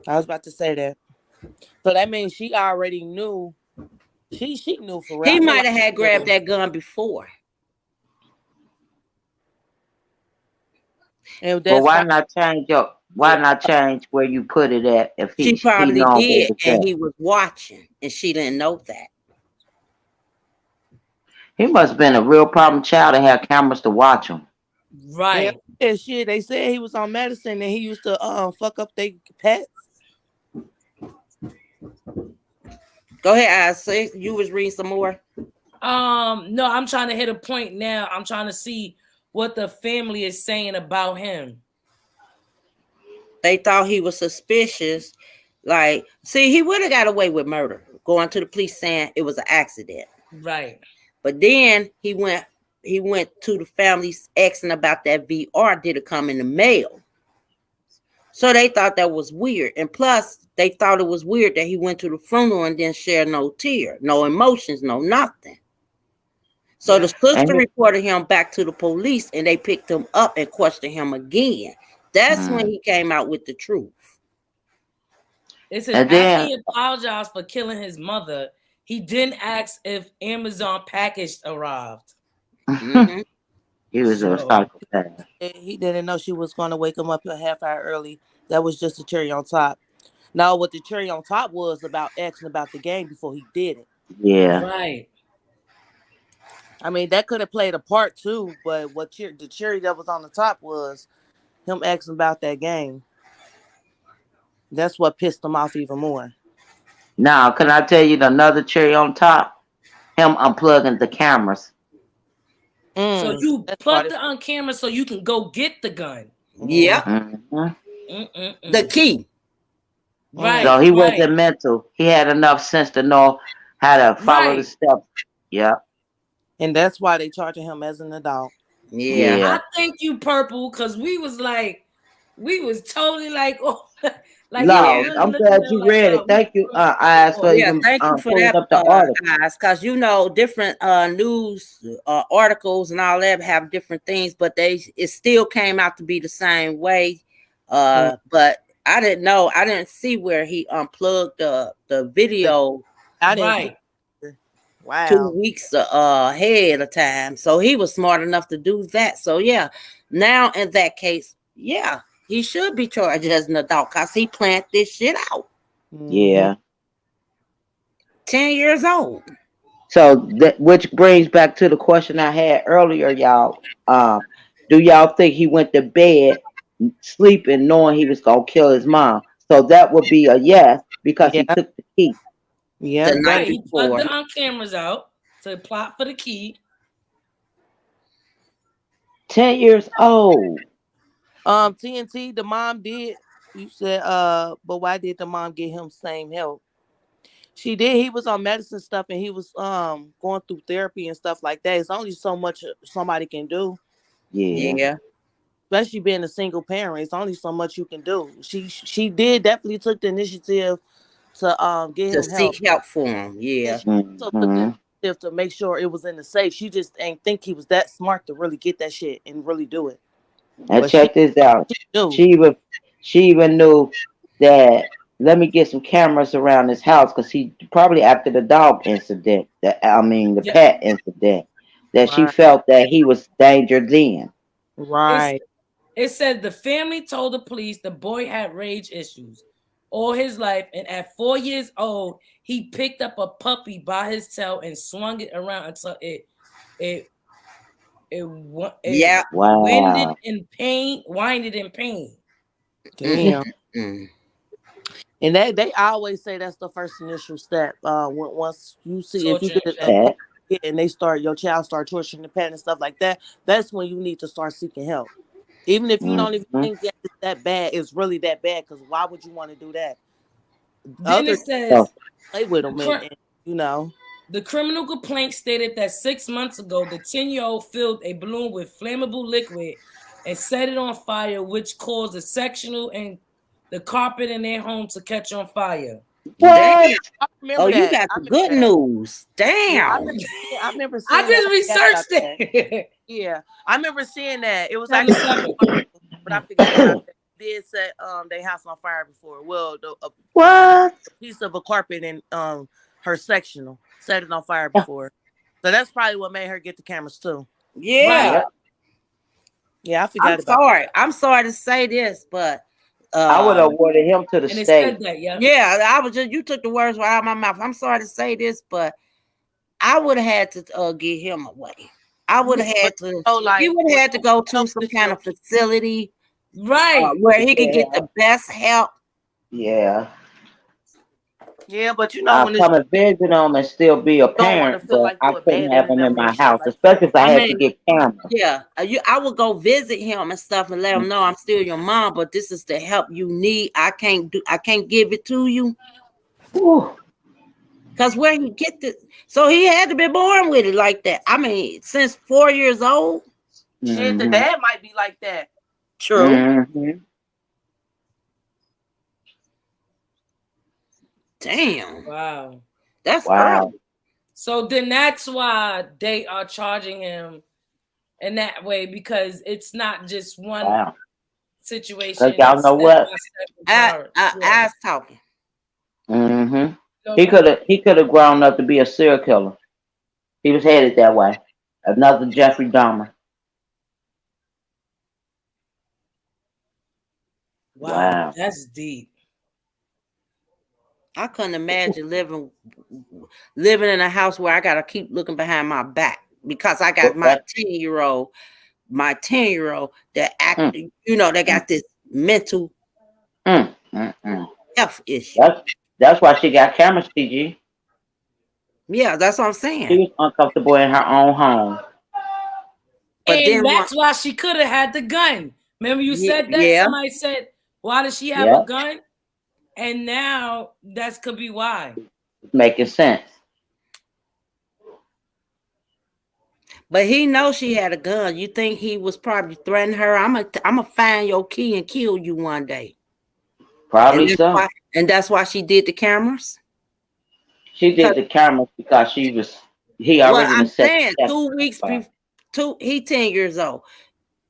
I was about to say that. So that means she already knew. She knew for real. He might have had grabbed that gun before. And but why not change where you put it at? If she probably did, and he was watching, and she didn't know that. He must have been a real problem child to have cameras to watch him. Right. Yeah, shit. They said he was on medicine and he used to fuck up their pets. Go ahead, I say you was reading some more. No, I'm trying to hit a point now. I'm trying to see what the family is saying about him. They thought he was suspicious. Like, see, he would have got away with murder, going to the police saying it was an accident. Right. But then he went to the family asking about that VR. Did it come in the mail? So they thought that was weird. And plus, they thought it was weird that he went to the funeral and didn't share no tear, no emotions, no nothing. So the sister reported him back to the police and they picked him up and questioned him again. That's when he came out with the truth. It says after he apologized for killing his mother, he didn't ask if Amazon package arrived. He was a So psychopath. And he didn't know she was going to wake him up a half hour early. That was just a cherry on top. Now, what the cherry on top was about asking about the game before he did it. Yeah. right. I mean, that could have played a part too, but the cherry that was on the top was him asking about that game. That's what pissed him off even more. Now, can I tell you another cherry on top? Him unplugging the cameras. So you That's plug part of the on camera so you can go get the gun. Yep. Mhm. The key. Right, So he right, wasn't mental. He had enough sense to know how to follow the right. steps. Yeah. and that's why they charging him as an adult. Yeah. Yeah. I thank you, Purple, because we was totally like, oh, like he was Yeah. No, really I'm looking glad at it you like, read oh, it. Thank you, Eyes, for Yeah, even thank you for pulling that, up the article. guys. Because different news articles and all that have different things, but it still came out to be the same way. But I didn't know. I didn't see where he unplugged the video I didn't see. right. It. 2 Wow. weeks ahead of time. So he was smart enough to do that. So yeah, now in that case, yeah, he should be charged as an adult because he planned this shit out. Yeah. 10 years old. So that which brings back to the question I had earlier, y'all. Do y'all think he went to bed sleeping knowing he was gonna kill his mom? So that would be a yes because he Yeah. took the key. Yeah. The night Right. He plugged before. the on cameras out to plot for the key. 10 years old. TNT, the mom did. You said, but why did the mom get him same help? She did. He was on medicine stuff, and he was going through therapy and stuff like that. It's only so much somebody can do, Yeah. Yeah. especially being a single parent. It's only so much you can do. She did definitely took the initiative to get To him help. seek help for him. And Yeah. she also took the Hmm. initiative to make sure it was in the safe. She just ain't think he was that smart to really get that shit and really do it. And But she check this out. knew. She even knew that let me get some cameras around his house because he probably after the dog incident, the Yeah. pet incident, that she Right. felt that he was danger then. Right. It said the family told the police the boy had rage issues all his life, and at 4 years old, he picked up a puppy by his tail and swung it around until it Yeah. Wow. winded in pain. Mm, Damn. mm. And they always say that's the first initial step. Once you see if you Torture get and a pain. Pet. pet and your child start torturing the pet and stuff like that, that's when you need to start seeking help. Even if you don't even Hmm. think that it's that bad, it's really that bad. Because why would you want to do that? Then Others it says So play with the, them, cr- and you know, the criminal complaint stated that 6 months ago, the 10-year-old filled a balloon with flammable liquid and set it on fire, which caused the sectional and the carpet in their home to catch on fire. Damn. what? I Oh, remember you that. got I the remember good that. news. Yeah, Damn. I remember I seeing that. just I forgot about researched that. it. Yeah, I remember seeing that. It was On the actually, 7th. but I forgot about that. They did set their house on fire before. Well, What? piece of a carpet in her sectional set it on fire before. So that's probably what made her get the cameras too. Yeah. Right. Yep. Yeah, I I'm forgot about sorry. I'm sorry to say this, but I would have um awarded him to the And it state. said that, yeah. yeah, you took the words right out of my mouth. I'm sorry to say this, but I would have had to get him away. I would have that. But had to. He like would have when had to you go know to some it's kind your of facility Right. where he could get Yeah. the best help. Yeah. yeah, but you know I'll when it's come and visit him and still be a you don't want to parent, feel but like I you couldn't have abandoning him in them my and shit house, like especially if I I had to mean, get cameras. yeah, I would go visit him and stuff and let him know I'm still your mom, but this is the help you need. I can't give it to you Whew. because where he get this? So he had to be born with it like that. I mean, since 4 years old. shit. The Hmm. dad might be like that. True. Hmm. Damn, Wow. that's Wow. early. So then that's why they are charging him in that way, because it's not just one Wow. situation. Y'all It's know step what? by step. Yeah. I was talking. Hmm. So He could have grown up to be a serial killer. He was headed that way. Another Jeffrey Dahmer. Wow. That's deep. I couldn't imagine living in a house where I gotta keep looking behind my back because I got my 10-year-old that act, they got this mental health issue. That's why she got cameras, PG. Yeah, that's what I'm saying. She was uncomfortable in her own home. But and then that's why she could have had the gun. Remember you said that? Yeah. Somebody said, why does she have a gun? And now that could be why. Making sense. But he knows she had a gun. You think he was probably threatening her? I'm gonna find your key and kill you one day. Probably so. And that's why she did the cameras. She did the cameras because he already I'm saying 2 weeks before. He 10 years old.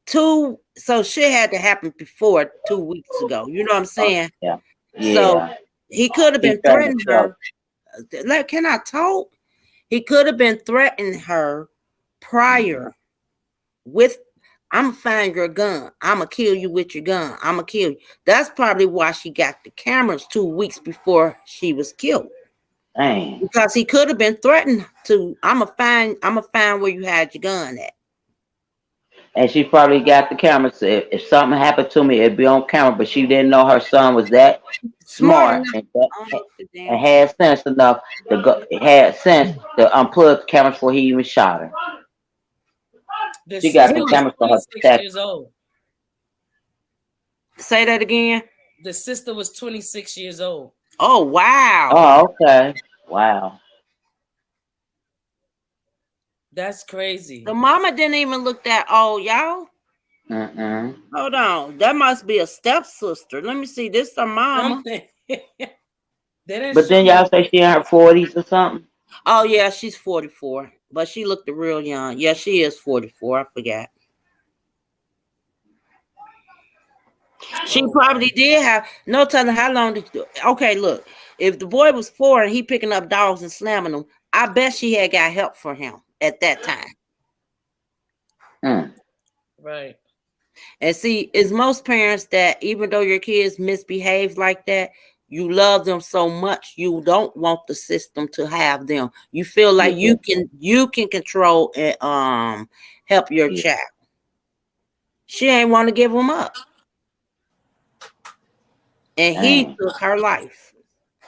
So shit had to happen before 2 weeks ago. You know what I'm saying? Yeah. So he could have been threatening her. Can I talk? He could have been threatening her prior with, I'm gonna find your gun. I'm gonna kill you with your gun. I'm gonna kill you. That's probably why she got the cameras 2 weeks before she was killed. Dang. Because he could have been threatened to, I'm gonna find where you had your gun at. And she probably got the camera. So if something happened to me, it'd be on camera. But she didn't know her son was that smart and had sense enough to unplug the cameras before he even shot her. She got the cameras for her protection. Say that again. The sister was 26 years old. Oh wow. Oh, okay. Wow. That's crazy. The mama didn't even look that old, y'all. Hold on. That must be a stepsister. Let me see. This is her mama. But then y'all say she in her 40s or something? Oh, yeah. She's 44. But she looked real young. Yeah, she is 44. I forgot. She probably did have no telling how long. Okay, look. If the boy was 4 and he picking up dogs and slamming them, I bet she had got help for him at that time. Right. And see, it's most parents that even though your kids misbehave like that, you love them so much you don't want the system to have them. You feel like you can control and help your child. She ain't want to give him up. And he took her life.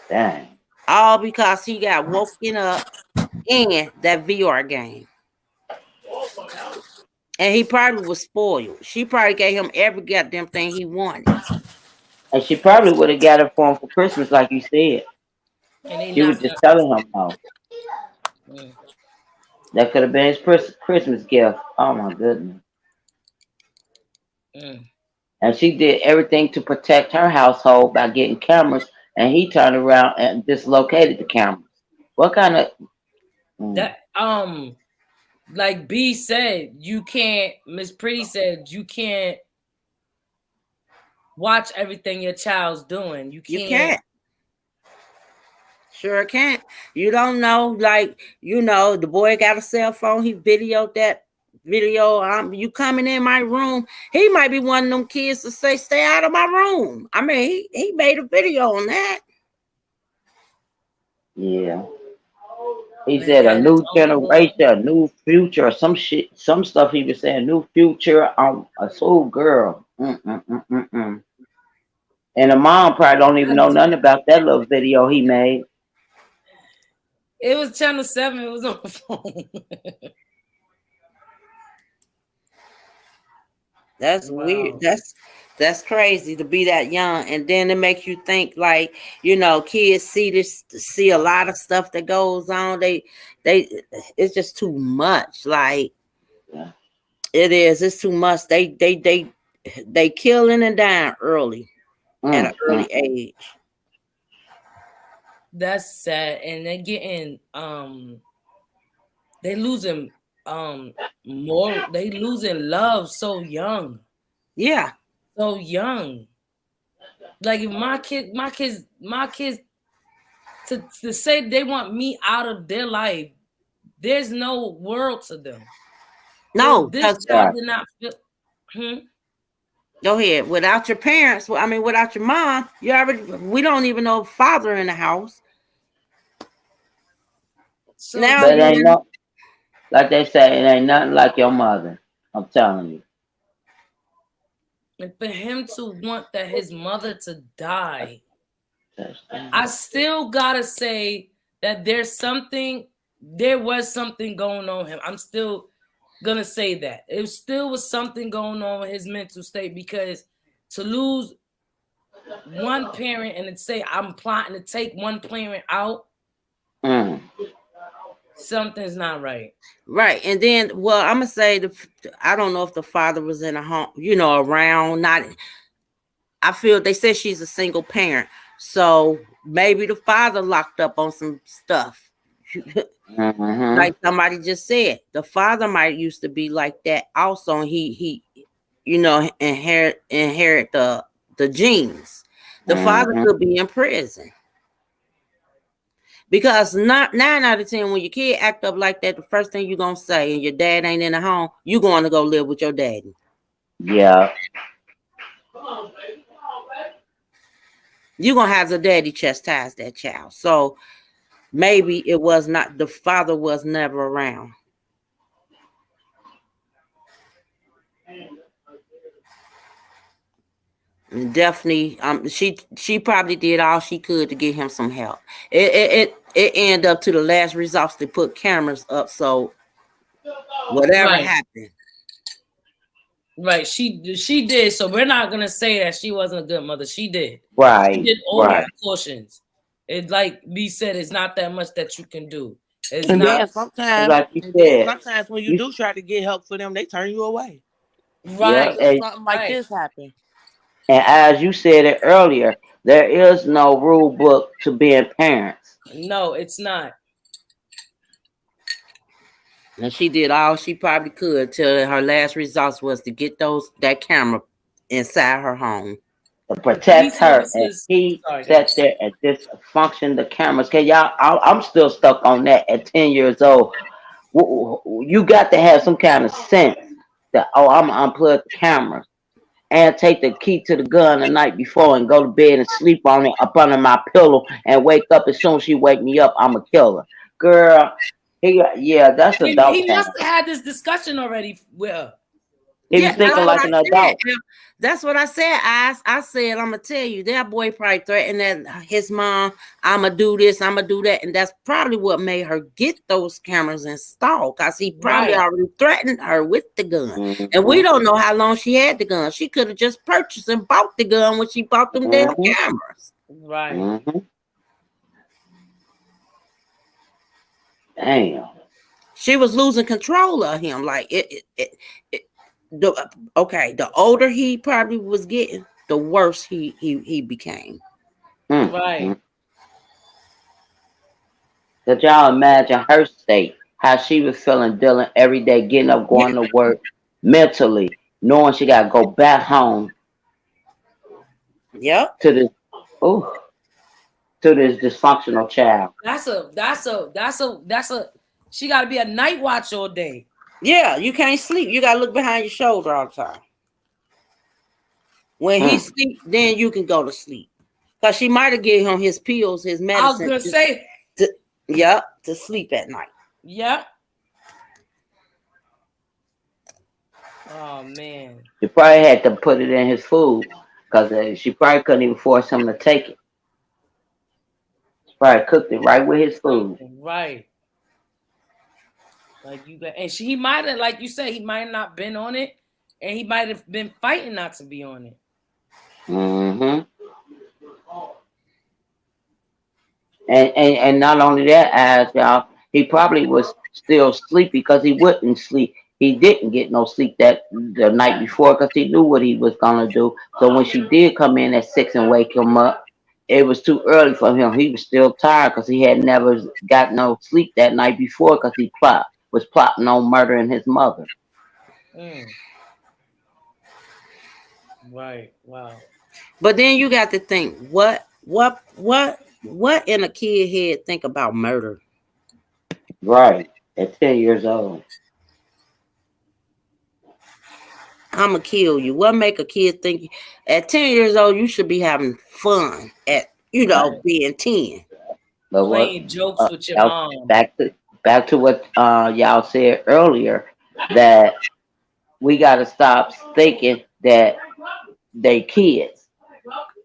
Dang. All because he got woken up in that VR game. And he probably was spoiled. She probably gave him every goddamn thing he wanted. And she probably would have got it for him for Christmas, like you said. She was just telling him no. That could have been his Christmas gift. Oh my goodness. And she did everything to protect her household by getting cameras, and he turned around and dislocated the cameras. What kind of that like B said, you can't, Miss Pretty said you can't watch everything your child's doing. You can't. Sure can't. You don't know, like, the boy got a cell phone. He videoed that video. You coming in my room. He might be one of them kids to say, stay out of my room. I mean, he made a video on that. Yeah. He said a new generation, a new future, some shit, some stuff he was saying, new future on a soul girl. And the mom probably don't even know nothing about that little video he made. It was Channel 7. It was on the phone. That's weird. That's crazy to be that young. And then it makes you think, like, kids see a lot of stuff that goes on. It's just too much. Like, it is. It's too much. They killing and dying early at an early age. That's sad. And they're getting they losing they losing love so young. Yeah. So young. Like if my kids to say they want me out of their life, there's no world to them. No, this child did not feel Go ahead. Without your parents, I mean, without your mom, we don't even know father in the house. So Now, But it ain't no, like they say, it ain't nothing like your mother. I'm telling you. and for him to want that his mother to die, I still gotta say that there was something going on with him. I'm still gonna say that. It still was something going on with his mental state, because to lose one parent and to say I'm plotting to take one parent out, something's not right. Right. And then, well, I'm gonna say I don't know if the father was in a home, around. Not. I feel they said she's a single parent, so maybe the father locked up on some stuff. Like somebody just said, the father might used to be like that also. And he inherit the genes. The father could be in prison. Because not 9 out of 10, when your kid act up like that, the first thing you're gonna say, and your dad ain't in the home, you going to go live with your daddy. Yeah. You're gonna have the daddy chastise that child. So maybe it was not, the father was never around. And definitely, she probably did all she could to get him some help. It ended up to the last results to put cameras up, so whatever happened. Right, she did. So we're not gonna say that she wasn't a good mother. She did. Right. She did all the precautions. It, like B said, it's not that much that you can do. It's and not. then sometimes, like you said, sometimes when you do try to get help for them, they turn you away. Right. Yeah, Something like this happen. and as you said it earlier, there is no rule book to being parents. No, it's not. And she did all she probably could till her last results was to get that camera inside her home. To protect her, and he sat there and dysfunctioned the cameras. Okay, y'all, I'm still stuck on that at 10 years old. You got to have some kind of sense that, I'm gonna unplug the cameras and take the key to the gun the night before and go to bed and sleep on it up under my pillow and wake up as soon as she wake me up, I'm a killer. Girl, that's adult. He must have had this discussion already with her. He was thinking like an adult. That's what I said. I said, I'm gonna tell you, that boy probably threatened that his mom, I'm gonna do this, I'm gonna do that, and that's probably what made her get those cameras installed, because he probably already threatened her with the gun. And we don't know how long she had the gun. She could have just purchased and bought the gun when she bought them damn cameras. Right. Damn. She was losing control of him. Like the older he probably was getting, the worse he became. Right. Could y'all imagine her state? How she was feeling, dealing every day, getting up, going to work, mentally, knowing she got to go back home. Yep. To this dysfunctional child. She got to be a night watch all day. Yeah, you can't sleep. You got to look behind your shoulder all the time. When he sleep, then you can go to sleep. Because she might have given him his pills, his medicine. I was going to say. To sleep at night. Yep. Oh, man. She probably had to put it in his food, because she probably couldn't even force him to take it. She probably cooked it right with his food. Right. Like he might have, like you said, he might have not been on it, and he might have been fighting not to be on it. And not only that, as y'all, he probably was still sleepy because he wouldn't sleep. He didn't get no sleep the night before because he knew what he was gonna do. So when she did come in at 6 and wake him up, it was too early for him. He was still tired because he had never got no sleep that night before because he was plotting on murdering his mother. Right. Wow. But then you got to think, what in a kid head think about murder? Right. At 10 years old. I'ma kill you. What make a kid think at 10 years old you should be having fun at being 10? But what Playing jokes with your y'all- mom. back to what y'all said earlier, that we gotta stop thinking that they kids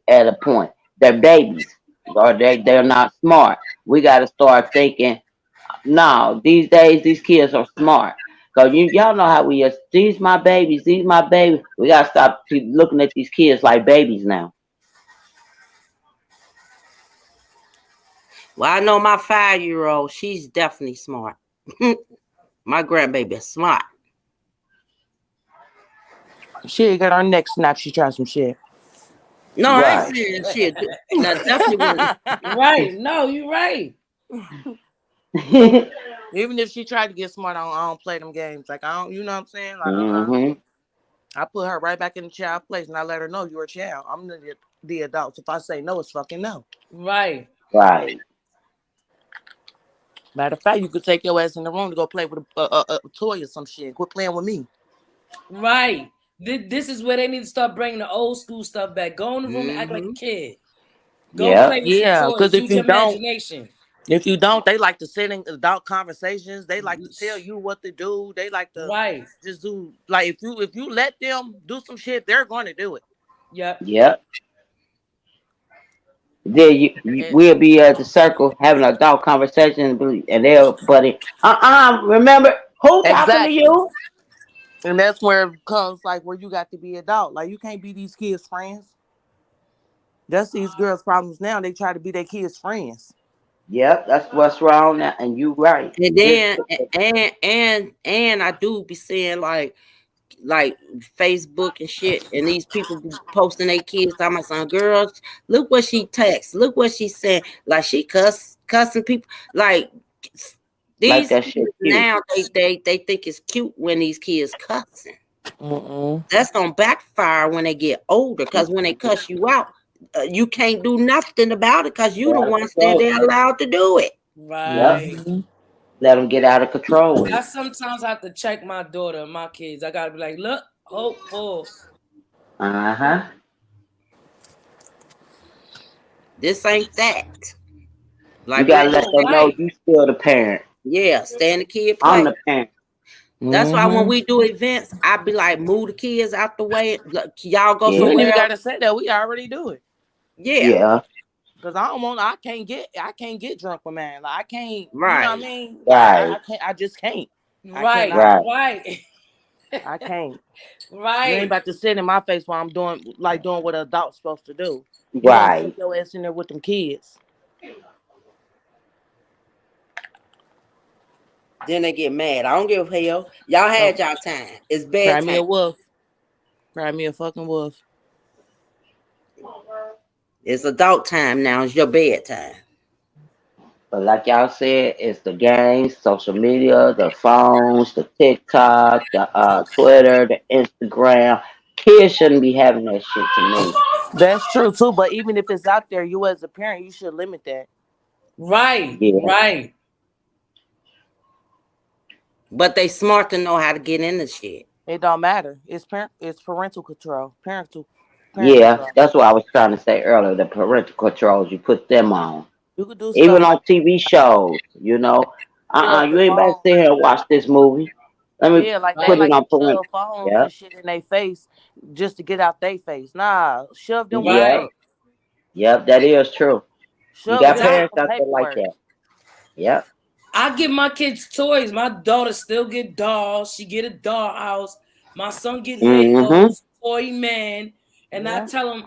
at a point. They're babies or they're not smart. We gotta start thinking, no, these days these kids are smart. Cause y'all know how we is. These my babies. These my babies. We gotta stop keep looking at these kids like babies now. Well, I know my 5-year-old, she's definitely smart. My grandbaby is smart. She got her neck snapped. She tried some shit. No, I ain't Right. saying shit. Now, definitely wasn't. Right. No, you're right. Even if she tried to get smart, I don't play them games. Like I don't, you know what I'm saying? Like hmm I put her right back in the child place, and I let her know you're a child. I'm the adult. If I say no, it's fucking no. Right. Right. Matter of fact, you could take your ass in the room to go play with a toy or some shit. Quit playing with me. Right. This is where they need to start bringing the old school stuff back. Go in the room and act like a kid. Go Yeah. play with some Yeah, toys. because Use your imagination. if you don't, they like to sit in adult conversations. They like to tell you what to do. They like to Right. just do like if you let them do some shit, they're going to do it. Yep. Yep. Then And, we'll be at the circle having an adult conversation, and they'll buddy. Remember who talking to exactly. you? And that's where it comes like where you got to be adult. Like you can't be these kids' friends. That's these girls' problems now. They try to be their kids' friends. Yep, that's what's wrong now, and you right. And then and I do be seeing like Facebook and shit, and these people be posting their kids. I'm my son, girls, look what she texts, look what she said. Like she cussing people. Like Like these that kids shit cute. now, they think it's cute when these kids cussing. Mm-mm. That's gonna backfire when they get older. Cause when they cuss you out, you can't do nothing about it. Cause you the That's ones that so. they're allowed to do it. Yep. Right. Mm-hmm. Let them get out of control with I it. sometimes have to check my daughter and my kids. I gotta be like, look, hope, pause. Uh-huh. This ain't that. You Like gotta Britt let said, them know Right. you still the parent. yeah, stay in the kid I'm play. the parent. That's why when Mm-hmm. we do events, I be like, move the kids out the way. Y'all go You Yeah. ain't somewhere even else. gotta say that. We already do it. Yeah, Yeah. Cause I can't get drunk with man. Like I can't, you know what I right. mean? Like I Right. can't, I just can't. I Right. cannot. Right. Right. I can't. You ain't Right. about to sit in my face while I'm doing what an adult's supposed to do. You gonna take Right. your ass in there with them kids. Then they get mad. I don't give a hell. Y'all had y'all time. It's Cry me bedtime. a wolf. Cry me a fucking wolf. It's adult time now. It's your bedtime. But like y'all said, it's the games, social media, the phones, the TikTok, the Twitter, the Instagram. Kids shouldn't be having that shit to me. That's true too. But even if it's out there, you as a parent, you should limit that. Right. Yeah. Right. But they smart to know how to get in the shit. It don't matter. It's parental control. Parent Yeah, control. that's what I was trying to say earlier. The parental controls, you put them on. You could do Even stuff on like TV shows, you know. shove You the ain't about to phone. sit here and watch this movie. Let me Yeah, like they put it like on to parental. shove phones Yeah, and shit in their face just to get out their face. Nah, shove them with yeah, Right. love. yep, that is true. You Shove got Cause them with parents some out there like paperwork. that. Yep. I give my kids toys. My daughter still get dolls. She get a doll house. My son get Mm-hmm. Legos, toy man, and I Yeah. tell him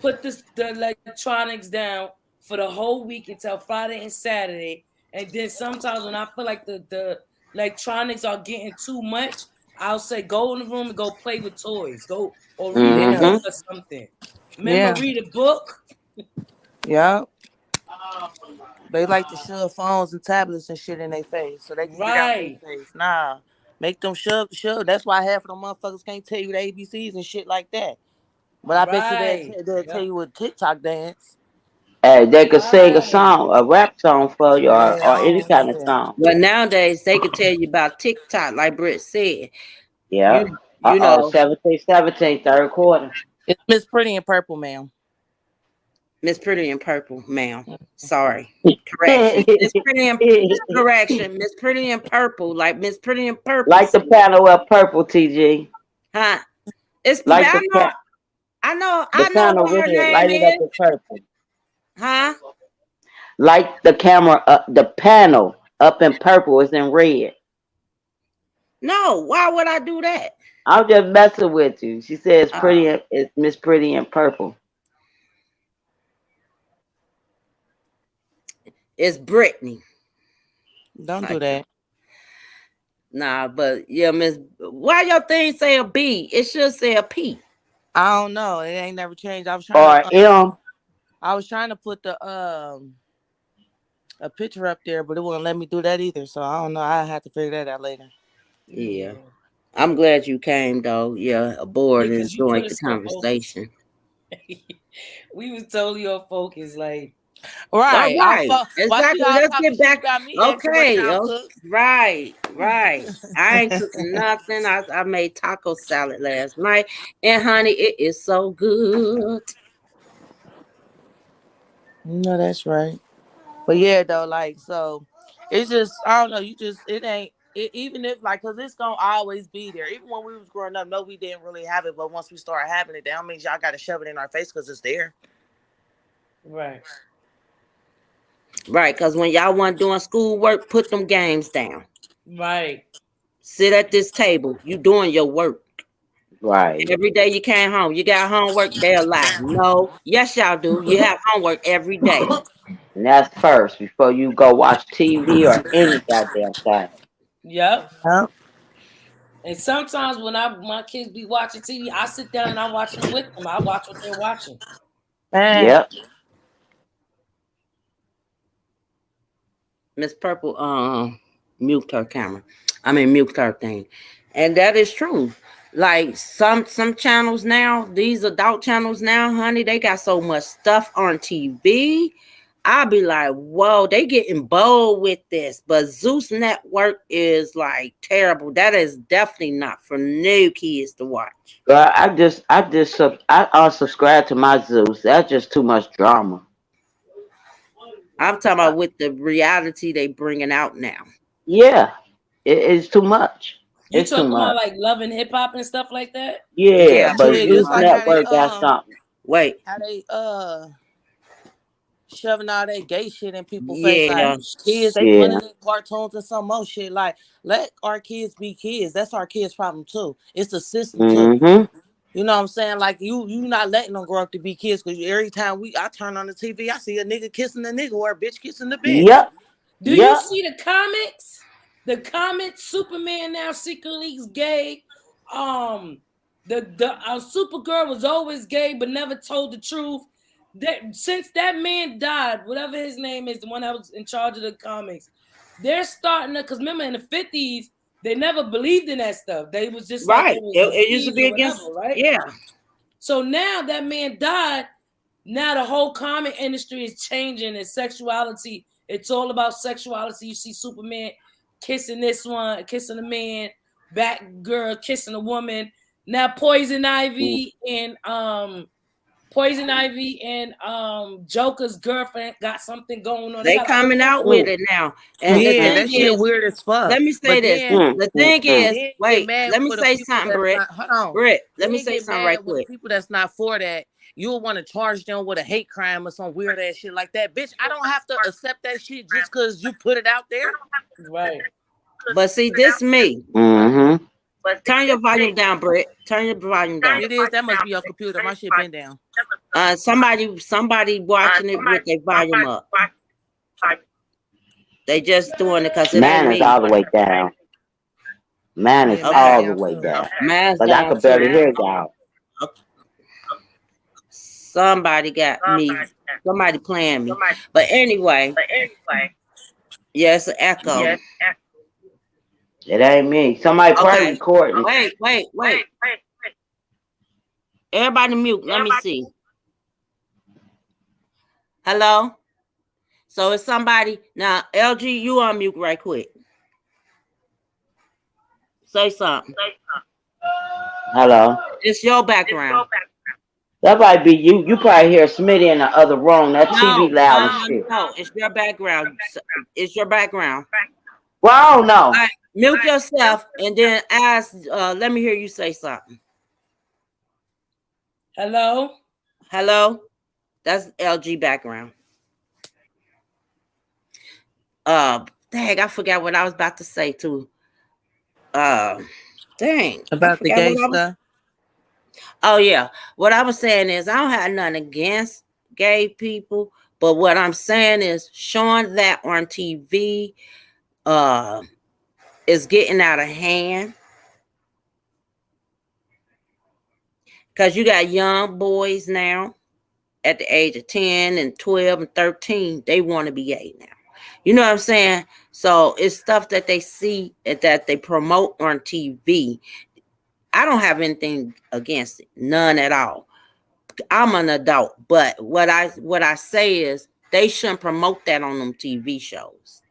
put the electronics down for the whole week until Friday and Saturday. And then sometimes when I feel like the electronics are getting too much, I'll say go in the room and go play with toys. Go or read a Yeah. book Mm-hmm. or something. Remember, Yeah. read a book. Yeah. They like to shove phones and tablets and shit in their face so they can get out their Right. face. Nah. Make them shove. That's why half of them motherfuckers can't tell you the ABCs and shit like that. But I bet you Right. they'll tell Yep. you a TikTok dance. Hey, they could sing a Right. song, a rap song for you, Man, or I any don't kind want of that. song. But nowadays they can tell you about TikTok, like Britt said. You Yeah. You know, 17, third quarter. It's Miss Pretty in Purple, ma'am. Miss Pretty in Purple, ma'am. Sorry. Correction. Miss Pretty in correction. Miss Pretty in Purple. Like Miss Pretty in Purple. Like the panel of purple, TG. Huh? It's like I know panel what her red, name light it up is. in purple. Huh? Like the camera the panel up in purple is in red. No, why would I do that? I'm just messing with you. She says pretty it's Miss Pretty in Purple. It's Brittany. Don't do that. Nah, but yeah, Miss. Why your thing say a B? It should say a P. I don't know. It ain't never changed. I was trying to put the a picture up there, but it wouldn't let me do that either. So I don't know. I have to figure that out later. Yeah. I'm glad you came though. Yeah, aboard and enjoyed the conversation. We was totally off focus, like right. Exactly. Let's get back. Okay. Right. I ain't cooking nothing. I made taco salad last night, and honey, it is so good. No, that's right. But yeah, though, like, so it's just, I don't know. It ain't. Even if like, cause it's gonna always be there. Even when we was growing up, no, we didn't really have it. But once we start having it, that means y'all gotta shove it in our face because it's there. Right. Because when y'all weren't doing schoolwork, put them games down. Right. Sit at this table. You doing your work. Right. Every day you came home. You got homework, they'll lie. No. Yes, y'all do. You have homework every day. And that's first before you go watch TV or any goddamn thing. Yep. And sometimes when my kids be watching TV, I sit down and I watch them with them. I watch what they're watching. Yep. Miss Purple mute her camera. Mute her thing. And that is true. Like some channels now, these adult channels now, honey, they got so much stuff on TV. I'll be like, whoa, they getting bold with this. But Zeus Network is like terrible. That is definitely not for new kids to watch. I unsubscribe to my Zeus. That's just too much drama. I'm talking about with the reality they bringing out now. Yeah, it's too much. You talking about like Love and Hip Hop and stuff like that? Yeah, but Zeus Network got something. Wait, how they shoving all that gay shit in people's face. Like kids, they putting in cartoons and some more shit. Like, let our kids be kids. That's our kids' problem too. It's the system too. You know what I'm saying? Like you not letting them grow up to be kids because every time I turn on the TV, I see a nigga kissing a nigga or a bitch kissing the bitch. Yep. Do you see the comics? The comics, Superman now secretly is gay. The Supergirl was always gay but never told the truth. That since that man died, whatever his name is, the one that was in charge of the comics, they're starting to, because remember in the 50s, they never believed in that stuff. They was just right. Like it used to be against, whatever, right? Yeah. So now that man died, now the whole comic industry is changing. And sexuality, it's all about sexuality. You see Superman kissing this one, kissing a man, Batgirl kissing a woman. Now Poison Ivy and Joker's girlfriend got something going on. They coming out with it now. And yeah, that shit weird as fuck. Let me say this. The thing is, wait, let me say something, Britt. Britt, let me say something right quick. People that's not for that, you'll want to charge them with a hate crime or some weird ass shit like that. Bitch, I don't have to accept that shit just because you put it out there. Right. But see, this me. Mm-hmm. Turn your volume down, Britt. Turn your volume down. It is. That must be your computer. My shit been down. Somebody watching it with their volume up. They just doing it because Mann is all the way down. Mann is all the way down. But I could barely hear y'all. Somebody got me. Somebody playing me. But anyway. Yeah, it's an echo. It ain't me. Somebody probably recording. Wait. Everybody mute. Let me see. Hello? So it's somebody. Now, LG, you on mute right quick. Say something. Hello. It's your background. That might be you. You probably hear Smitty in the other room. That TV No, loud as shit. no. It's your background. It's your background. Well, I don't know. All right, mute yourself and then ask. Let me hear you say something. Hello? Hello? That's LG background. Dang, I forgot what I was about to say too. Dang. About the gay stuff. Oh yeah. What I was saying is I don't have nothing against gay people, but what I'm saying is showing that on TV is getting out of hand. Because you got young boys now at the age of 10 and 12 and 13, they want to be gay now. You know what I'm saying? So it's stuff that they see that they promote on TV. I don't have anything against it, none at all. I'm an adult, but what I say is they shouldn't promote that on them TV shows.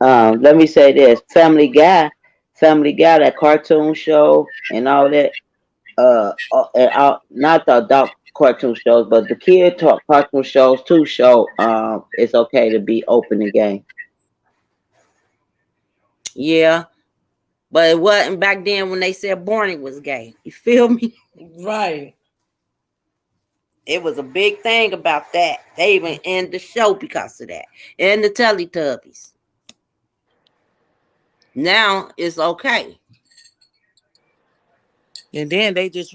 Let me say this: Family Guy, that cartoon show, and all that. Not the adult cartoon shows, but the kid talk cartoon shows too. Show it's okay to be open and gay. Yeah, but it wasn't back then when they said Barney was gay. You feel me? Right. It was a big thing about that. They even ended the show because of that. And the Teletubbies. Now it's okay. And then they just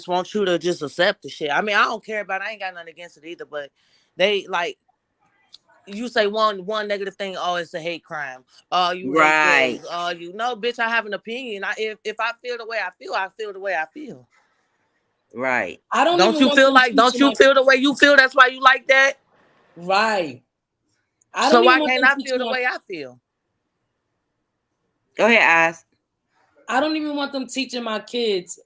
want you to just accept the shit. I mean, I don't care about it. I ain't got nothing against it either, but they like you say one negative thing, oh, it's a hate crime. Oh, you hate gays. Oh, you know, bitch, I have an opinion. If I feel the way I feel the way I feel. Right. Don't you feel the way you feel? That's why you like that? Right. So why can't I feel the way I feel? Go ahead, Oz. I don't even want them teaching my kids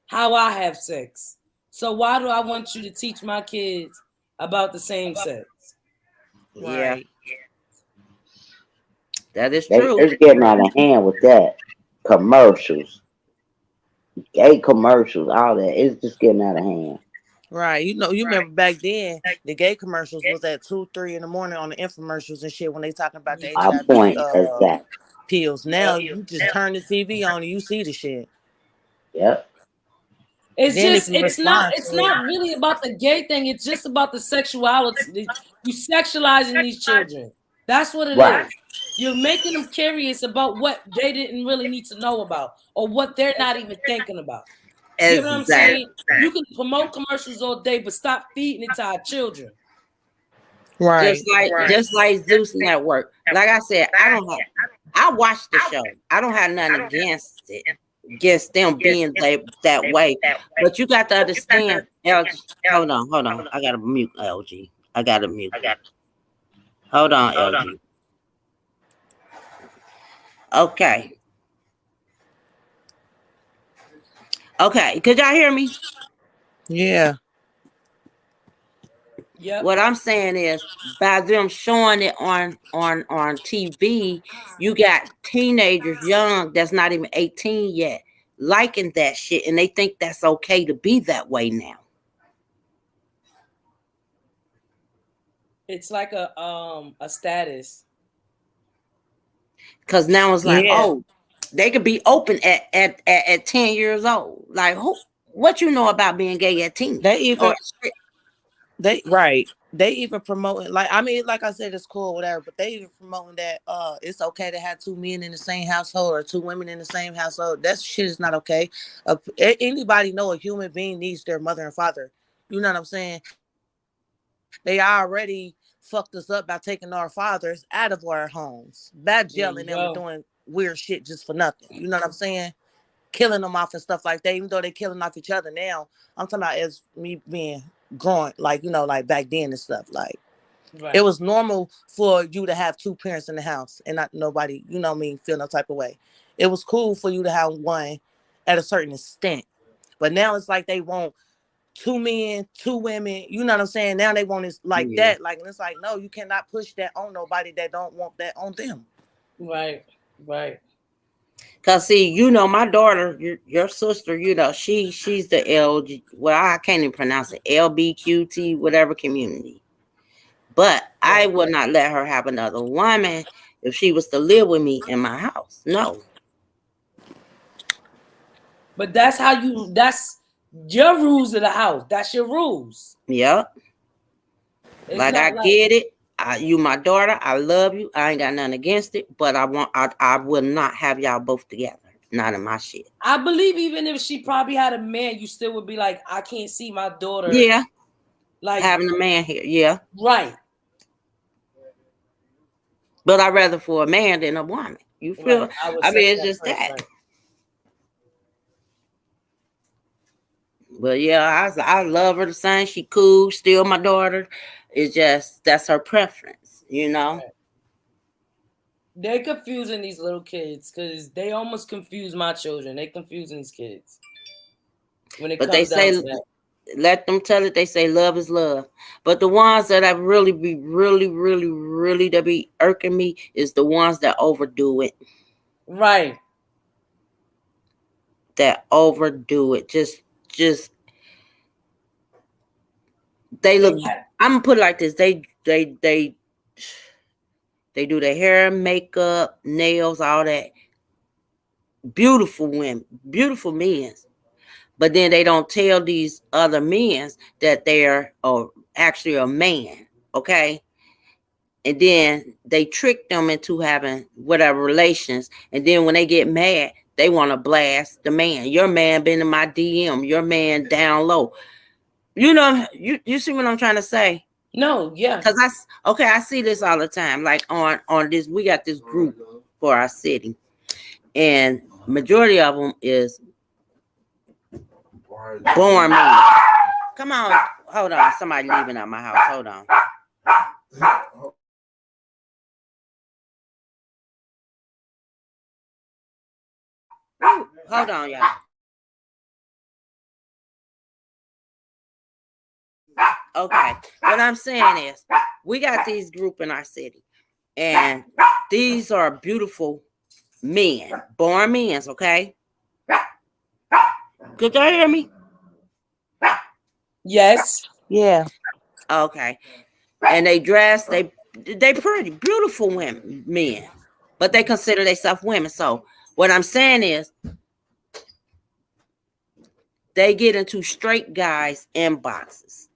how I have sex. So why do I want you to teach my kids about the same sex? Yeah. That is true. It's getting out of hand with that. Commercials. Gay commercials, all that. It's just getting out of hand. Right. You know, you remember back then, the gay commercials was at 2, 3 in the morning on the infomercials and shit when they talking about the HIV pills. Now you just turn the TV on and you see the shit. Yep. It's not really about the gay thing. It's just about the sexuality. You sexualizing these children. That's what it is. You're making them curious about what they didn't really need to know about or what they're not even thinking about. You know what I'm saying? You can promote commercials all day, but stop feeding it to our children. Right. Just like Zeus Network. Like I said, I watched the show. I don't have nothing against them being that way. But you got to understand, LG. Hold on. I gotta mute LG. Hold on, LG. Okay. Could y'all hear me? Yeah. Yep. What I'm saying is, by them showing it on TV, you got teenagers young that's not even 18 yet liking that shit, and they think that's okay to be that way now. It's like a status. Because now it's like, oh, they could be open at 10 years old. Like, what you know about being gay at 10? They even promoting, like, I mean, like I said, it's cool, whatever, but they even promoting that it's okay to have 2 men in the same household or 2 women in the same household. That shit is not okay. Anybody know a human being needs their mother and father? You know what I'm saying? They already fucked us up by taking our fathers out of our homes, by jailing them and doing weird shit just for nothing. You know what I'm saying? Killing them off and stuff like that, even though they're killing off each other now. I'm talking about as me being growing, like, you know, like back then and stuff. Like, it was normal for you to have 2 parents in the house and not nobody, you know what I mean, feel no type of way. It was cool for you to have one at a certain extent. But now it's like they want 2 men, 2 women, you know what I'm saying? Now they want it like that. Like, and it's like, no, you cannot push that on nobody that don't want that on them. Right. Cause see, you know, my daughter, your sister, you know, she's the I can't even pronounce it, LBQT, whatever community. But I would not let her have another woman if she was to live with me in my house. No. But that's your rules of the house. That's your rules. Yep. It's like not I get it. You my daughter. I love you. I ain't got nothing against it. But I will not have y'all both together. Not in my shit. I believe even if she probably had a man, you still would be like, I can't see my daughter. Yeah. Like having a man here. Yeah. Right. But I'd rather for a man than a woman. You feel? Right. I mean, it's just that. Right. But yeah, I love her the same. She cool, still my daughter. It's just that's her preference, you know. Right. They're confusing these little kids because they almost confuse my children. They confusing these kids when it but comes they say, down to that. Let them tell it. They say love is love. But the ones that I really that be irking me is the ones that overdo it. Right. That overdo it. Just they look. I'm gonna put it like this. They do their hair, makeup, nails, all that. Beautiful women, beautiful men. But then they don't tell these other men that they're actually a man, okay? And then they trick them into having whatever relations. And then when they get mad, they want to blast the man. Your man been in my DM. Your man down low. You know, you see what I'm trying to say? No, yeah. Because I see this all the time. Like on this, we got this group for our city. And majority of them is born men. Come on. Hold on. Somebody leaving out my house. Hold on. Hold on, y'all. Okay. What I'm saying is we got these group in our city. And these are beautiful men. Born men, okay? Could y'all hear me? Yes. Yeah. Okay. And they dress, they pretty, beautiful men. But they consider themselves women. So what I'm saying is they get into straight guys' inboxes.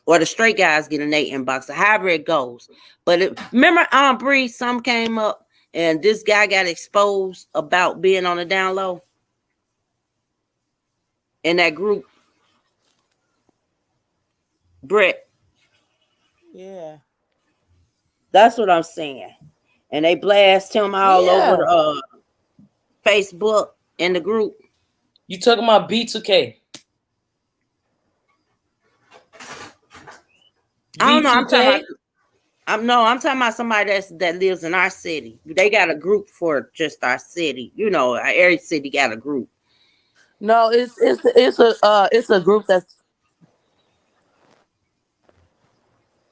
Or the straight guys get in their inbox, however it goes. But remember, Bree, some came up and this guy got exposed about being on the down low in that group. Brett. Yeah. That's what I'm saying. And they blast him all over the Facebook in the group. You talking about B2K? I don't know. I'm talking about somebody that lives in our city. They got a group for just our city. You know, every city got a group. No, it's a group that's.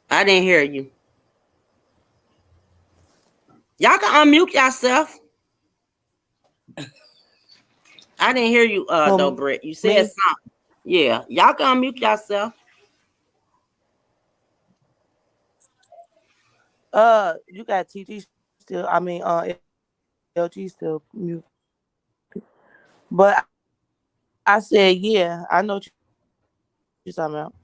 I didn't hear you. Y'all can unmute yourself. I didn't hear you, though, Britt. You said something. Yeah, y'all can unmute yourself. You got TG still. I mean, LG still mute. But I said, yeah, I know what you're talking about.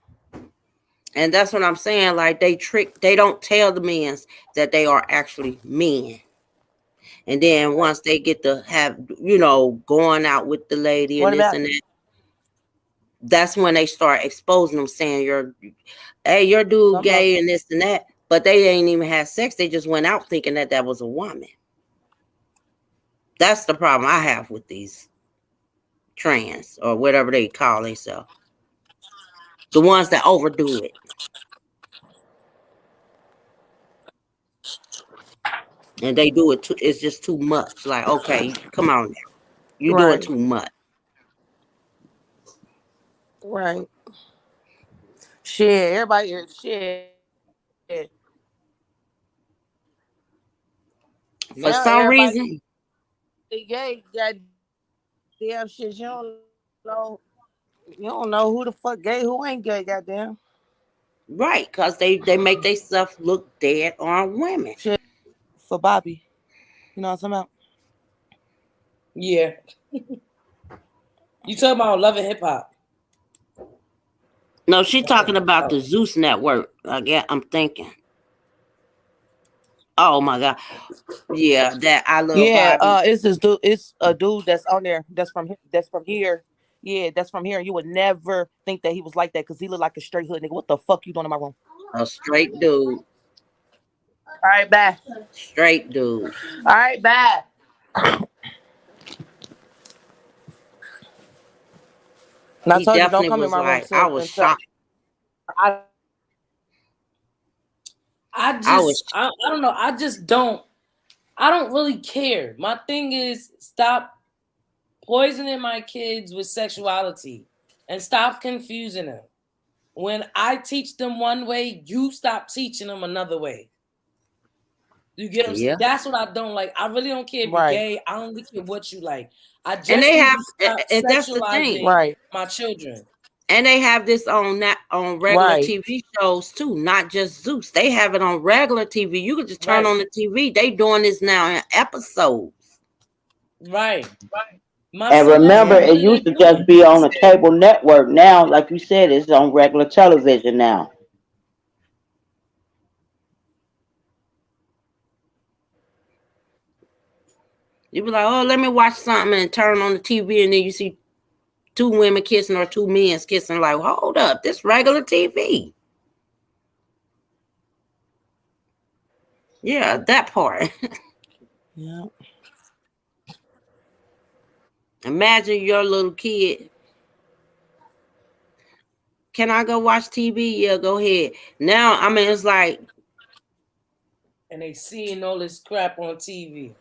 And that's what I'm saying. Like they don't tell the men that they are actually men. And then once they get to have, going out with the lady and this and that, that's when they start exposing them, saying your dude gay and this and that. But they ain't even had sex. They just went out thinking that was a woman. That's the problem I have with these trans or whatever they call themselves. The ones that overdo it. And they do it it's just too much. Like, okay, come on now. You doing too much. Right. Shit, everybody, shit. For some reason, gay, goddamn shit. You don't know who the fuck gay, who ain't gay, goddamn. Right, because they make their stuff look dead on women. Shit for Bobby. You know what I'm talking about? Yeah. You talking about Love and Hip Hop? No, she talking about the Zeus Network. I'm thinking. Oh my God. Yeah, that I Love Bobby. It's this dude. It's a dude that's on there. That's from here. Yeah, that's from here. You would never think that he was like that because he looked like a straight hood nigga. What the fuck you doing in my room? A straight dude. All right, bye. Straight dude. All right, bye. And I told you don't come in my room. I was shocked. I don't know. I don't really care. My thing is stop poisoning my kids with sexuality and stop confusing them. When I teach them one way, you stop teaching them another way. You get them? Yeah. That's what I don't like. I really don't care if you're gay. I don't really care what you like. I just and that's the thing, my children. And they have this on regular TV shows too, not just Zeus. They have it on regular TV. You can just turn on the TV. They doing this now in episodes. Right. And remember, it used to just be on a cable network. Now, like you said, it's on regular television now. You be like, oh, let me watch something and turn on the TV, and then you see two women kissing or two men kissing. Like, hold up, this regular TV. Yeah, that part. Yeah. Imagine your little kid. Can I go watch TV? Yeah, go ahead. Now, I mean, it's like. And they seeing all this crap on TV.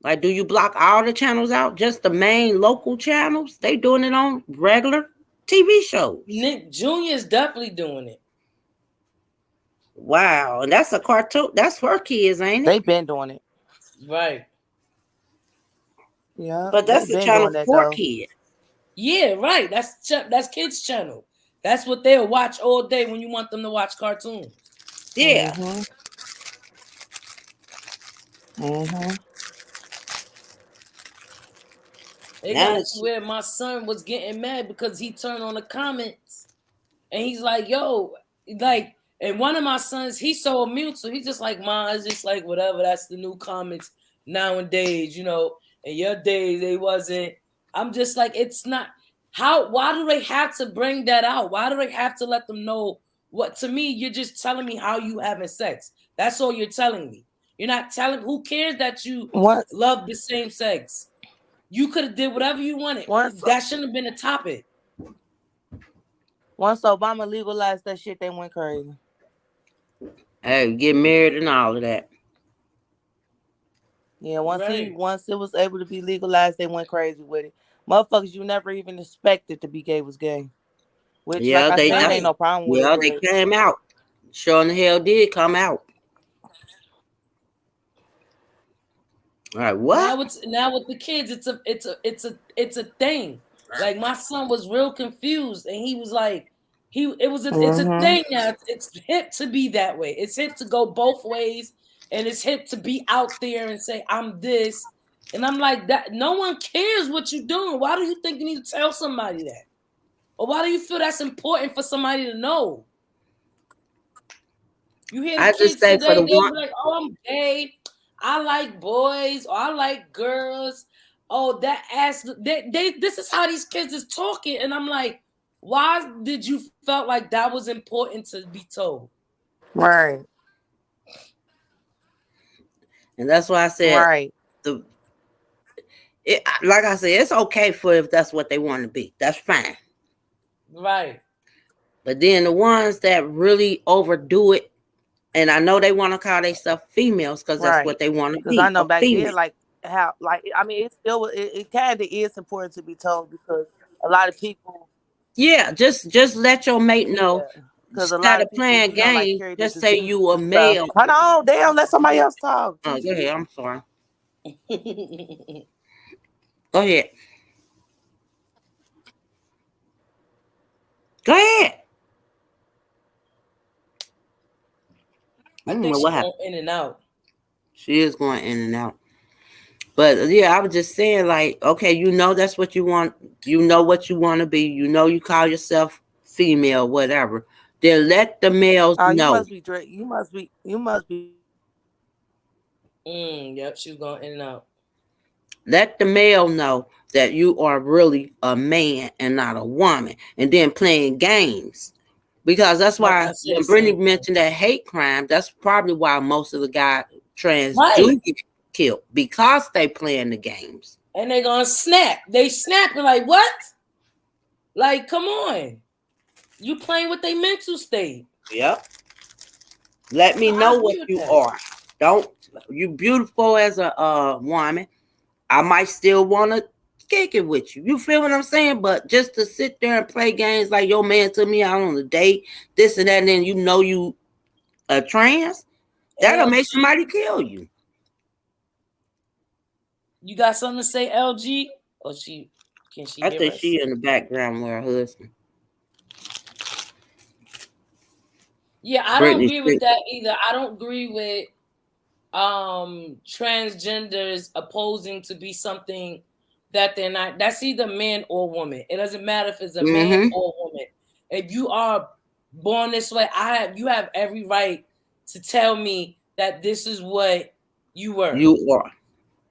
Like, do you block all the channels out? Just the main local channels? They doing it on regular TV shows. Nick Jr. is definitely doing it. Wow. And that's a cartoon. That's for kids, ain't it? They've been doing it. Right. Yeah. But that's the channel for kids. Yeah, right. That's kids' channel. That's what they'll watch all day when you want them to watch cartoons. Yeah. It got to where my son was getting mad because he turned on the comments and he's like, yo, like, and one of my sons, he's so immune, so he's just like, Ma, it's just like whatever, that's the new comments nowadays, you know, in your days they wasn't. I'm just like, it's not why do they have to bring that out? Why do they have to let them know what? To me, you're just telling me how you having sex. That's all you're telling me. You're not telling, who cares that you love the same sex? You could have did whatever you wanted. That shouldn't have been a topic. Once Obama legalized that shit, they went crazy. Hey, get married and all of that. Yeah, once it was able to be legalized, they went crazy with it. Motherfuckers you never even expected to be gay was gay. Which, like I said, ain't no problem with it. Yeah, they came out. Sure in the hell did come out. All right, what? Now with the kids, it's a thing. Like my son was real confused, and he was like, it's a thing now. It's hip to be that way. It's hip to go both ways, and it's hip to be out there and say I'm this, and I'm like that. No one cares what you're doing. Why do you think you need to tell somebody that, or why do you feel that's important for somebody to know? You hear the kids today, they'll be like, "Oh, I'm gay. I like boys, or I like girls." Oh, that ass. This is how these kids is talking, and I'm like, why did you felt like that was important to be told? Right. And that's why I said, like I said, it's okay for if that's what they want to be. That's fine. Right. But then the ones that really overdo it, and I know they want to call themselves females because that's what they want to be. Because I know back then, like how, like I mean, it kind of is important to be told because a lot of people. Yeah, just let your mate know. Because instead of playing games, just say you a male. Hold on, damn, let somebody else talk. Oh, go ahead. I'm sorry. Go ahead. Go ahead. I think she's going in and out. She is going in and out. But yeah, I was just saying, like, okay, you know that's what you want. You know what you want to be. You know you call yourself female, whatever. Then let the males Oh, you know. must be Drake. You must be. Yep, she was going in and out. Let the male know that you are really a man and not a woman, and then playing games. Because that's why when Brittany mentioned that hate crime, that's probably why most of the guys trans do get killed, because they playing the games. And they gonna snap. They snapping like, what? Like, come on. You playing with their mental state. Yep. Let me know what you are. Don't, you beautiful as a woman. I might still want to kick it with you. You feel what I'm saying? But just to sit there and play games like your man took me out on a date, this and that, and then you know you a trans, that'll make somebody kill you. You got something to say, LG? Or she can she? I think she in the background with her husband. Yeah, I don't agree with that either. I don't agree with transgenders opposing to be something that they're not. That's either man or woman. It doesn't matter if it's a man or woman. If you are born this way, you have every right to tell me that this is what you were. You are.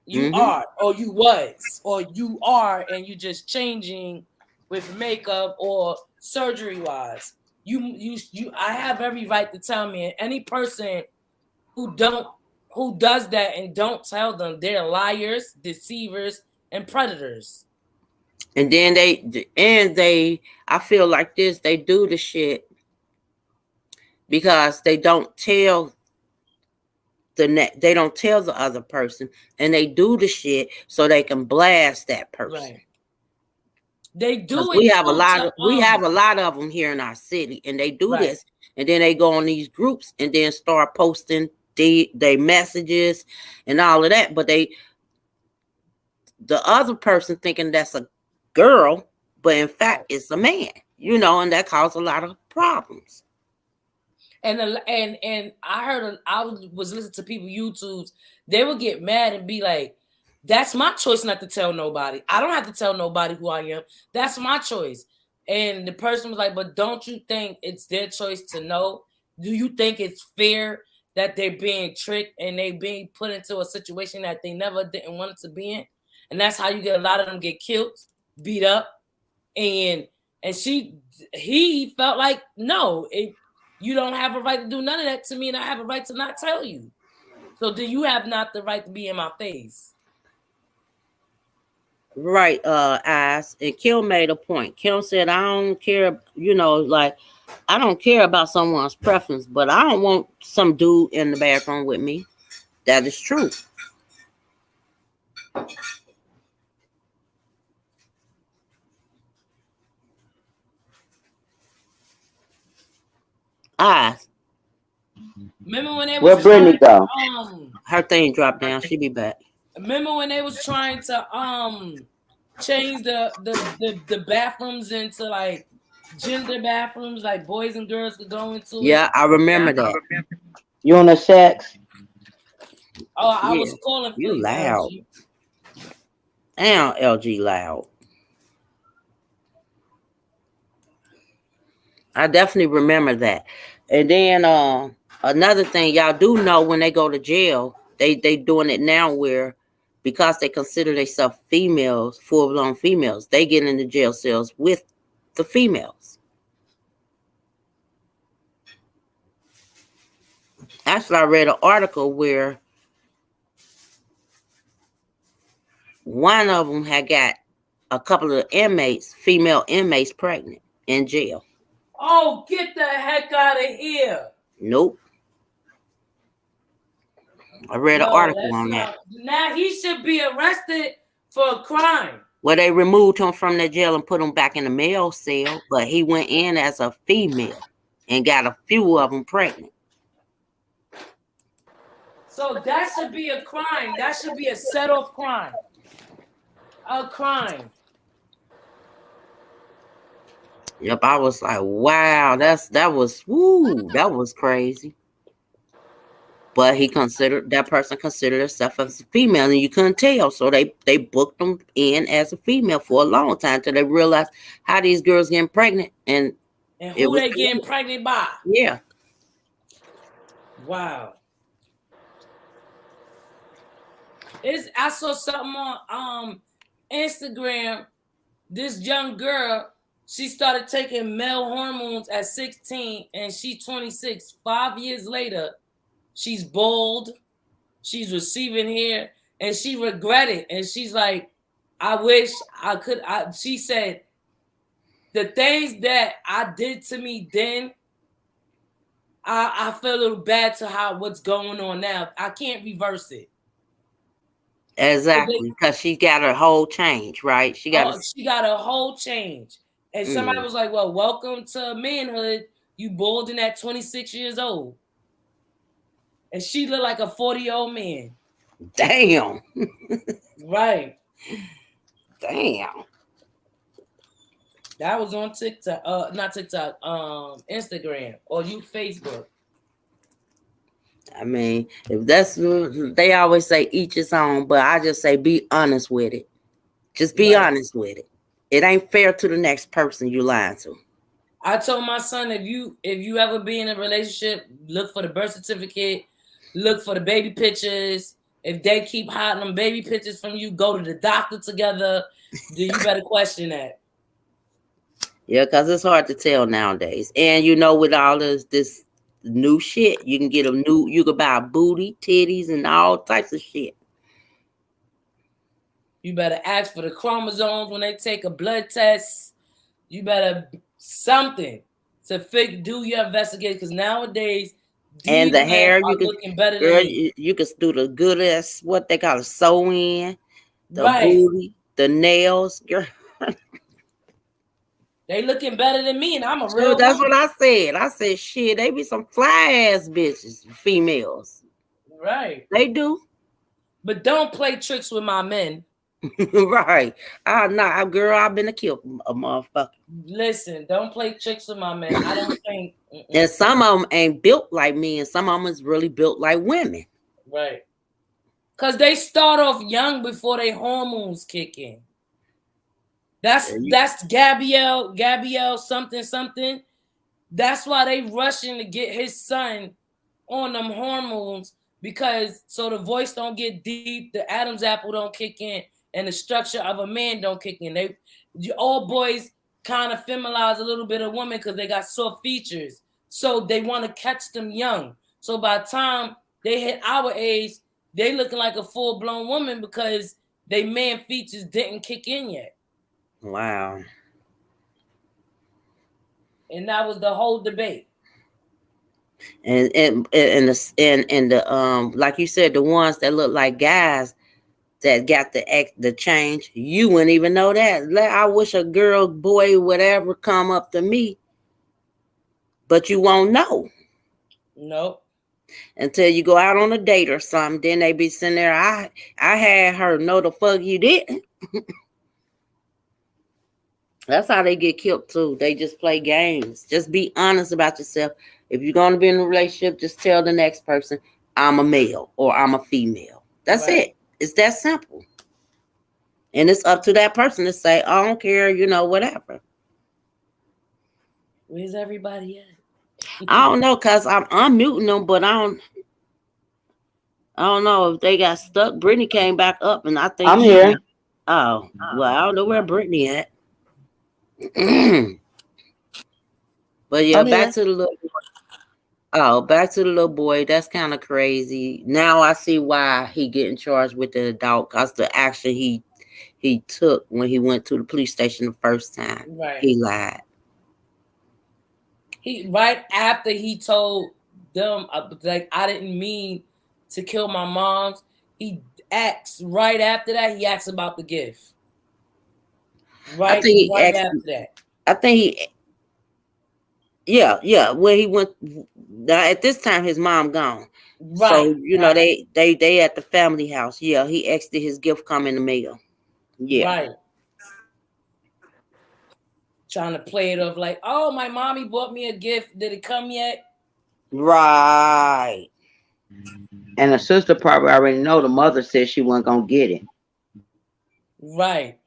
You are, or you was, or you are, and you just changing with makeup or surgery wise. I have every right to tell me. And any person who does that and don't tell them, they're liars, deceivers, and predators. And then they I feel like this, they do the shit because they don't tell the other person, and they do the shit so they can blast that person. Right. They do it. We have a lot of them here in our city, and they do this, and then they go on these groups and then start posting their messages and all of that. But the other person thinking that's a girl, but in fact it's a man, and that causes a lot of problems. And I was listening to people YouTubes. They would get mad and be like, "That's my choice not to tell nobody. I don't have to tell nobody who I am. That's my choice." And the person was like, "But don't you think it's their choice to know? Do you think it's fair that they're being tricked and they being put into a situation that they never didn't want to be in?" And that's how you get a lot of them get killed, beat up, and he felt like, no, you don't have a right to do none of that to me, and I have a right to not tell you. So do you have not the right to be in my face? Right, Ice. And Kim made a point. Kim said, I don't care, I don't care about someone's preference, but I don't want some dude in the bathroom with me. That is true. Ice. Remember when they was where Brittany go? Her thing dropped down. She'll be back. Remember when they was trying to change the bathrooms into like gender bathrooms, like boys and girls could go into? Yeah, I remember that. Unisex. Oh, I was calling for you loud. Damn, LG loud. I definitely remember that. And then another thing, y'all do know when they go to jail, they doing it now where because they consider themselves females, full-blown females, they get into jail cells with the females. Actually, I read an article where one of them had got a couple of inmates, female inmates, pregnant in jail. Oh, get the heck out of here. Nope. I read an article on that. Now he should be arrested for a crime. Well, they removed him from the jail and put him back in the male cell, but he went in as a female and got a few of them pregnant. So that should be a crime. That should be a set-off crime. A crime. Yep, I was like, wow, that was crazy. But that person considered herself as a female, and you couldn't tell. So they booked them in as a female for a long time till they realized how these girls getting pregnant and who they getting pregnant by. Yeah. Wow. I saw something on Instagram. This young girl, she started taking male hormones at 16, and she's 26. 5 years later, she's bald, she's receiving hair, and she regretted. And she's like, I wish I could. She said, the things that I did to me then, I feel a little bad to what's going on now. I can't reverse it. Exactly, because she got her whole change, right? She got a whole change. And somebody was like, well, welcome to manhood. You balding at 26 years old. And she looked like a 40-year-old man. Damn. Right. Damn. That was on TikTok, not TikTok, Instagram or Facebook. I mean, if they always say each his own, but I just say be honest with it. Just be honest with it. It ain't fair to the next person you lying to. I told my son, if you ever be in a relationship, look for the birth certificate, look for the baby pictures. If they keep hiding them baby pictures from you, go to the doctor together. Then you better question that. Yeah, because it's hard to tell nowadays. And with all this new shit, you can buy a booty, titties, and all types of shit. You better ask for the chromosomes when they take a blood test. You better something to do your investigation, because nowadays and the hair looking better than me. You can do the good as what they call a sew in, the booty, the nails, girl. They looking better than me, and I'm a real. That's what I said. I said, shit, they be some fly ass bitches, females. Right. They do. But don't play tricks with my men. Right. Nah, girl, I've been a kill a motherfucker. Listen, don't play tricks with my men. I don't think. And some of them ain't built like me, and some of them is really built like women. Right. Because they start off young before their hormones kick in. That's Gabrielle something. That's why they rushing to get his son on them hormones, because so the voice don't get deep, the Adam's apple don't kick in, and the structure of a man don't kick in. All boys kind of feminize a little bit of women because they got soft features. So they want to catch them young. So by the time they hit our age, they looking like a full-blown woman because they man features didn't kick in yet. Wow. And that was the whole debate. And the like you said, the ones that look like guys that got the change, you wouldn't even know that. I wish a girl, boy, whatever come up to me, but you won't know. Nope. Until you go out on a date or something, then they be sitting there. I had her. No, the fuck you didn't. That's how they get killed too. They just play games. Just be honest about yourself. If you're going to be in a relationship, just tell the next person, I'm a male or I'm a female. That's it. It's that simple. And it's up to that person to say, I don't care, whatever. Where's everybody at? I don't know, because I'm unmuting them, but I don't know if they got stuck. Brittany came back up, and I think I'm here. Oh, well, I don't know where Brittany at. But yeah, back to the little boy. That's kind of crazy. Now I see why he getting charged with the adult, because the action he took when he went to the police station the first time. Right. He lied. Right after he told them, like, I didn't mean to kill my moms, he acts right after that. He asks about the gift. Right, after that. I think yeah. When he went, at this time his mom gone. Right. So you know they at the family house. Yeah, he asked did his gift come in the mail. Yeah. Right. Trying to play it off like, oh, my mommy bought me a gift. Did it come yet? Right. And the sister probably already know the mother said she wasn't gonna get it. Right.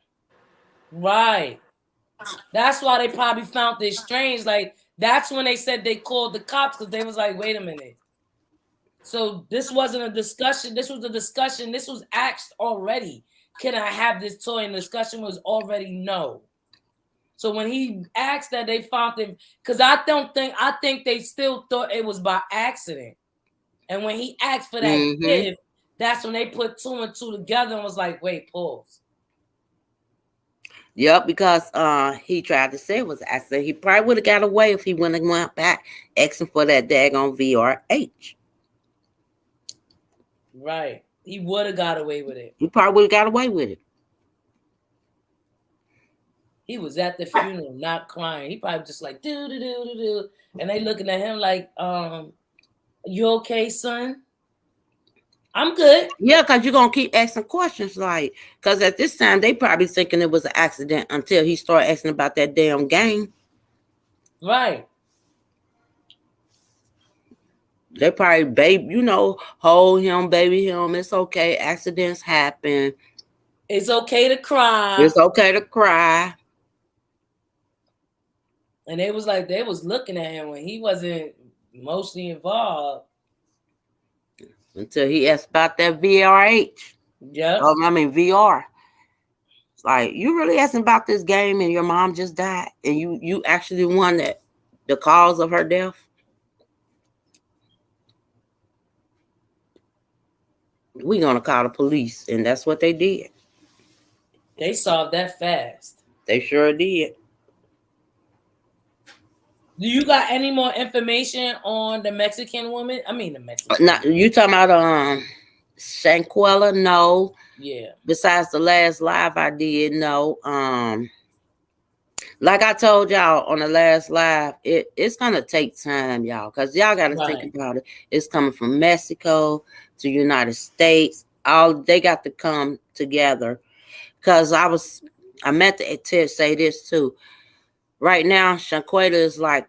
Right. That's why they probably found this strange. Like, that's when they said they called the cops because they was like, wait a minute. So this wasn't a discussion. This was a discussion. This was asked already. Can I have this toy? And the discussion was already no. So when he asked that, they found him because I think they still thought it was by accident. And when he asked for that gift, that's when they put 2 and 2 together and was like, wait, pause. Yep, because he tried to say it was accident. He probably would have got away if he wouldn't have went back asking for that daggone VRH. Right. He would have got away with it. He probably would have got away with it. He was at the funeral, not crying. He probably just like do do do do do, and they looking at him like, "You okay, son?" I'm good. Yeah, because you're gonna keep asking questions, like, because at this time they probably thinking it was an accident until he started asking about that damn game. Right. They probably hold him, baby him. It's okay. Accidents happen. It's okay to cry. It's okay to cry. And they was looking at him when he wasn't mostly involved. Until he asked about that VRH. Yeah. VR. It's like, you really asking about this game and your mom just died and you actually won the cause of her death? We're gonna call the police, and that's what they did. They solved that fast. They sure did. Do you got any more information on the Mexican woman? I mean the Mexican. Now, you talking about Shanquella? No. Yeah. Besides the last live I did, no. Like I told y'all on the last live, it's gonna take time, y'all, because y'all gotta think about it. It's coming from Mexico to United States. They got to come together. Because I meant to say this too. Right now, Shanquella is like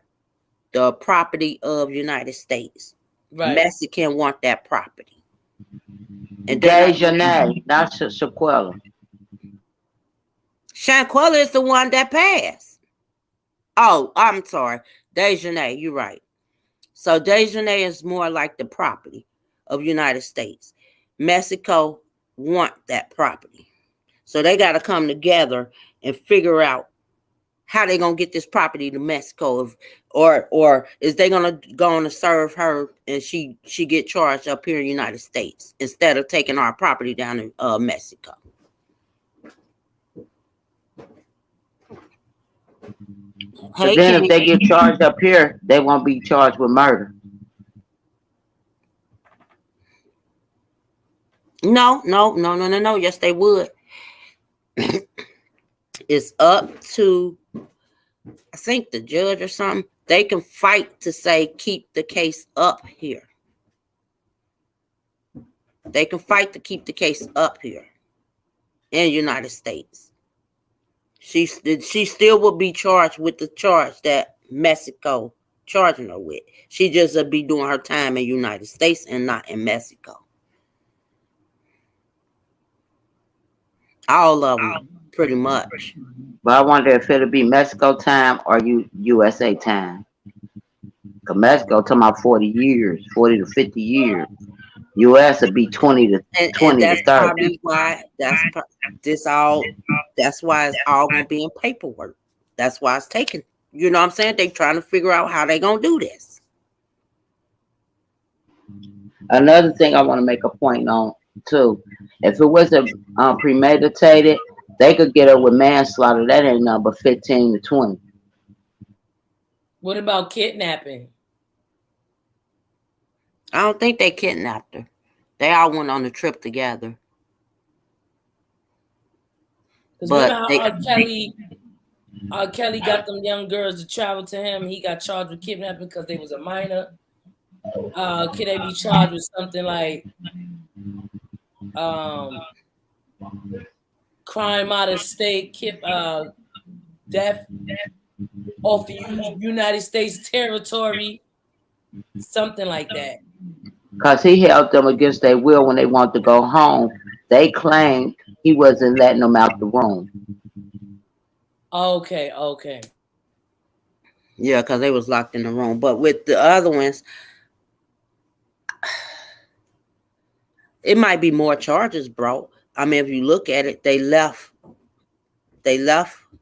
the property of United States. Right. Mexican want that property. And Dejanay, not Shanquella. Shanquella is the one that passed. Oh, I'm sorry. Dejanay, you're right. So Dejanay is more like the property of United States. Mexico want that property. So they got to come together and figure out how they gonna get this property to Mexico, or is they gonna go on to serve her and she get charged up here in the United States instead of taking our property down in Mexico. But then if they get charged up here, they won't be charged with murder. No. Yes, they would. It's up to, I think, the judge or something. They can fight to say keep the case up here. They can fight to keep the case up here in the United States. She still will be charged with the charge that Mexico charging her with. She just will be doing her time in the United States and not in Mexico. All of them, pretty much. But I wonder if it'll be Mexico time or USA time. Because Mexico talking about 40 years, 40 to 50 years. US would be 20 to 20 that's to 30. Probably why that's why it's all gonna be in paperwork. That's why it's taking. You know what I'm saying? They trying to figure out how they gonna do this. Another thing I want to make a point on too. If it was a premeditated, they could get her with manslaughter. That ain't nothing but 15 to 20. What about kidnapping? I don't think they kidnapped her. They all went on the trip together. But Kelly got them young girls to travel to him. He got charged with kidnapping because they was a minor. Can they be charged with something like crime out of state, death off the United States territory, something like that? Because he held them against their will when they wanted to go home. They claimed he wasn't letting them out the room. Okay. Yeah, because they was locked in the room. But with the other ones, it might be more charges, bro. I mean, if you look at it, they left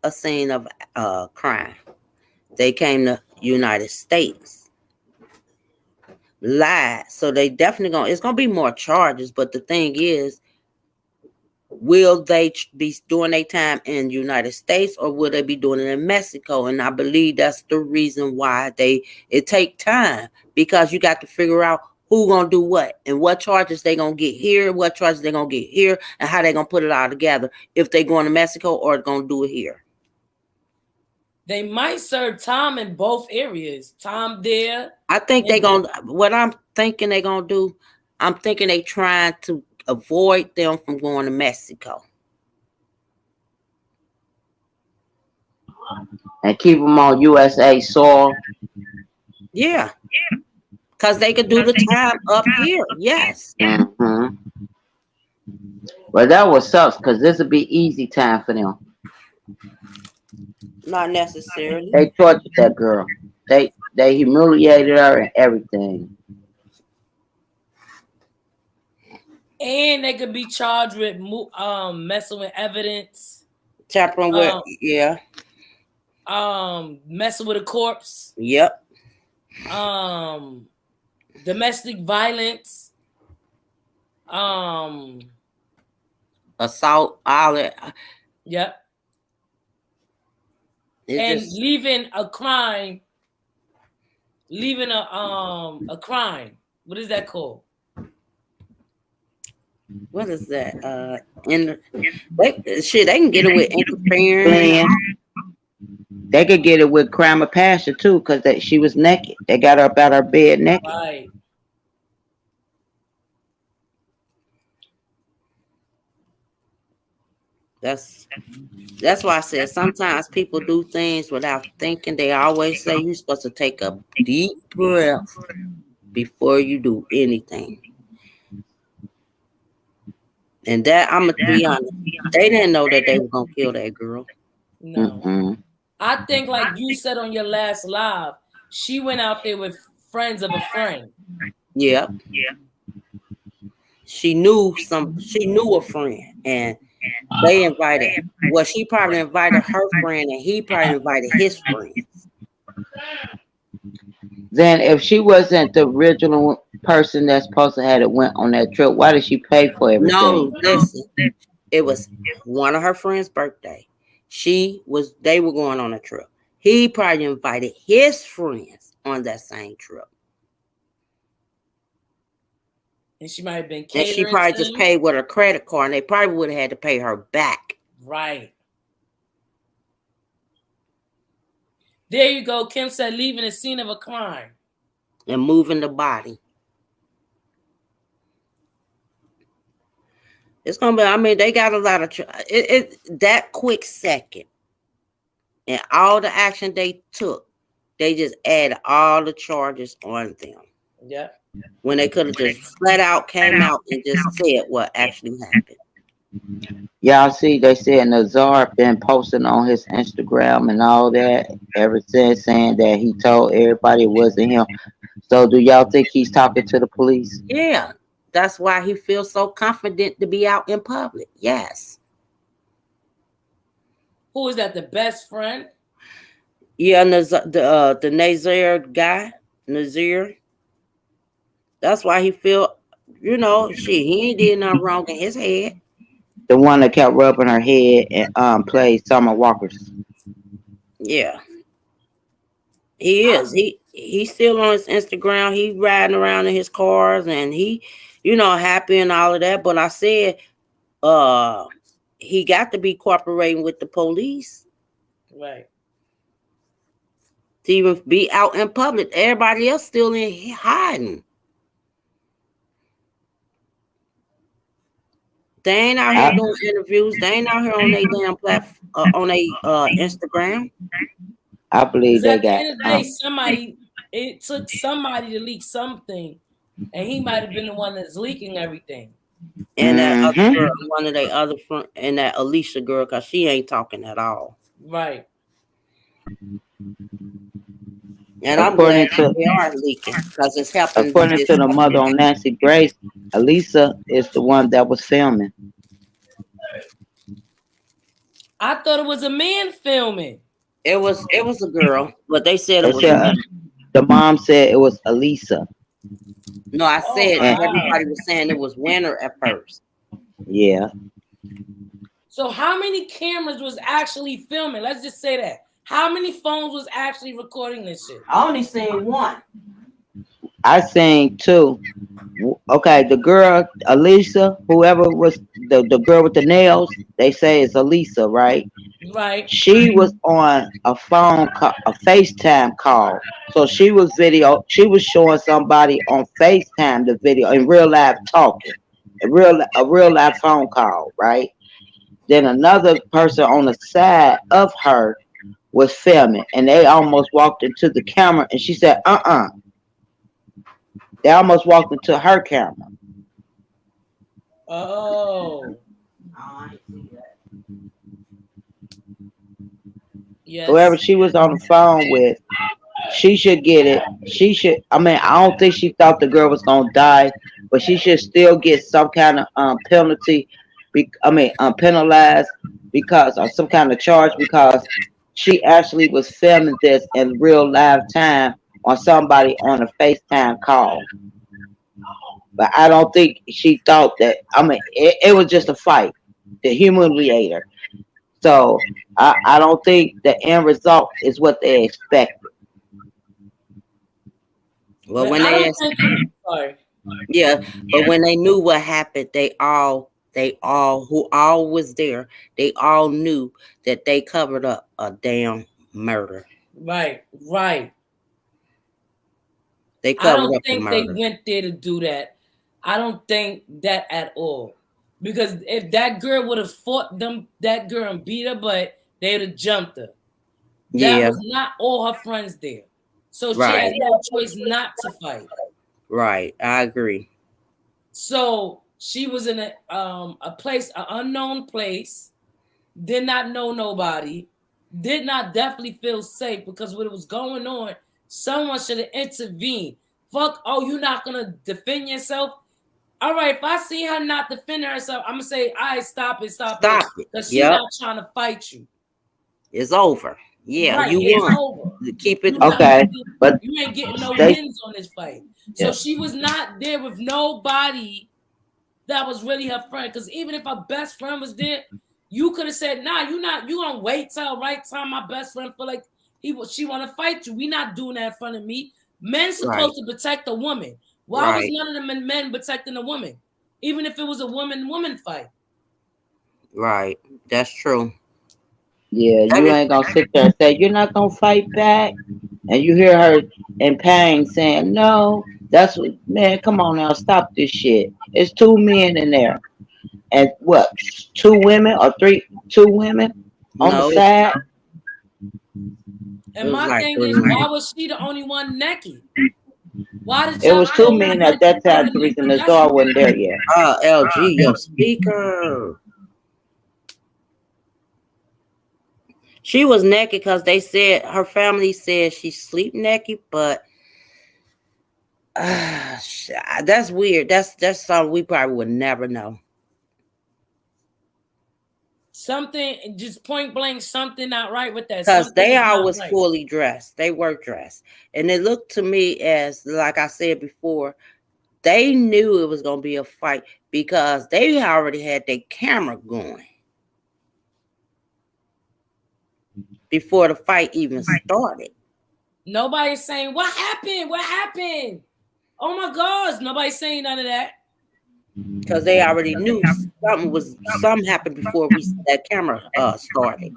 a scene of crime. They came to United States, lied. So they definitely it's gonna be more charges. But the thing is, will they be doing their time in the United States, or will they be doing it in Mexico? And I believe that's the reason why it take time, because you got to figure out who gonna do what and what charges they gonna get here, what charges they gonna get here, and how they gonna put it all together, if they going to Mexico or gonna do it here. They might serve time in both areas. Time there. I think what I'm thinking they gonna do, I'm thinking they trying to avoid them from going to Mexico. And keep them on USA soil. Yeah. Because they could do the time up here. Yes. Mm-hmm. Well, that was sucks, because this would be easy time for them. Not necessarily. They tortured that girl. They humiliated her and everything. And they could be charged with messing with evidence. Tampering with, yeah. Messing with a corpse. Yep. Domestic violence. Assault, all that. Yep. Leaving a crime. Leaving a crime. What is that called? What is that? They can get it with interfering. They could get it with crime of passion too, because she was naked. They got her up out her bed naked. Right. That's why I said sometimes people do things without thinking. They always say you're supposed to take a deep breath before you do anything. And that, I'm gonna be honest, they didn't know that they were gonna kill that girl. No. Mm-hmm. I think, like you said on your last live, she went out there with friends of a friend. Yeah. She knew a friend, and they invited. Well, she probably invited her friend, and he probably invited his friends. Then, if she wasn't the original person that's supposed to have went on that trip, why did she pay for everything? No, listen, it was one of her friends' birthday. They were going on a trip. He probably invited his friends on that same trip. And she might have been catering. And she probably just paid with her credit card, and they probably would have had to pay her back. Right. There you go. Kim said leaving the scene of a crime. And moving the body. It's going to be, I mean, they got a lot of, that quick second. And all the action they took, they just added all the charges on them. Yeah. When they could have just flat out came out and just said what actually happened. Y'all see, they said Nazar been posting on his Instagram and all that ever since, saying that he told everybody it wasn't him. So do y'all think he's talking to the police? Yeah. That's why he feels so confident to be out in public. Yes. Who is that? The best friend? Yeah, the Nazir guy, Nazir. That's why he feel, he ain't did nothing wrong in his head. The one that kept rubbing her head and played Summer Walker's. Yeah. He is. He's still on his Instagram. He riding around in his cars and he, happy and all of that. But I said, he got to be cooperating with the police. Right. to even be out in public. Everybody else still in hiding. They ain't out here doing interviews. They ain't out here on their damn platform, on their Instagram. I believe they at the got. end of the day, it took somebody to leak something, and he might have been the one that's leaking everything. And that other girl, one of their other friends, and that Alicia girl, because she ain't talking at all. Right. And I'm glad they are leaking because it's helping. According to the mother on Nancy Grace, Elisa is the one that was filming. I thought it was a man filming. It was a girl, but they said it was. The mom said it was Elisa. No, I said everybody was saying it was Winter at first. Yeah. So how many cameras was actually filming? Let's just say that. How many phones was actually recording this shit? I only seen one. I seen two. Okay, the girl, Elisa, whoever was the girl with the nails, they say it's Elisa, right? Right. She was on a phone call, a FaceTime call. So she was showing somebody on FaceTime the video in real life talking. A real life phone call, right? Then another person on the side of her was filming, and they almost walked into the camera, and she said, They almost walked into her camera. Oh. I see that. Yes. Whoever she was on the phone with, she should get it. I don't think she thought the girl was gonna die, but she should still get some kind of penalty. Penalized because, or some kind of charge, because she actually was filming this in real live time on somebody on a FaceTime call. But I don't think she thought that. It was just a fight, the humiliator. So I don't think the end result is what they expected. Well, when but when they knew what happened, they all who all was there, they all knew that they covered up a damn murder. Right. They covered up I don't think they went there to do that. I don't think that at all. Because if that girl would have fought that girl and beat her butt, they would have jumped her. That was not all her friends there. So she had no choice not to fight. Right. I agree. So she was in a place, an unknown place, did not know nobody, did not definitely feel safe, because what was going on, someone should have intervened. Fuck, you're not going to defend yourself? All right, if I see her not defending herself, I'm going to say, all right, stop it. Because she's not trying to fight you. It's over. Yeah, right, you won. Over. Keep it okay. But you ain't getting no wins on this fight. So she was not there with nobody that was really her friend. Because even if her best friend was there, you could have said, nah, you gonna wait till the right time my best friend feel like she want to fight you. We not doing that in front of me. Men supposed to protect a woman. Why was none of them men protecting a woman? Even if it was a woman fight. Right. That's true. Yeah, you ain't gonna sit there and say you're not gonna fight back, and you hear her in pain saying, "No, that's what, man. Come on now, stop this shit. It's two men in there, and what? 2 women or 3? 2 women on the side." And my thing is, why was she the only one naked? Why did it was 2 men at that time? The reason the door wasn't there yet. LG, your speaker. She was naked because they said her family said she sleep naked, but that's weird. That's something we probably would never know. Something just point blank, something not right with that. Because they always fully dressed. They were dressed. And it looked to me as, like I said before, they knew it was going to be a fight because they already had their camera going before the fight even started. Nobody's saying, what happened? What happened? Oh my gosh, nobody's saying none of that. Because they already knew something happened before that camera started.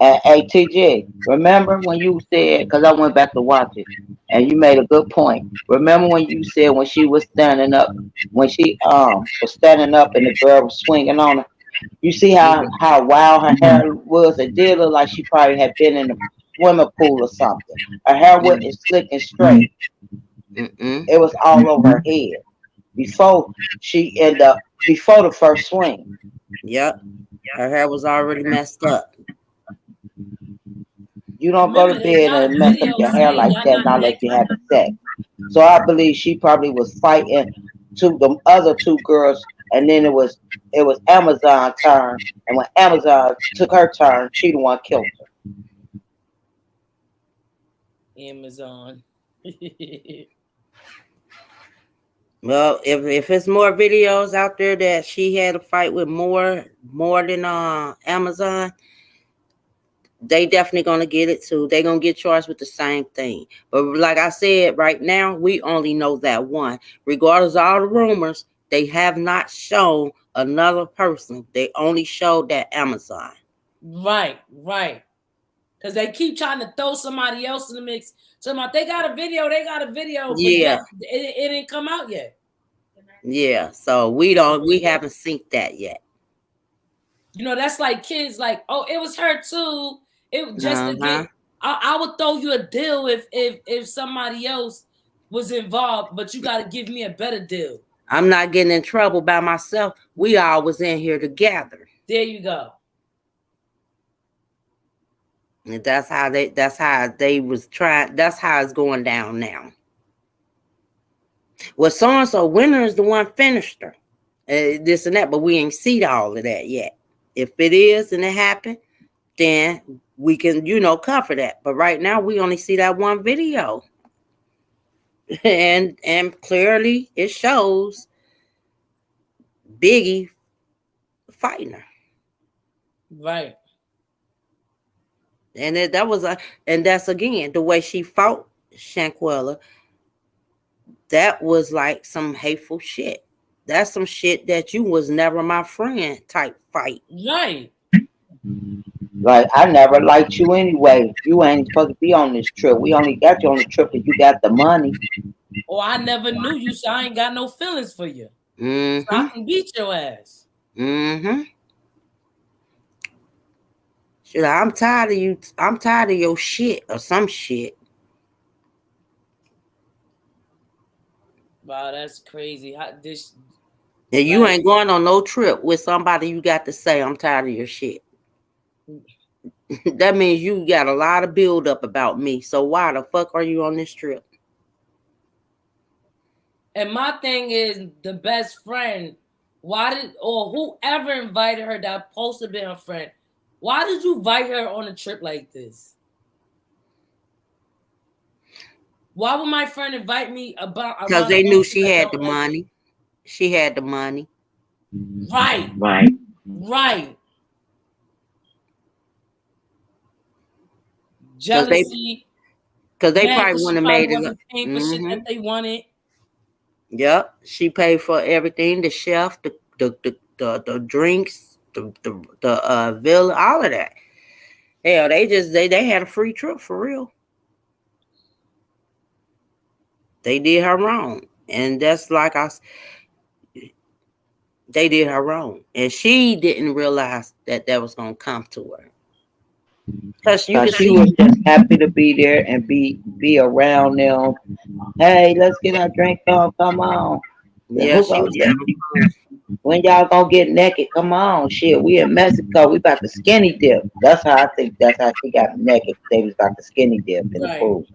Hey, TJ, remember when you said, because I went back to watch it, and you made a good point. Remember when you said when she was standing up, when she was standing up and the girl was swinging on her? You see how wild her hair was? It did look like she probably had been in a swimming pool or something. Her hair wasn't slick and straight. It was all over her head before she ended up before the first swing. Yep, her hair was already messed up. You don't go to bed and mess up your hair like that not like you having sex. So I believe she probably was fighting to the other two girls, and then it was Amazon's turn, and when Amazon took her turn, she the one killed her. Amazon. Well, if it's more videos out there that she had a fight with more than Amazon, they definitely gonna get it too. They gonna get charged with the same thing. But like I said, right now we only know that one. Regardless of all the rumors, they have not shown another person. They only showed that Amazon. Right. Because they keep trying to throw somebody else in the mix. So they got a video. Yeah. But it didn't come out yet. Yeah. So we haven't seen that yet. You know, that's like kids like, oh, it was her too. It just to get. I would throw you a deal if somebody else was involved, but you got to give me a better deal. I'm not getting in trouble by myself. We all was in here together. There you go. And that's how they was trying. That's how it's going down now. Well, so-and-so winner is the one finished her. This and that, but we ain't seen all of that yet. If it is and it happened, then we can, cover that. But right now we only see that one video. And clearly it shows Biggie fighting her. Right. And that's again the way she fought Shanquella. That was like some hateful shit. That's some shit that you was never my friend type fight. Right. Like, I never liked you anyway. You ain't supposed to be on this trip. We only got you on the trip because you got the money. Or I never knew you, so I ain't got no feelings for you. Mm-hmm. So I can beat your ass. Mm-hmm. Shit, I'm tired of you. I'm tired of your shit or some shit. Wow, that's crazy. And you ain't going on no trip with somebody you got to say, I'm tired of your shit. That means you got a lot of build up about me. So why the fuck are you on this trip? And my thing is, the best friend, or whoever invited her that supposed to be her friend, why did you invite her on a trip like this? Why would my friend invite me because they knew she had the money. She had the money. Right. Jealousy. Because they probably wouldn't have made it. Paying for shit that they wanted. Yep. She paid for everything, the chef, the drinks, the villa, all of that. Hell, they had a free trip for real. They did her wrong. And that's like they did her wrong. And she didn't realize that was going to come to her. Because she was just happy to be there and be around them. Hey, let's get our drink on. Come on. Yeah, she was when y'all gonna get naked? Come on, shit. We in Mexico. We about to skinny dip. That's how I think. That's how she got naked. They was about to skinny dip in the pool.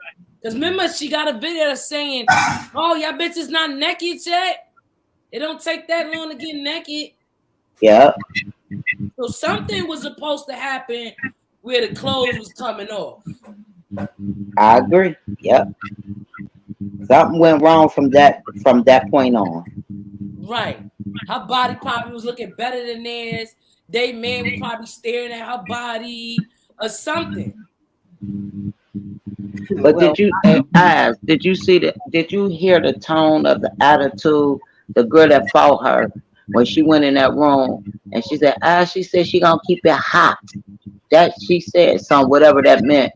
Because remember, she got a video saying, "Oh, y'all bitches not naked yet. It don't take that long to get naked." Yeah. So something was supposed to happen where the clothes was coming off. I agree. Yep. Something went wrong from that point on. Right. Her body probably was looking better than theirs. They man was probably staring at her body or something. But did you see that? Did you hear the tone of the attitude? The girl that fought her, when she went in that room and she said, she said she gonna keep it hot. That she said some whatever that meant.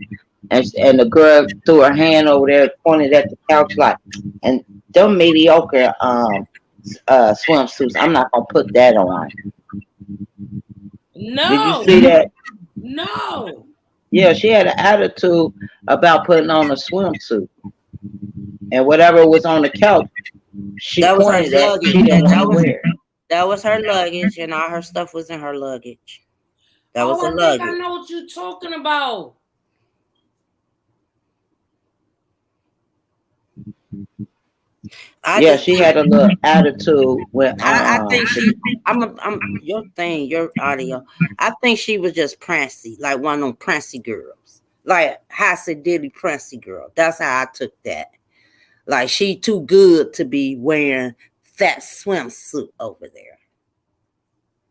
And the girl threw her hand over there, pointed at the couch like, and them mediocre swimsuits. I'm not gonna put that on. No. Did you see that? No. Yeah, she had an attitude about putting on a swimsuit. And whatever was on the couch, she That was her pointed at. luggage. She didn't want to wear it. That was her luggage, and all her stuff was in her luggage. That was the I luggage. think I know what you're talking about. She had a little attitude when I think she. I'm your thing, your audio. I think she was just prancy, like one of them prancy girls, like Hassy Diddy prancy girl. That's how I took that. Like she too good to be wearing that swimsuit over there.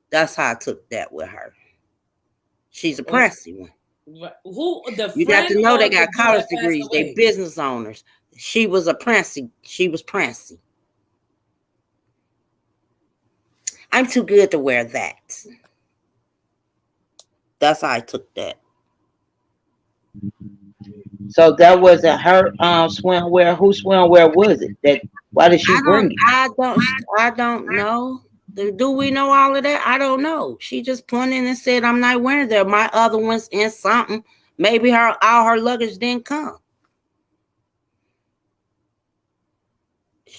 That's how I took that with her. She's a prancy one. Who the you got to know they got college degrees. They business owners. She was a prancy. She was prancy. I'm too good to wear that. That's how I took that. So that wasn't her swimwear. Whose swimwear was it? That why did she bring it? I don't know. Do we know all of that? I don't know. She just pointed and said, I'm not wearing that. My other one's in something. Maybe all her luggage didn't come.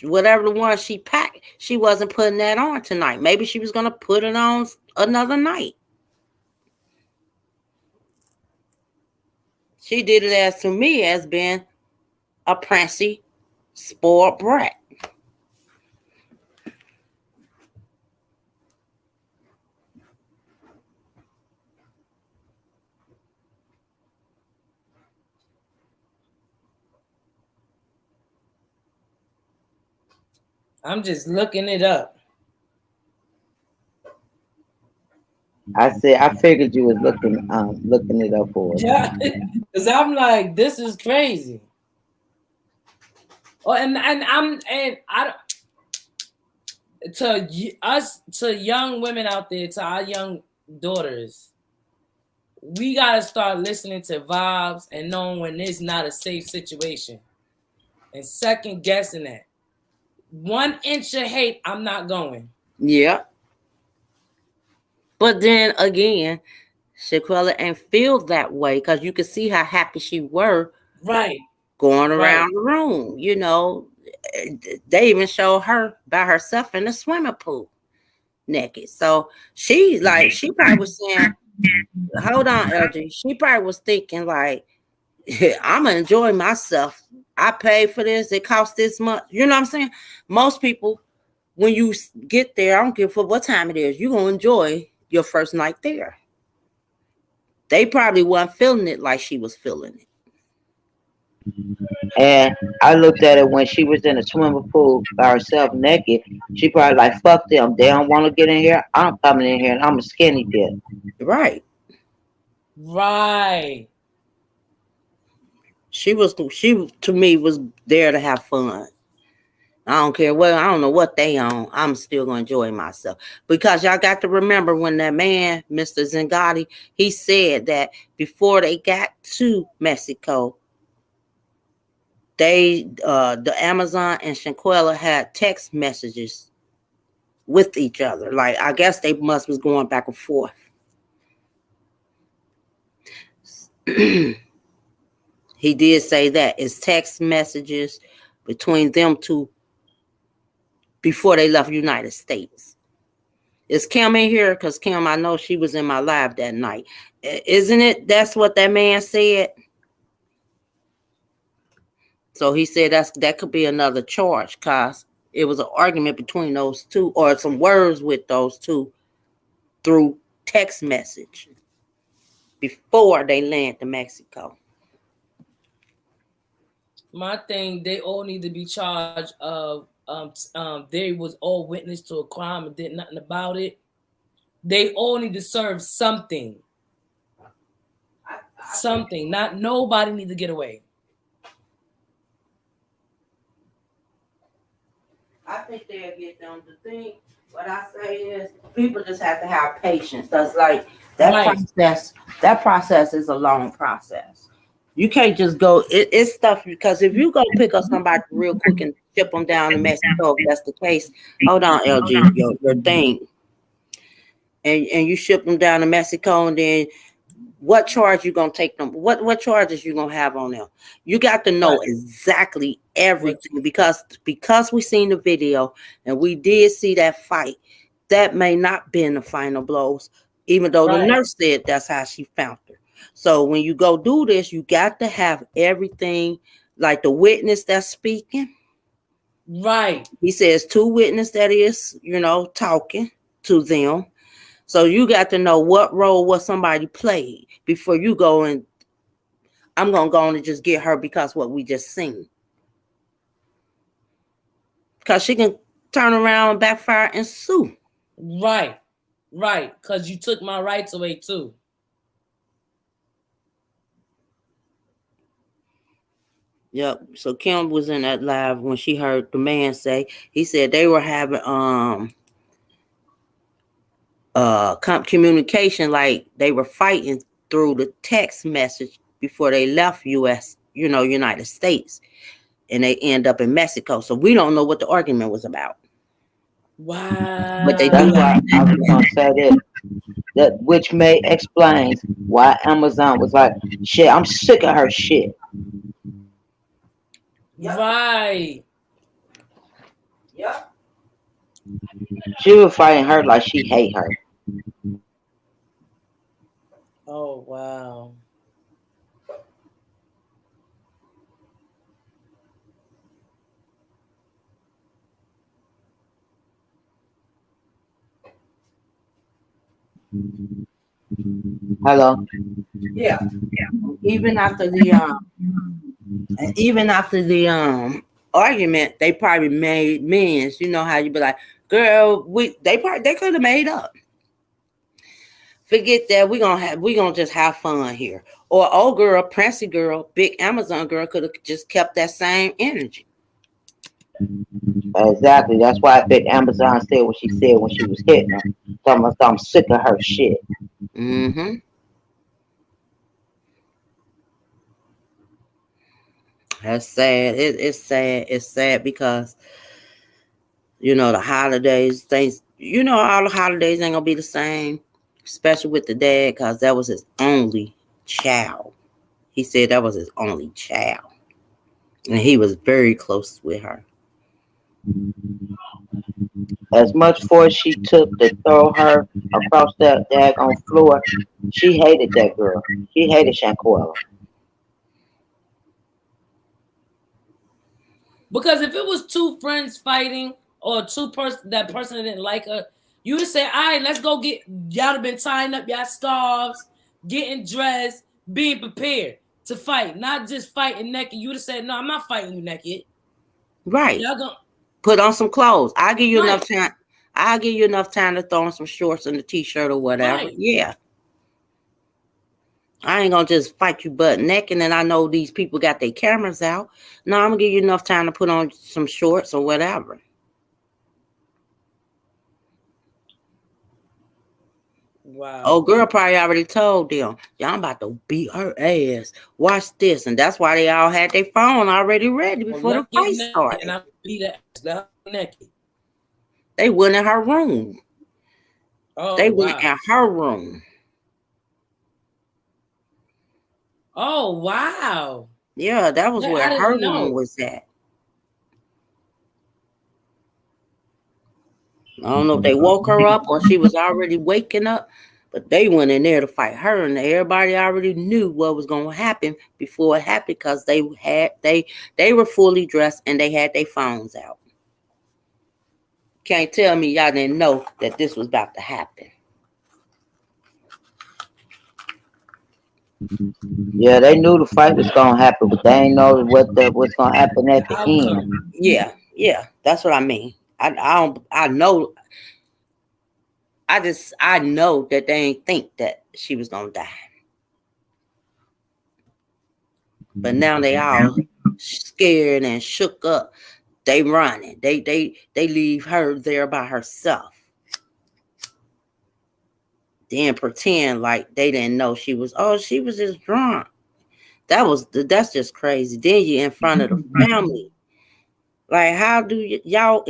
Whatever the one she packed, she wasn't putting that on tonight. Maybe she was going to put it on another night. She did it as to me as being a prancy, spoiled brat. I'm just looking it up. I figured you was looking it up for us. Yeah, because I'm like, this is crazy. Oh, and I to young women out there, to our young daughters, we gotta start listening to vibes and knowing when it's not a safe situation, and second guessing that. 1 inch of hate, I'm not going. Yeah. But then again, Shaquilla ain't feel that way because you could see how happy she were. Right. Going around the room. You know, they even show her by herself in the swimming pool naked. So she probably was saying, hold on, LG. She probably was thinking like, I'm gonna enjoy myself. I paid for this. It cost this much. You know what I'm saying? Most people, when you get there, I don't give a fuck what time it is, you're gonna enjoy your first night there. They probably weren't feeling it like she was feeling it. And I looked at it when she was in the swimming pool by herself naked. She probably like, fuck them. They don't want to get in here. I'm coming in here and I'm a skinny dip. Right. Right. She to me was there to have fun. I don't care what, I don't know what they on. I'm still going to enjoy myself. Because y'all got to remember when that man, Mr. Zingati, he said that before they got to Mexico, the Amazon and Shaquilla had text messages with each other. Like, I guess they must was going back and forth. He did say that it's text messages between them two before they left the United States. Is Kim in here? Because Kim, I know she was in my live that night. Isn't it? That's what that man said. So he said that could be another charge because it was an argument between those two or some words with those two through text message before they land to Mexico. My thing, they all need to be charged of they was all witness to a crime and did nothing about it. They all need to serve something. Something. Not nobody need to get away. I think they'll get them to think. What I say is, people just have to have patience. That's like that Right. process. That process is a long process. You can't just go. It's stuff because if you go pick up somebody real quick and ship them down to Mexico, if that's the case. Hold on, LG, your thing, and you ship them down to Mexico, and then what charge you gonna take them? What charges you gonna have on them? You got to know exactly everything because we seen the video and we did see that fight. That may not be in the final blows, even though the nurse said that's how she found her. So when you go do this, you got to have everything, like the witness that's speaking. Right. He says 2 witnesses that is, talking to them. So you got to know what role what somebody played before you go and I'm gonna go on and just get her because what we just seen. Because she can turn around and backfire and sue. Right. Right. Because you took my rights away too. Yep. So Kim was in that live when she heard the man say, he said they were having communication, like they were fighting through the text message before they left United States, and they end up in Mexico. So we don't know what the argument was about. Wow. But they That's why I was gonna say that which may explains why Amazon was like, shit, I'm sick of her shit. Right. Yep. She was fighting her like she hate her. Oh wow. Hello. Yeah. Even after the argument, they probably made amends. You know how you be like, girl, they could have made up. Forget that, we gonna just have fun here. Or old girl, Princey girl, big Amazon girl could have just kept that same energy. Exactly. That's why I think Amazon said what she said when she was hitting her. I'm sick of her shit. Mm-hmm. That's sad. It's sad. It's sad because the holidays, things. All the holidays ain't gonna be the same, especially with the dad, because that was his only child. He said that was his only child, and he was very close with her. As much force she took to throw her across that daggone floor, she hated that girl. She hated Shanquella. Because if it was 2 friends fighting or that person didn't like her, you would say, all right, let's go get, y'all have been tying up y'all scarves, getting dressed, being prepared to fight, not just fighting naked. You would have said, no, I'm not fighting you naked. Right. Y'all gonna put on some clothes. I'll give you enough time. I'll give you enough time to throw on some shorts and a t-shirt or whatever. Right. Yeah. I ain't gonna just fight you butt naked, and I know these people got their cameras out. No, I'm gonna give you enough time to put on some shorts or whatever. Wow. Oh, girl probably already told them, y'all about to beat her ass. Watch this. And that's why they all had their phone already ready before the fight started. And I beat her ass naked. They went in her room. Oh, they went in her room. Oh, wow. Yeah, that was where her room was at. I don't know if they woke her up or she was already waking up, but they went in there to fight her, and everybody already knew what was going to happen before it happened because they were fully dressed and they had their phones out. Can't tell me y'all didn't know that this was about to happen. Yeah, they knew the fight was gonna happen, but they ain't know what's gonna happen at the end. Yeah, that's what I mean. I know. I know that they ain't think that she was gonna die. But now they all scared and shook up. they running. They leave her there by herself. Then pretend like they didn't know she was just drunk. That's just crazy. Then you in front of the family. Like, how do y'all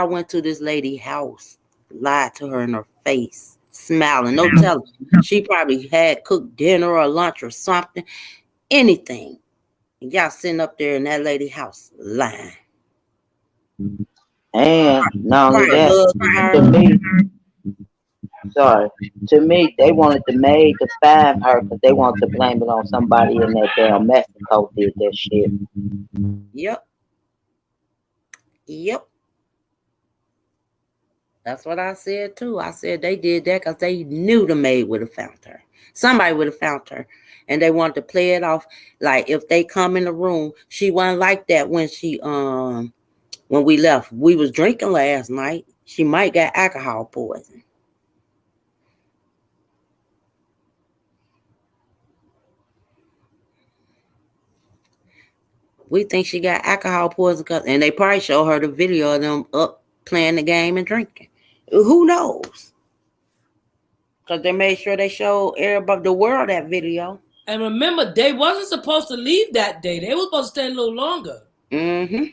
went to this lady's house, lied to her in her face, smiling, no telling. She probably had cooked dinner or lunch or something, anything. And y'all sitting up there in that lady's house lying. And not only that, to me, they wanted the maid to find her because they wanted to blame it on somebody in that damn Mexico did that shit. Yep. That's what I said too. I said they did that because they knew the maid would have found her. Somebody would have found her. And they wanted to play it off like if they come in the room, she wasn't like that when when we left. We was drinking last night. She might got alcohol poison. We think she got alcohol poison, and they probably show her the video of them up playing the game and drinking. Who knows? Because they made sure they showed everybody, the world, that video. And remember, they wasn't supposed to leave that day. They were supposed to stay a little longer. Mm-hmm.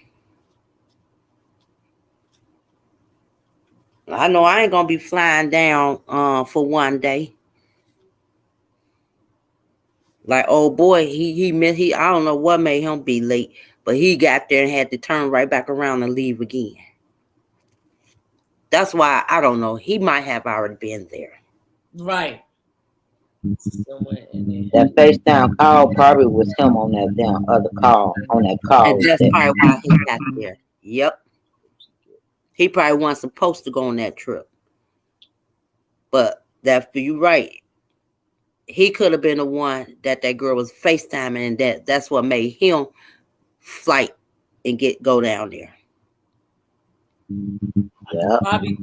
I know I ain't gonna be flying down for one day. Like, old boy, he I don't know what made him be late, but he got there and had to turn right back around and leave again. That's why I don't know. He might have already been there. Right. That FaceTime call probably was him on that damn other call, on that call. And that's probably why he got there. Yep. He probably wasn't supposed to go on that trip. But you're right. He could have been the one that girl was FaceTiming, and that's what made him flight and go down there. Yeah. Probably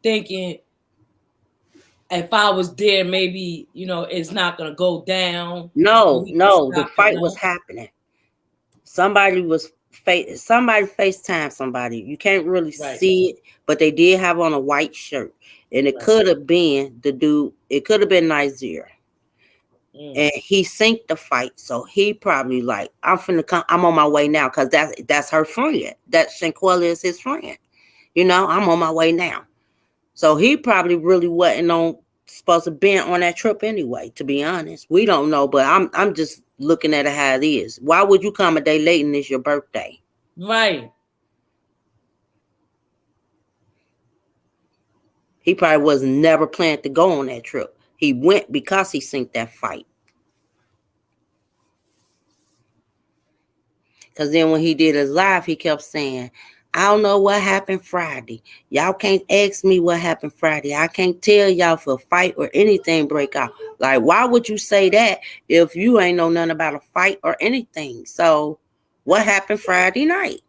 thinking if I was there, maybe, it's not going to go down. No, the fight was happening. Somebody FaceTime somebody. You can't really see it, but they did have on a white shirt. And it could have been the dude. It could have been Nizer. And he synced the fight. So he probably like, I'm on my way now, because that's her friend. That Shanquella is his friend. I'm on my way now. So he probably really wasn't supposed to be on that trip anyway, to be honest. We don't know, but I'm just looking at it how it is. Why would you come a day late and it's your birthday? Right. He probably was never planned to go on that trip. He went because he synced that fight. Because then when he did his live, he kept saying, I don't know what happened Friday. Y'all can't ask me what happened Friday. I can't tell y'all if a fight or anything break out. Like, why would you say that if you ain't know nothing about a fight or anything? So what happened Friday night?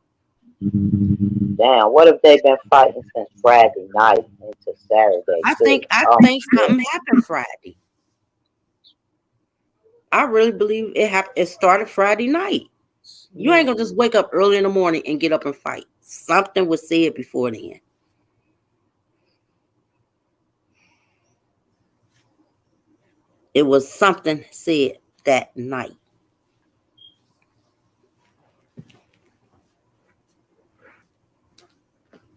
Damn, what if they've been fighting since Friday night into Saturday? I think something happened Friday. I really believe it started Friday night. You ain't gonna just wake up early in the morning and get up and fight. Something was said before then. It was something said that night.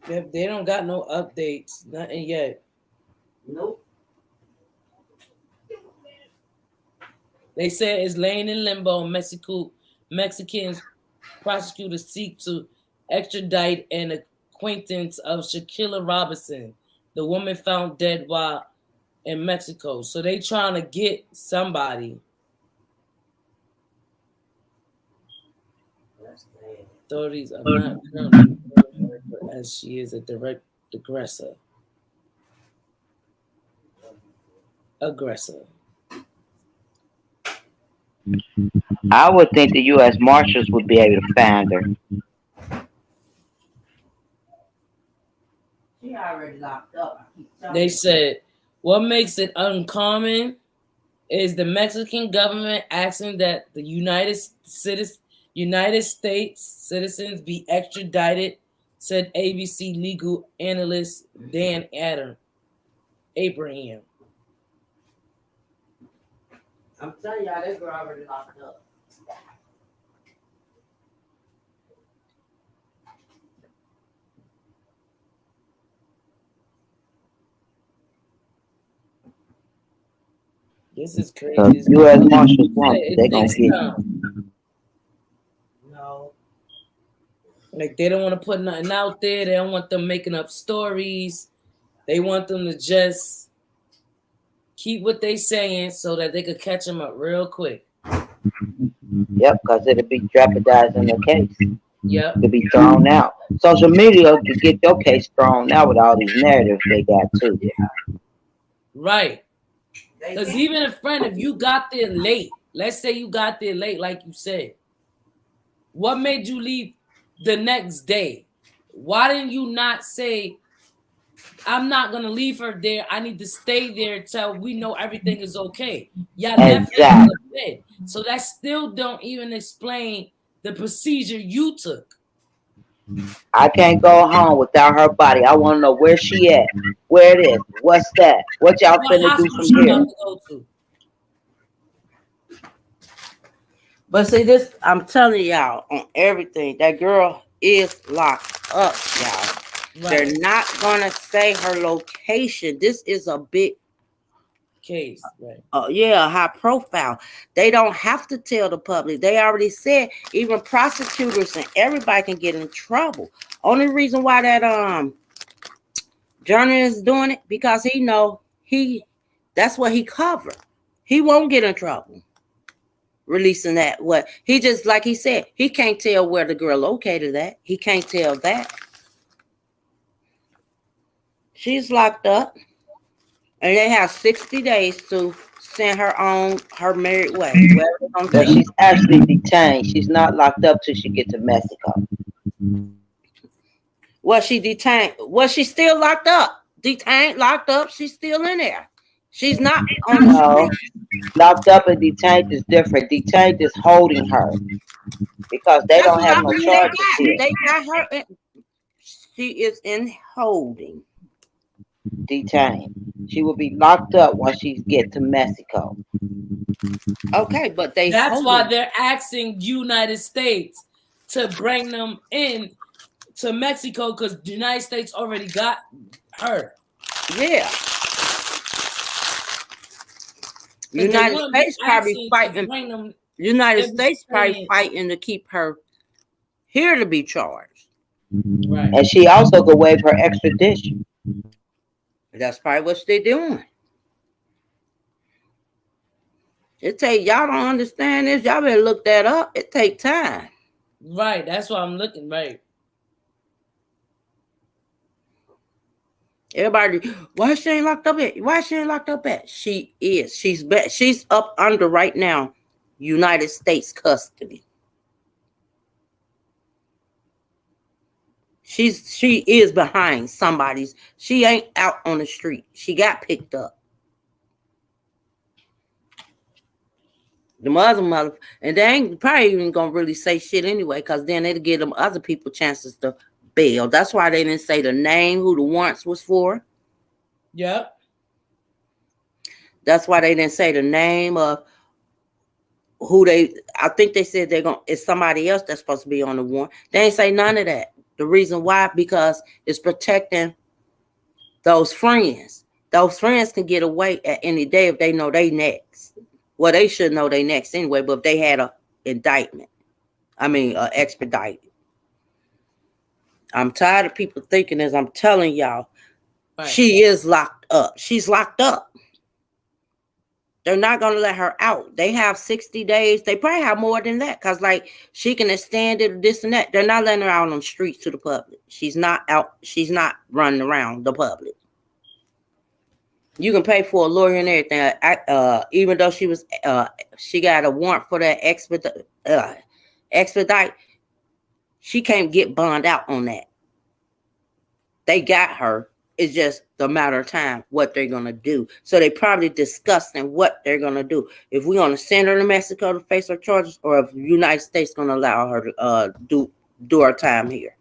They don't got no updates, nothing yet. Nope. They said it's laying in limbo. Mexicans prosecutors seek to extradite an acquaintance of Shaquilla Robinson, the woman found dead while in Mexico. So they trying to get somebody. Authorities are not currently as she is a direct aggressor. I would think the U.S. Marshals would be able to find her. She already locked up. They said, what makes it uncommon is the Mexican government asking that the United United States citizens be extradited, said ABC legal analyst Dan Abraham. I'm telling y'all, this girl already locked up. This is crazy. U.S. Marshals want they're gonna get you. No. Like they don't want to put nothing out there. They don't want them making up stories. They want them to just keep what they saying so that they could catch them up real quick. Yep, because it'll be jeopardizing the case. Yep. It'll be thrown out. Social media can get your case thrown out with all these narratives they got too. Right. Because even a friend, if you got there late, let's say you got there late, like you said, what made you leave the next day? Why didn't you not say, I'm not going to leave her there. I need to stay there until we know everything is okay. Y'all left her in the bed. So that still don't even explain the procedure you took. I can't go home without her body. I want to know where she at, where it is, what's that, what y'all finna do from here. But see, this, I'm telling y'all on everything, that girl is locked up, y'all. Right. They're not gonna say her location. This is a big case, right? Yeah, high profile. They don't have to tell the public. They already said even prosecutors and everybody can get in trouble. Only reason why that journalist is doing it because he know that's what he covered. He won't get in trouble releasing that. What he just, like he said, he can't tell where the girl located at. He can't tell that. She's locked up, and they have 60 days to send her on her married way. But she's actually detained. She's not locked up till she gets to Mexico. Was she detained? Was she still locked up? Detained, locked up. She's still in there. She's not on the street. Locked up and detained is different. Detained is holding her because they don't have no charges here. They got her. She is in holding. Detained. She will be locked up once she gets to Mexico. Okay, but that's why they're asking United States to bring them in to Mexico because the United States already got her. Yeah. United States probably fighting. United States probably fighting to keep her here to be charged. Right. And she also could waive her extradition. That's probably what they're doing. It take y'all don't understand this. Y'all better look that up. It take time. Right. That's why I'm looking. Right. Everybody, why she ain't locked up at? Why she ain't locked up at? She is. She's up under right now, United States custody. She is behind somebody's. She ain't out on the street. She got picked up. The mother, and they ain't probably even gonna really say shit anyway, because then it'll give them other people chances to bail. That's why they didn't say the name, who the warrants was for. Yep. That's why they didn't say the name of who they. I think they said it's somebody else that's supposed to be on the warrant. They ain't say none of that. The reason why, because it's protecting those friends. Those friends can get away at any day if they know they next. Well, they should know they next anyway, but if they had a indictment, expedited. I'm tired of people thinking this. I'm telling y'all, right. She is locked up. She's locked up. They're not going to let her out. They have 60 days. They probably have more than that because, like, she can extend it, this and that. They're not letting her out on the streets to the public. She's not out. She's not running around the public. You can pay for a lawyer and everything. Even though she got a warrant for that expedite, she can't get bond out on that. They got her It's just the matter of time what they're gonna do. So they probably discussing what they're gonna do. If we're gonna send her to Mexico to face her charges, or if the United States gonna allow her to do her time here.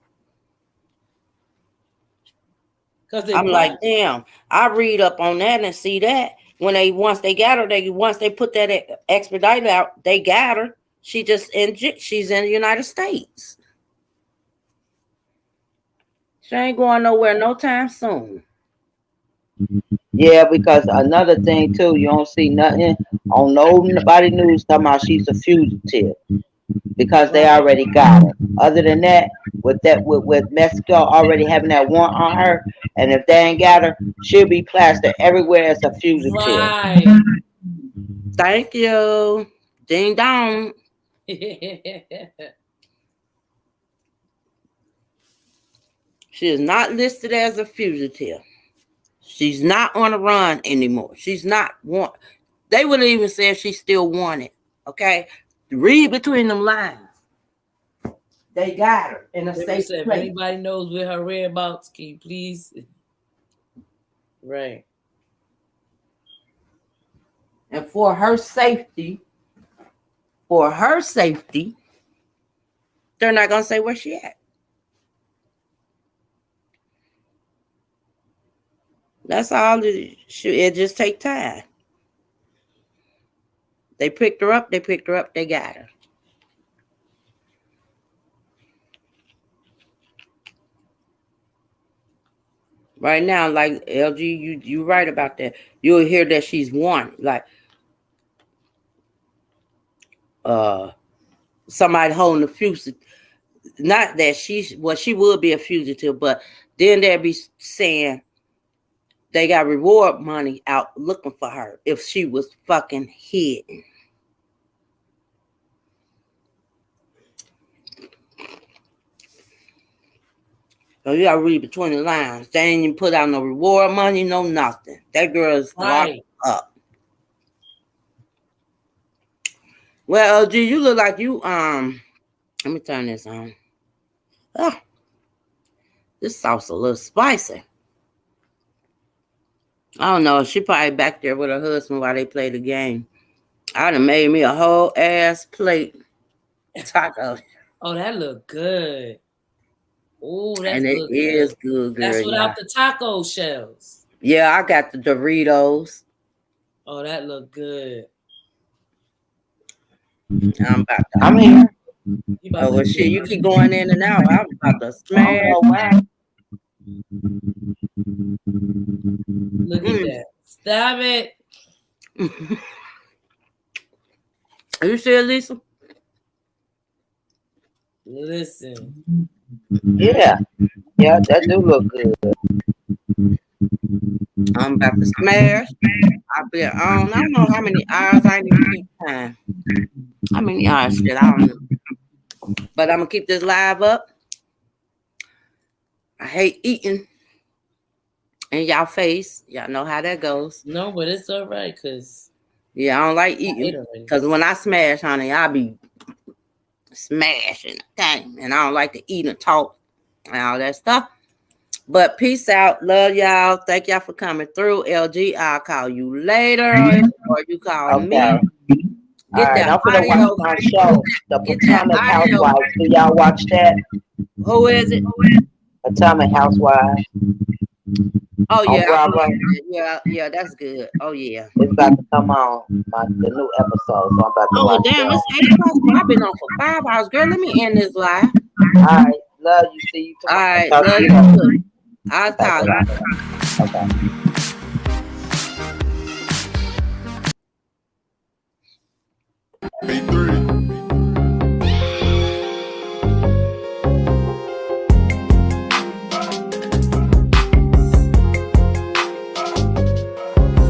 I'm like, damn. I read up on that and see that once they got her, once they put that expedite out, they got her. She's in the United States. She ain't going nowhere no time soon. Yeah, because another thing too, you don't see nothing on nobody news talking about she's a fugitive because they already got her. Other than that, with Mexico already having that warrant on her, and if they ain't got her, she'll be plastered everywhere as a fugitive. Right. Thank you. Ding dong. She is not listed as a fugitive. She's not on the run anymore. She's not want. They would have even said she's still wanted. Okay, read between them lines. They got her in a safe place. If anybody knows where her whereabouts, can you please? Right. And for her safety, they're not gonna say where she at. That's all. It just take time. They picked her up. They got her. Right now, like LG, you right about that. You'll hear that she's wanted. Like somebody holding a fugitive. Not that she would be a fugitive, but then they'd be saying they got reward money out looking for her if she was fucking hidden. So you gotta read between the lines. They ain't even put out no reward money, no nothing. That girl's locked up. Well, LG, you look like you let me turn this on. Oh, this sauce a little spicy. I don't know. She probably back there with her husband while they play the game. I done made me a whole ass plate taco. Oh, that look good. Oh, that's and it good. Is good, girl. That's without the taco shells. Yeah, I got the Doritos. Oh, that look good. I'm about to. I'm here. Oh, well, shit, you keep going in and out. I'm about to smash. Look at that. Stop it. Are you sure, Lisa? Listen. Yeah, that do look good. I'm about to smash. I don't know how many hours I need to keep time. How many hours shit? I don't know. But I'm gonna keep this live up. I hate eating in y'all face. Y'all know how that goes. No, but it's all right, cause I don't like eating. Cause when I smash, honey, I be smashing, okay? And I don't like to eat and talk and all that stuff. But peace out. Love y'all. Thank y'all for coming through. LG, I'll call you later. Or you call me. Get that I'm gonna watch my show, The Potomac Housewives. Do y'all watch that? Who is it? Potomac Housewives. Oh yeah, yeah, that's good. Oh yeah, it's about to come on the new episode. So I'm about to watch damn, that. It's 8 o'clock. I've been on for 5 hours, girl. Let me end this live. All right, love you. See you tomorrow. All right, love you too. I'll talk. Okay.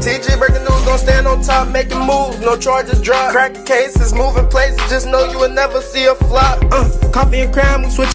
TJ breaking news, gon' stand on top, making moves, no charges drop. Cracking cases, moving places, just know you will never see a flop. Coffee and crime, we switch.